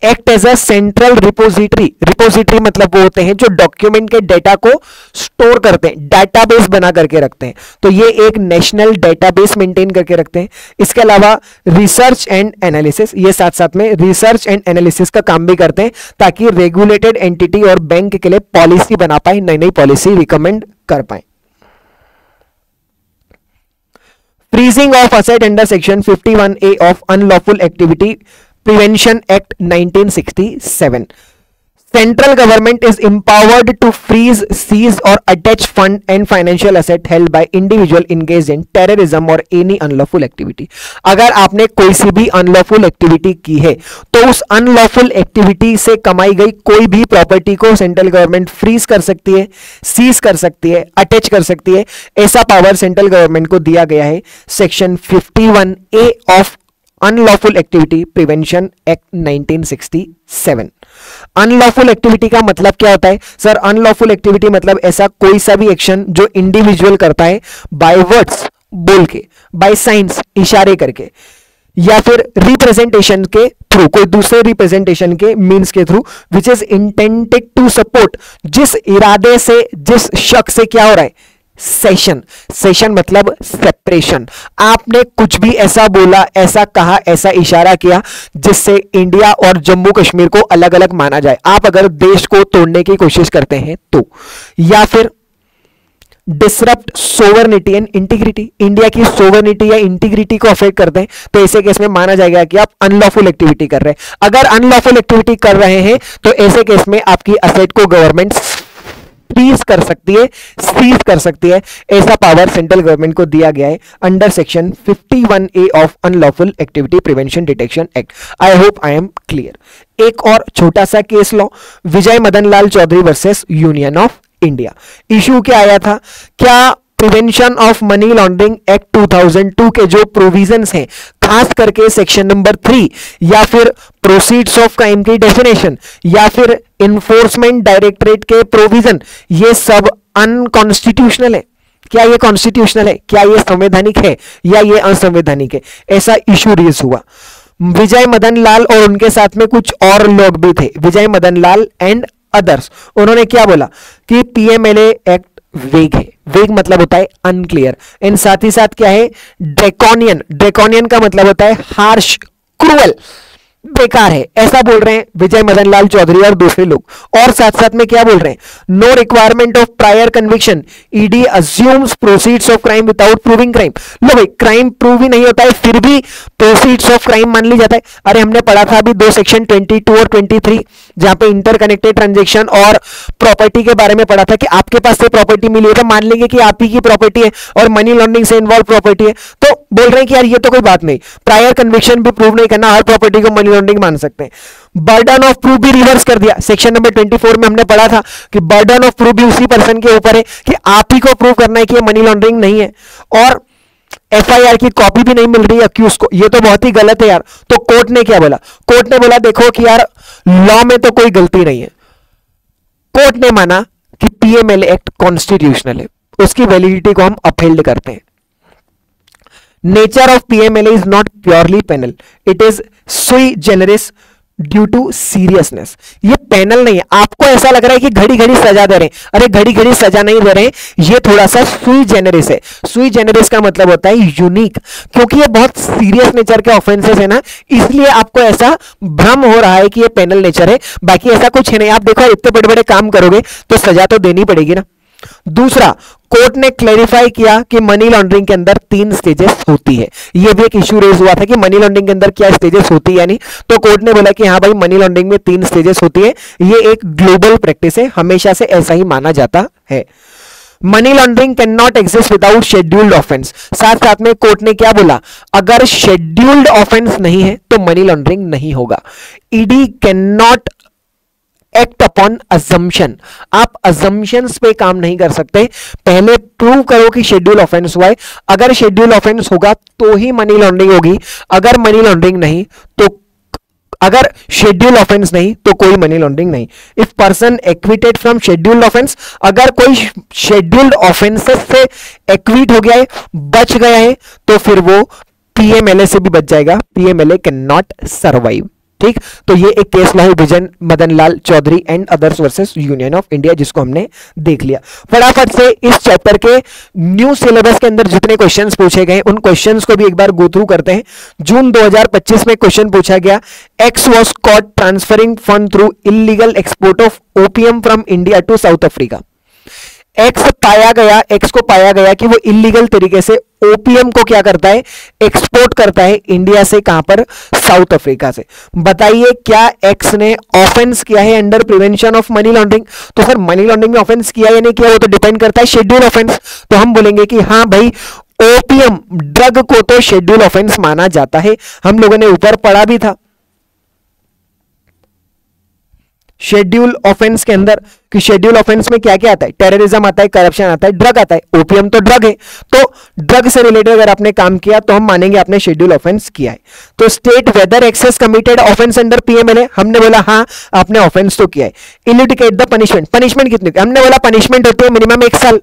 Act as a central repository, repository मतलब वो होते हैं जो डॉक्यूमेंट के डेटा को स्टोर करते हैं, डेटाबेस बना करके रखते हैं। तो ये एक नेशनल डेटाबेस मेंटेन करके रखते हैं। इसके अलावा रिसर्च एंड एनालिसिस, ये साथ साथ में रिसर्च एंड एनालिसिस का काम भी करते हैं ताकि रेगुलेटेड एंटिटी और बैंक के लिए पॉलिसी बना पाए, नई नई पॉलिसी रिकमेंड कर पाए। Freezing of asset under section 51A of unlawful activity Prevention Act 1967. Central government is empowered to freeze, seize or attach fund and financial asset held by individual engaged in terrorism or any unlawful activity. अगर आपने कोई सी भी unlawful activity की है तो उस unlawful activity से कमाई गई कोई भी प्रॉपर्टी को सेंट्रल गवर्नमेंट फ्रीज कर सकती है, सीज कर सकती है, अटैच कर सकती है। ऐसा पावर सेंट्रल गवर्नमेंट को दिया गया है section 51A of unlawful activity prevention act 1967। Unlawful activity का मतलब क्या होता है? सर, अनलॉफुल एक्टिविटी मतलब ऐसा कोई सा भी एक्शन जो इंडिविजुअल करता है बाय वर्ड्स, बोल के, बाय साइंस, इशारे करके, या फिर रिप्रेजेंटेशन के थ्रू, कोई दूसरे रिप्रेजेंटेशन के मींस के through, which is intended to support, जिस इरादे से, जिस शख्स से क्या हो रहा है? सेशन। सेशन मतलब सेपरेशन। आपने कुछ भी ऐसा बोला, ऐसा कहा, ऐसा इशारा किया जिससे इंडिया और जम्मू कश्मीर को अलग अलग माना जाए। आप अगर देश को तोड़ने की कोशिश करते हैं तो, या फिर disrupt sovereignty and integrity, India की सोवरेनिटी या इंटीग्रिटी को अफेक्ट करते हैं, तो ऐसे केस में माना जाएगा कि आप अनलॉफुल एक्टिविटी कर रहे हैं। अगर अनलॉफुल एक्टिविटी कर रहे हैं तो ऐसे केस में आपकी असेट को गवर्नमेंट फ्रीज कर सकती है, सीज कर सकती है। ऐसा पावर सेंट्रल गवर्नमेंट को दिया गया है under section 51A of unlawful activity prevention detection act. I hope I am clear. एक और छोटा सा केस लो, Vijay Madan Lal Chaudhary versus union of India. Issue क्या आया था? क्या prevention of money laundering act 2002 के जो प्रोविजंस हैं, खास करके सेक्शन नंबर 3, या फिर प्रोसीड्स ऑफ क्राइम की डेफिनेशन, या फिर इन्फोर्समेंट डायरेक्टरेट के प्रोविजन, ये सब अनकॉन्स्टिट्यूशनल है? क्या ये कॉन्स्टिट्यूशनल है? क्या ये संवैधानिक है या ये असंवैधानिक है? ऐसा इशू रेज हुआ। विजय मदन लाल और उनके साथ में कुछ और लोग भी थे, विजय मदन लाल एंड अदर्स। उन्होंने क्या बोला कि पीएमएलए एक्ट वेग है। वेग मतलब होता है अनक्लियर, एंड साथ ही साथ क्या है? ड्रैकोनियन। ड्रैकोनियन का मतलब होता है हार्श, क्रूअल, बेकार है, ऐसा बोल रहे हैं विजय मदन लाल चौधरी और दूसरे लोग। और साथ साथ में क्या बोल रहे हैं? No requirement of prior conviction, ED assumes proceeds of crime without proving crime. लो भाई, क्राइम प्रूव ही नहीं होता है फिर भी प्रोसीड्स ऑफ क्राइम मान ली जाता है। अरे हमने पढ़ा था अभी 2 सेक्शन 22 और 23, जहां पे इंटरकनेक्टेड ट्रांजैक्शन और प्रॉपर्टी के बारे में पढ़ा था कि आपके पास से प्रॉपर्टी मिली है तो मान लेंगे कि आप ही की प्रॉपर्टी है और मनी लॉन्ड्रिंग से इन्वॉल्व प्रॉपर्टी है, तो बोल रहे हैं कि यार ये तो कोई बात नहीं, प्रायर कन्विक्शन भी प्रूव नहीं करना, हर प्रॉपर्टी को मनी लॉन्ड्रिंग मान सकते हैं। बर्डन ऑफ प्रूफ भी रिवर्स कर दिया, सेक्शन नंबर 24 में हमने पढ़ा था कि बर्डन ऑफ प्रूफ भी उसी पर्सन के ऊपर है कि आप ही को प्रूव करना है कि ये मनी लॉन्ड्रिंग नहीं है, और एफआईआर की कॉपी भी नहीं मिल रही है अक्यूज को, ये तो बहुत ही गलत है यार। तो कोर्ट ने क्या बोला, कोर्ट ने बोला देखो कि यार लॉ में तो कोई गलती नहीं है, कोर्ट ने माना कि पीएमएलए एक्ट कॉन्स्टिट्यूशनल है, उसकी वैलिडिटी को हम अपहेल्ड करते हैं। Nature of PMLA is not purely penal, it is sui generis due to seriousness. ये पेनल नहीं है, आपको ऐसा लग रहा है कि घड़ी घड़ी सजा दे रहे हैं, अरे घड़ी घड़ी सजा नहीं दे रहे हैं, ये थोड़ा सा सुई जेनरिस है। सुई जेनरिस का मतलब होता है यूनिक, क्योंकि ये बहुत सीरियस नेचर के ऑफेंसेस है ना, इसलिए आपको ऐसा भ्रम हो रहा है कि ये पेनल नेचर है, बाकी ऐसा कुछ है नहीं। आप देखो इतने बड़े बड़े काम करोगे तो सजा तो देनी पड़ेगी ना। दूसरा, कोर्ट ने क्लैरिफाई किया कि मनी लॉन्ड्रिंग के अंदर 3 स्टेजेस होती है। यह भी एक इश्यू रेज हुआ था कि मनी लॉन्ड्रिंग के अंदर क्या स्टेजेस होती है यानी, तो कोर्ट ने बोला कि हाँ भाई मनी लॉन्ड्रिंग में 3 स्टेजेस होती है, ये एक ग्लोबल प्रैक्टिस है, हमेशा से ऐसा ही माना जाता है। Money laundering can not exist without scheduled offence. साथ साथ में कोर्ट ने क्या बोला, अगर शेड्यूल्ड ऑफेंस नहीं है तो मनी लॉन्ड्रिंग नहीं होगा। ED can not act upon assumption, आप अजम्पशंस पे काम नहीं कर सकते, पहले प्रूव करो कि शेड्यूल ऑफेंस हुआ है, अगर शेड्यूल ऑफेंस होगा तो ही मनी लॉन्ड्रिंग होगी, अगर मनी लॉन्ड्रिंग नहीं तो, अगर शेड्यूल ऑफेंस नहीं तो कोई मनी लॉन्ड्रिंग नहीं। If person acquitted from scheduled offence, अगर कोई शेड्यूल्ड ऑफेंसेस से एक्विट हो गया है, बच गया है, तो फिर वो पीएमएलए से भी बच जाएगा, पीएमएलए कैन नॉट सर्वाइव। ठीक, तो ये एक case law Vijay Madan Lal Chaudhary and others versus union of India, जिसको हमने देख लिया। फटाफट से इस चैप्टर के न्यू सिलेबस के अंदर जितने क्वेश्चंस पूछे गए उन क्वेश्चंस को भी एक बार गो थ्रू करते हैं। जून 2025 में क्वेश्चन पूछा गया, X was caught transferring fund through illegal export of OPM from India to South Africa. X को पाया गया कि वो इलीगल तरीके से ओपीएम को क्या करता है, एक्सपोर्ट करता है इंडिया से, कहां पर, साउथ अफ्रीका से। बताइए क्या एक्स ने ऑफेंस किया है under prevention of money laundering? तो सर मनी लॉन्ड्रिंग में ऑफेंस किया या नहीं किया वो तो डिपेंड करता है शेड्यूल ऑफेंस, तो हम बोलेंगे कि हाँ भाई ओपीएम ड्रग को तो शेड्यूल ऑफेंस माना जाता है, हम लोगों ने ऊपर पढ़ा भी था शेड्यूल ऑफेंस के अंदर कि शेड्यूल ऑफेंस में क्या क्या आता है, टेररिज्म आता है, करप्शन आता है, ड्रग आता है, ओपीएम तो ड्रग है, तो ड्रग से रिलेटेड अगर आपने काम किया तो हम मानेंगे आपने शेड्यूल ऑफेंस किया है। तो state whether X is committed offence under PMLA, हमने बोला हाँ आपने ऑफेंस तो किया है। इनडिकेट द पनिशमेंट, पनिशमेंट कितनी, हमने बोला पनिशमेंट होती है मिनिमम 1 साल,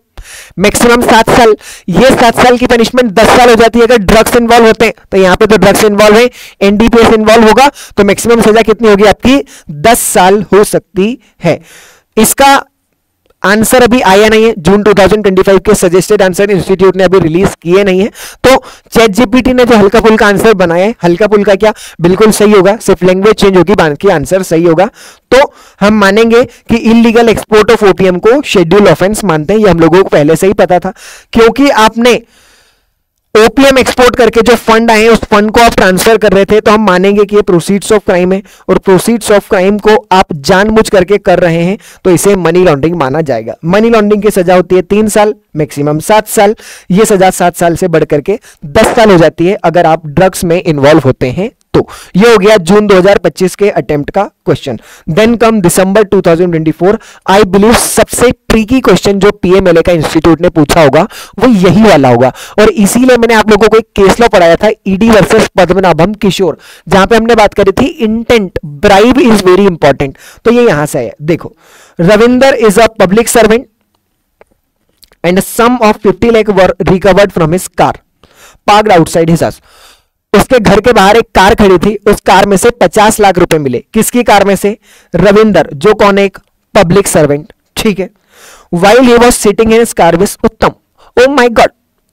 मैक्सिमम 7 साल, ये 7 साल की पनिशमेंट 10 साल हो जाती है अगर ड्रग्स इन्वॉल्व होते हैं, तो यहां पे तो ड्रग्स इन्वॉल्व है, एनडीपीएस इन्वॉल्व होगा, तो मैक्सिमम सजा कितनी होगी आपकी, 10 साल हो सकती है। इसका आंसर अभी आया नहीं है, जून 2025 के सजेस्टेड आंसर इंस्टीट्यूट ने अभी रिलीज किए नहीं है, तो चैट जीपीटी ने जो हल्का फुल्का आंसर बनाया है, हल्का फुल्का क्या बिल्कुल सही होगा, सिर्फ लैंग्वेज चेंज होगी, बाकी आंसर सही होगा। तो हम मानेंगे कि इलीगल एक्सपोर्ट ऑफ ओपीएम को शेड्यूल ऑफेंस मानते हैं, ये हम लोगों को पहले से ही पता था, क्योंकि आपने ओपीएम एक्सपोर्ट करके जो फंड आए उस फंड को आप ट्रांसफर कर रहे थे, तो हम मानेंगे कि ये प्रोसीड्स ऑफ क्राइम है, और प्रोसीड्स ऑफ क्राइम को आप जानबूझ करके कर रहे हैं तो इसे मनी लॉन्ड्रिंग माना जाएगा। मनी लॉन्ड्रिंग की सजा होती है 3 साल, मैक्सिमम 7 साल, ये सजा 7 साल से बढ़ करके 10 साल हो जाती है अगर आप ड्रग्स में इन्वॉल्व होते हैं तो। ये हो गया जून 2025 के अटेम्प्ट का question. Then come December 2024, I believe सबसे ट्रिकी क्वेश्चन जो पीएमएलए का इंस्टीट्यूट ने पूछा होगा वो यही वाला होगा, और इसीलिए मैंने आप लोगों को एक केस लॉ पढ़ाया था, ईडी वर्सेस पद्मनाभम किशोर, जहां पे हमने बात करी थी intent, bribe is very important. तो ये यहां से है, देखो, Ravinder is a public servant and sum of 50 lakh were recovered from his car parked outside his house. उसके घर के बाहर एक कार खड़ी थी, उस कार में से 50 लाख रुपए मिले। किसकी कार में से? रविंदर, जो कौन है, एक पब्लिक सर्वेंट, ठीक है। While he was sitting in his car with उत्तम, ओ माय गॉड,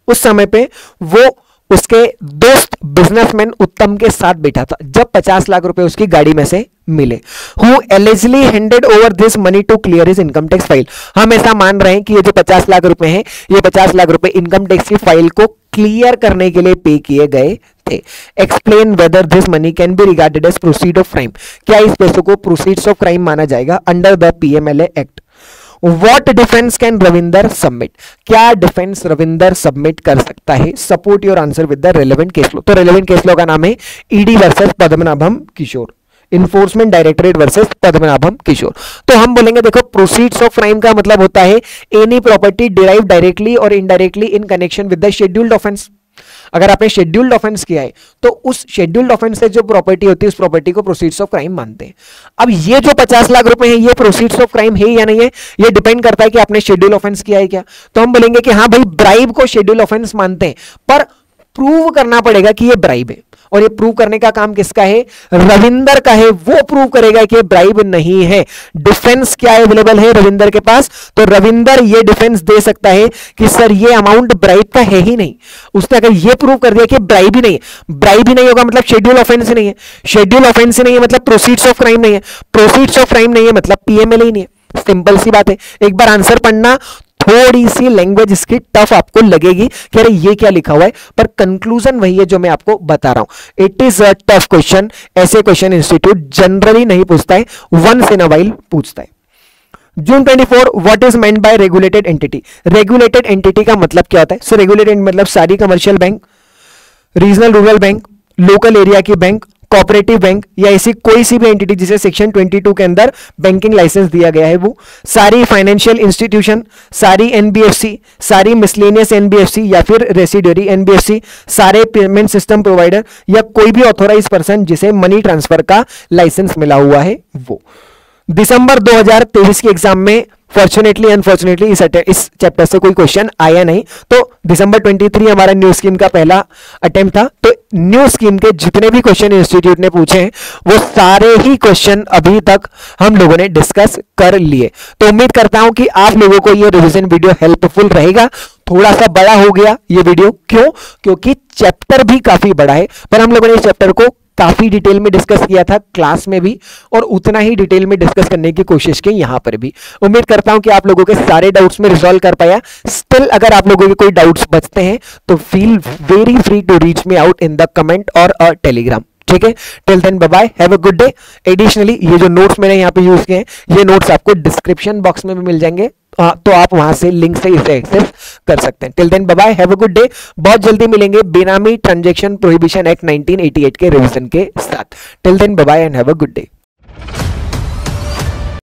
उस समय पे वो उसके दोस्त बिजनेसमैन उत्तम के साथ बैठा था जब 50 लाख रुपए उसकी गाड़ी में से मिले। Who allegedly handed over this money to clear his income tax file. हम ऐसा मान रहे हैं कि ये जो 50 लाख रुपए हैं, ये 50 लाख रुपए इनकम टैक्स की फाइल को क्लियर करने के लिए पे किए गए थे। Explain whether this money can be regarded as proceed of crime, क्या इस पैसों को प्रोसीड्स ऑफ क्राइम माना जाएगा under the PMLA act. What defence can Ravinder submit, क्या डिफेंस रविंदर सबमिट कर सकता है। Support your answer with the relevant case law, तो रेलेवेंट केस लॉ का नाम है ईडी वर्सेस पद्मनाभम किशोर, इन्फोर्समेंट डायरेक्टरेट वर्सेस पद्मनाभम किशोर। तो हम बोलेंगे देखो प्रोसीड्स ऑफ क्राइम का मतलब होता है एनी प्रॉपर्टी डिराइव डायरेक्टली और indirectly in connection with the scheduled offence. अगर आपने शेड्यूल्ड ऑफेंस किया है तो उस शेड्यूल्ड ऑफेंस से जो प्रॉपर्टी होती है उस प्रॉपर्टी को प्रोसीड्स ऑफ क्राइम मानते हैं। अब ये जो 50 लाख रुपए हैं ये प्रोसीड्स ऑफ क्राइम है या नहीं है, ये डिपेंड करता है कि आपने शेड्यूल ऑफेंस किया है क्या। तो हम बोलेंगे कि हाँ भाई ब्राइब को शेड्यूल ऑफेंस मानते हैं, पर प्रूव करना पड़ेगा कि ये ब्राइब है, और ये प्रूव करने का काम किसका है, रविंदर का है। वो प्रूव करेगा कि ब्राइब नहीं है। डिफेंस क्या अवेलेबल है रविंदर के पास, तो रविंदर ये डिफेंस दे सकता है कि सर ये अमाउंट ब्राइब का है ही नहीं। उसने अगर ये प्रूव कर दिया कि ब्राइब ही नहीं है, ब्राइब ही नहीं होगा मतलब शेड्यूल ऑफेंस ही नहीं है, शेड्यूल ऑफेंस ही नहीं है मतलब प्रोसीड्स ऑफ क्राइम नहीं है, प्रोसीड्स ऑफ क्राइम नहीं है मतलब पीएमएलए ही नहीं है। सिंपल सी बात है। एक बार आंसर पढ़ना, थोड़ी सी लैंग्वेज इसकी टफ आपको लगेगी कि अरे ये क्या लिखा हुआ है, पर कंक्लूजन वही है जो मैं आपको बता रहा हूं। It is a tough question, ऐसे क्वेश्चन इंस्टीट्यूट जनरली नहीं पूछता है, वंस इन अ वाइल पूछता है। जून 24, what is meant by regulated entity. Regulated entity का मतलब क्या होता है। सो रेगुलेटेड मतलब सारी commercial bank, regional rural bank, local area की बैंक, कोऑपरेटिव बैंक या ऐसी कोई सी भी एंटिटी जिसे सेक्शन 22 के अंदर बैंकिंग लाइसेंस दिया गया है, वो सारी फाइनेंशियल इंस्टीट्यूशन, सारी एनबीएफसी, सारी मिसलेनियस एनबीएफसी या फिर रेसिडियरी एनबीएफसी, सारे पेमेंट सिस्टम प्रोवाइडर या कोई भी ऑथोराइज पर्सन जिसे मनी ट्रांसफर का लाइसेंस मिला हुआ है वो। दिसंबर 2023 के एग्जाम में फॉर्चुनेटली अनफॉर्चुनेटली इस चैप्टर से कोई क्वेश्चन आया नहीं, तो दिसंबर 23 हमारा न्यू स्कीम का पहला अटेम्प्ट था। तो न्यू स्कीम के जितने भी क्वेश्चन इंस्टीट्यूट ने पूछे हैं वो सारे ही क्वेश्चन अभी तक हम लोगों ने डिस्कस कर लिए। तो उम्मीद करता हूं कि आप लोगों को ये रिवीजन वीडियो हेल्पफुल रहेगा। थोड़ा सा बड़ा हो गया ये वीडियो, क्यों, क्योंकि चैप्टर भी काफी बड़ा है, पर हम लोगों ने इस चैप्टर को काफी डिटेल में डिस्कस किया था क्लास में भी, और उतना ही डिटेल में डिस्कस करने की कोशिश की यहां पर भी। उम्मीद करता हूं कि आप लोगों के सारे डाउट्स में रिजॉल्व कर पाया। स्टिल अगर आप लोगों के कोई डाउट्स बचते हैं तो feel very free to reach me out in the comment और टेलीग्राम। ठीक है, till then bye bye, have a good day. Additionally ये जो नोट्स मैंने यहाँ पे यूज किए हैं ये नोट्स आपको डिस्क्रिप्शन बॉक्स में भी मिल जाएंगे, तो आप वहां से लिंक से इसे एक्सेस कर सकते हैं। Till then bye bye, have a good day. बहुत जल्दी मिलेंगे बेनामी ट्रांजैक्शन प्रोहिबिशन एक्ट 1988 के रिवीजन के साथ। Till then bye bye and have a good day.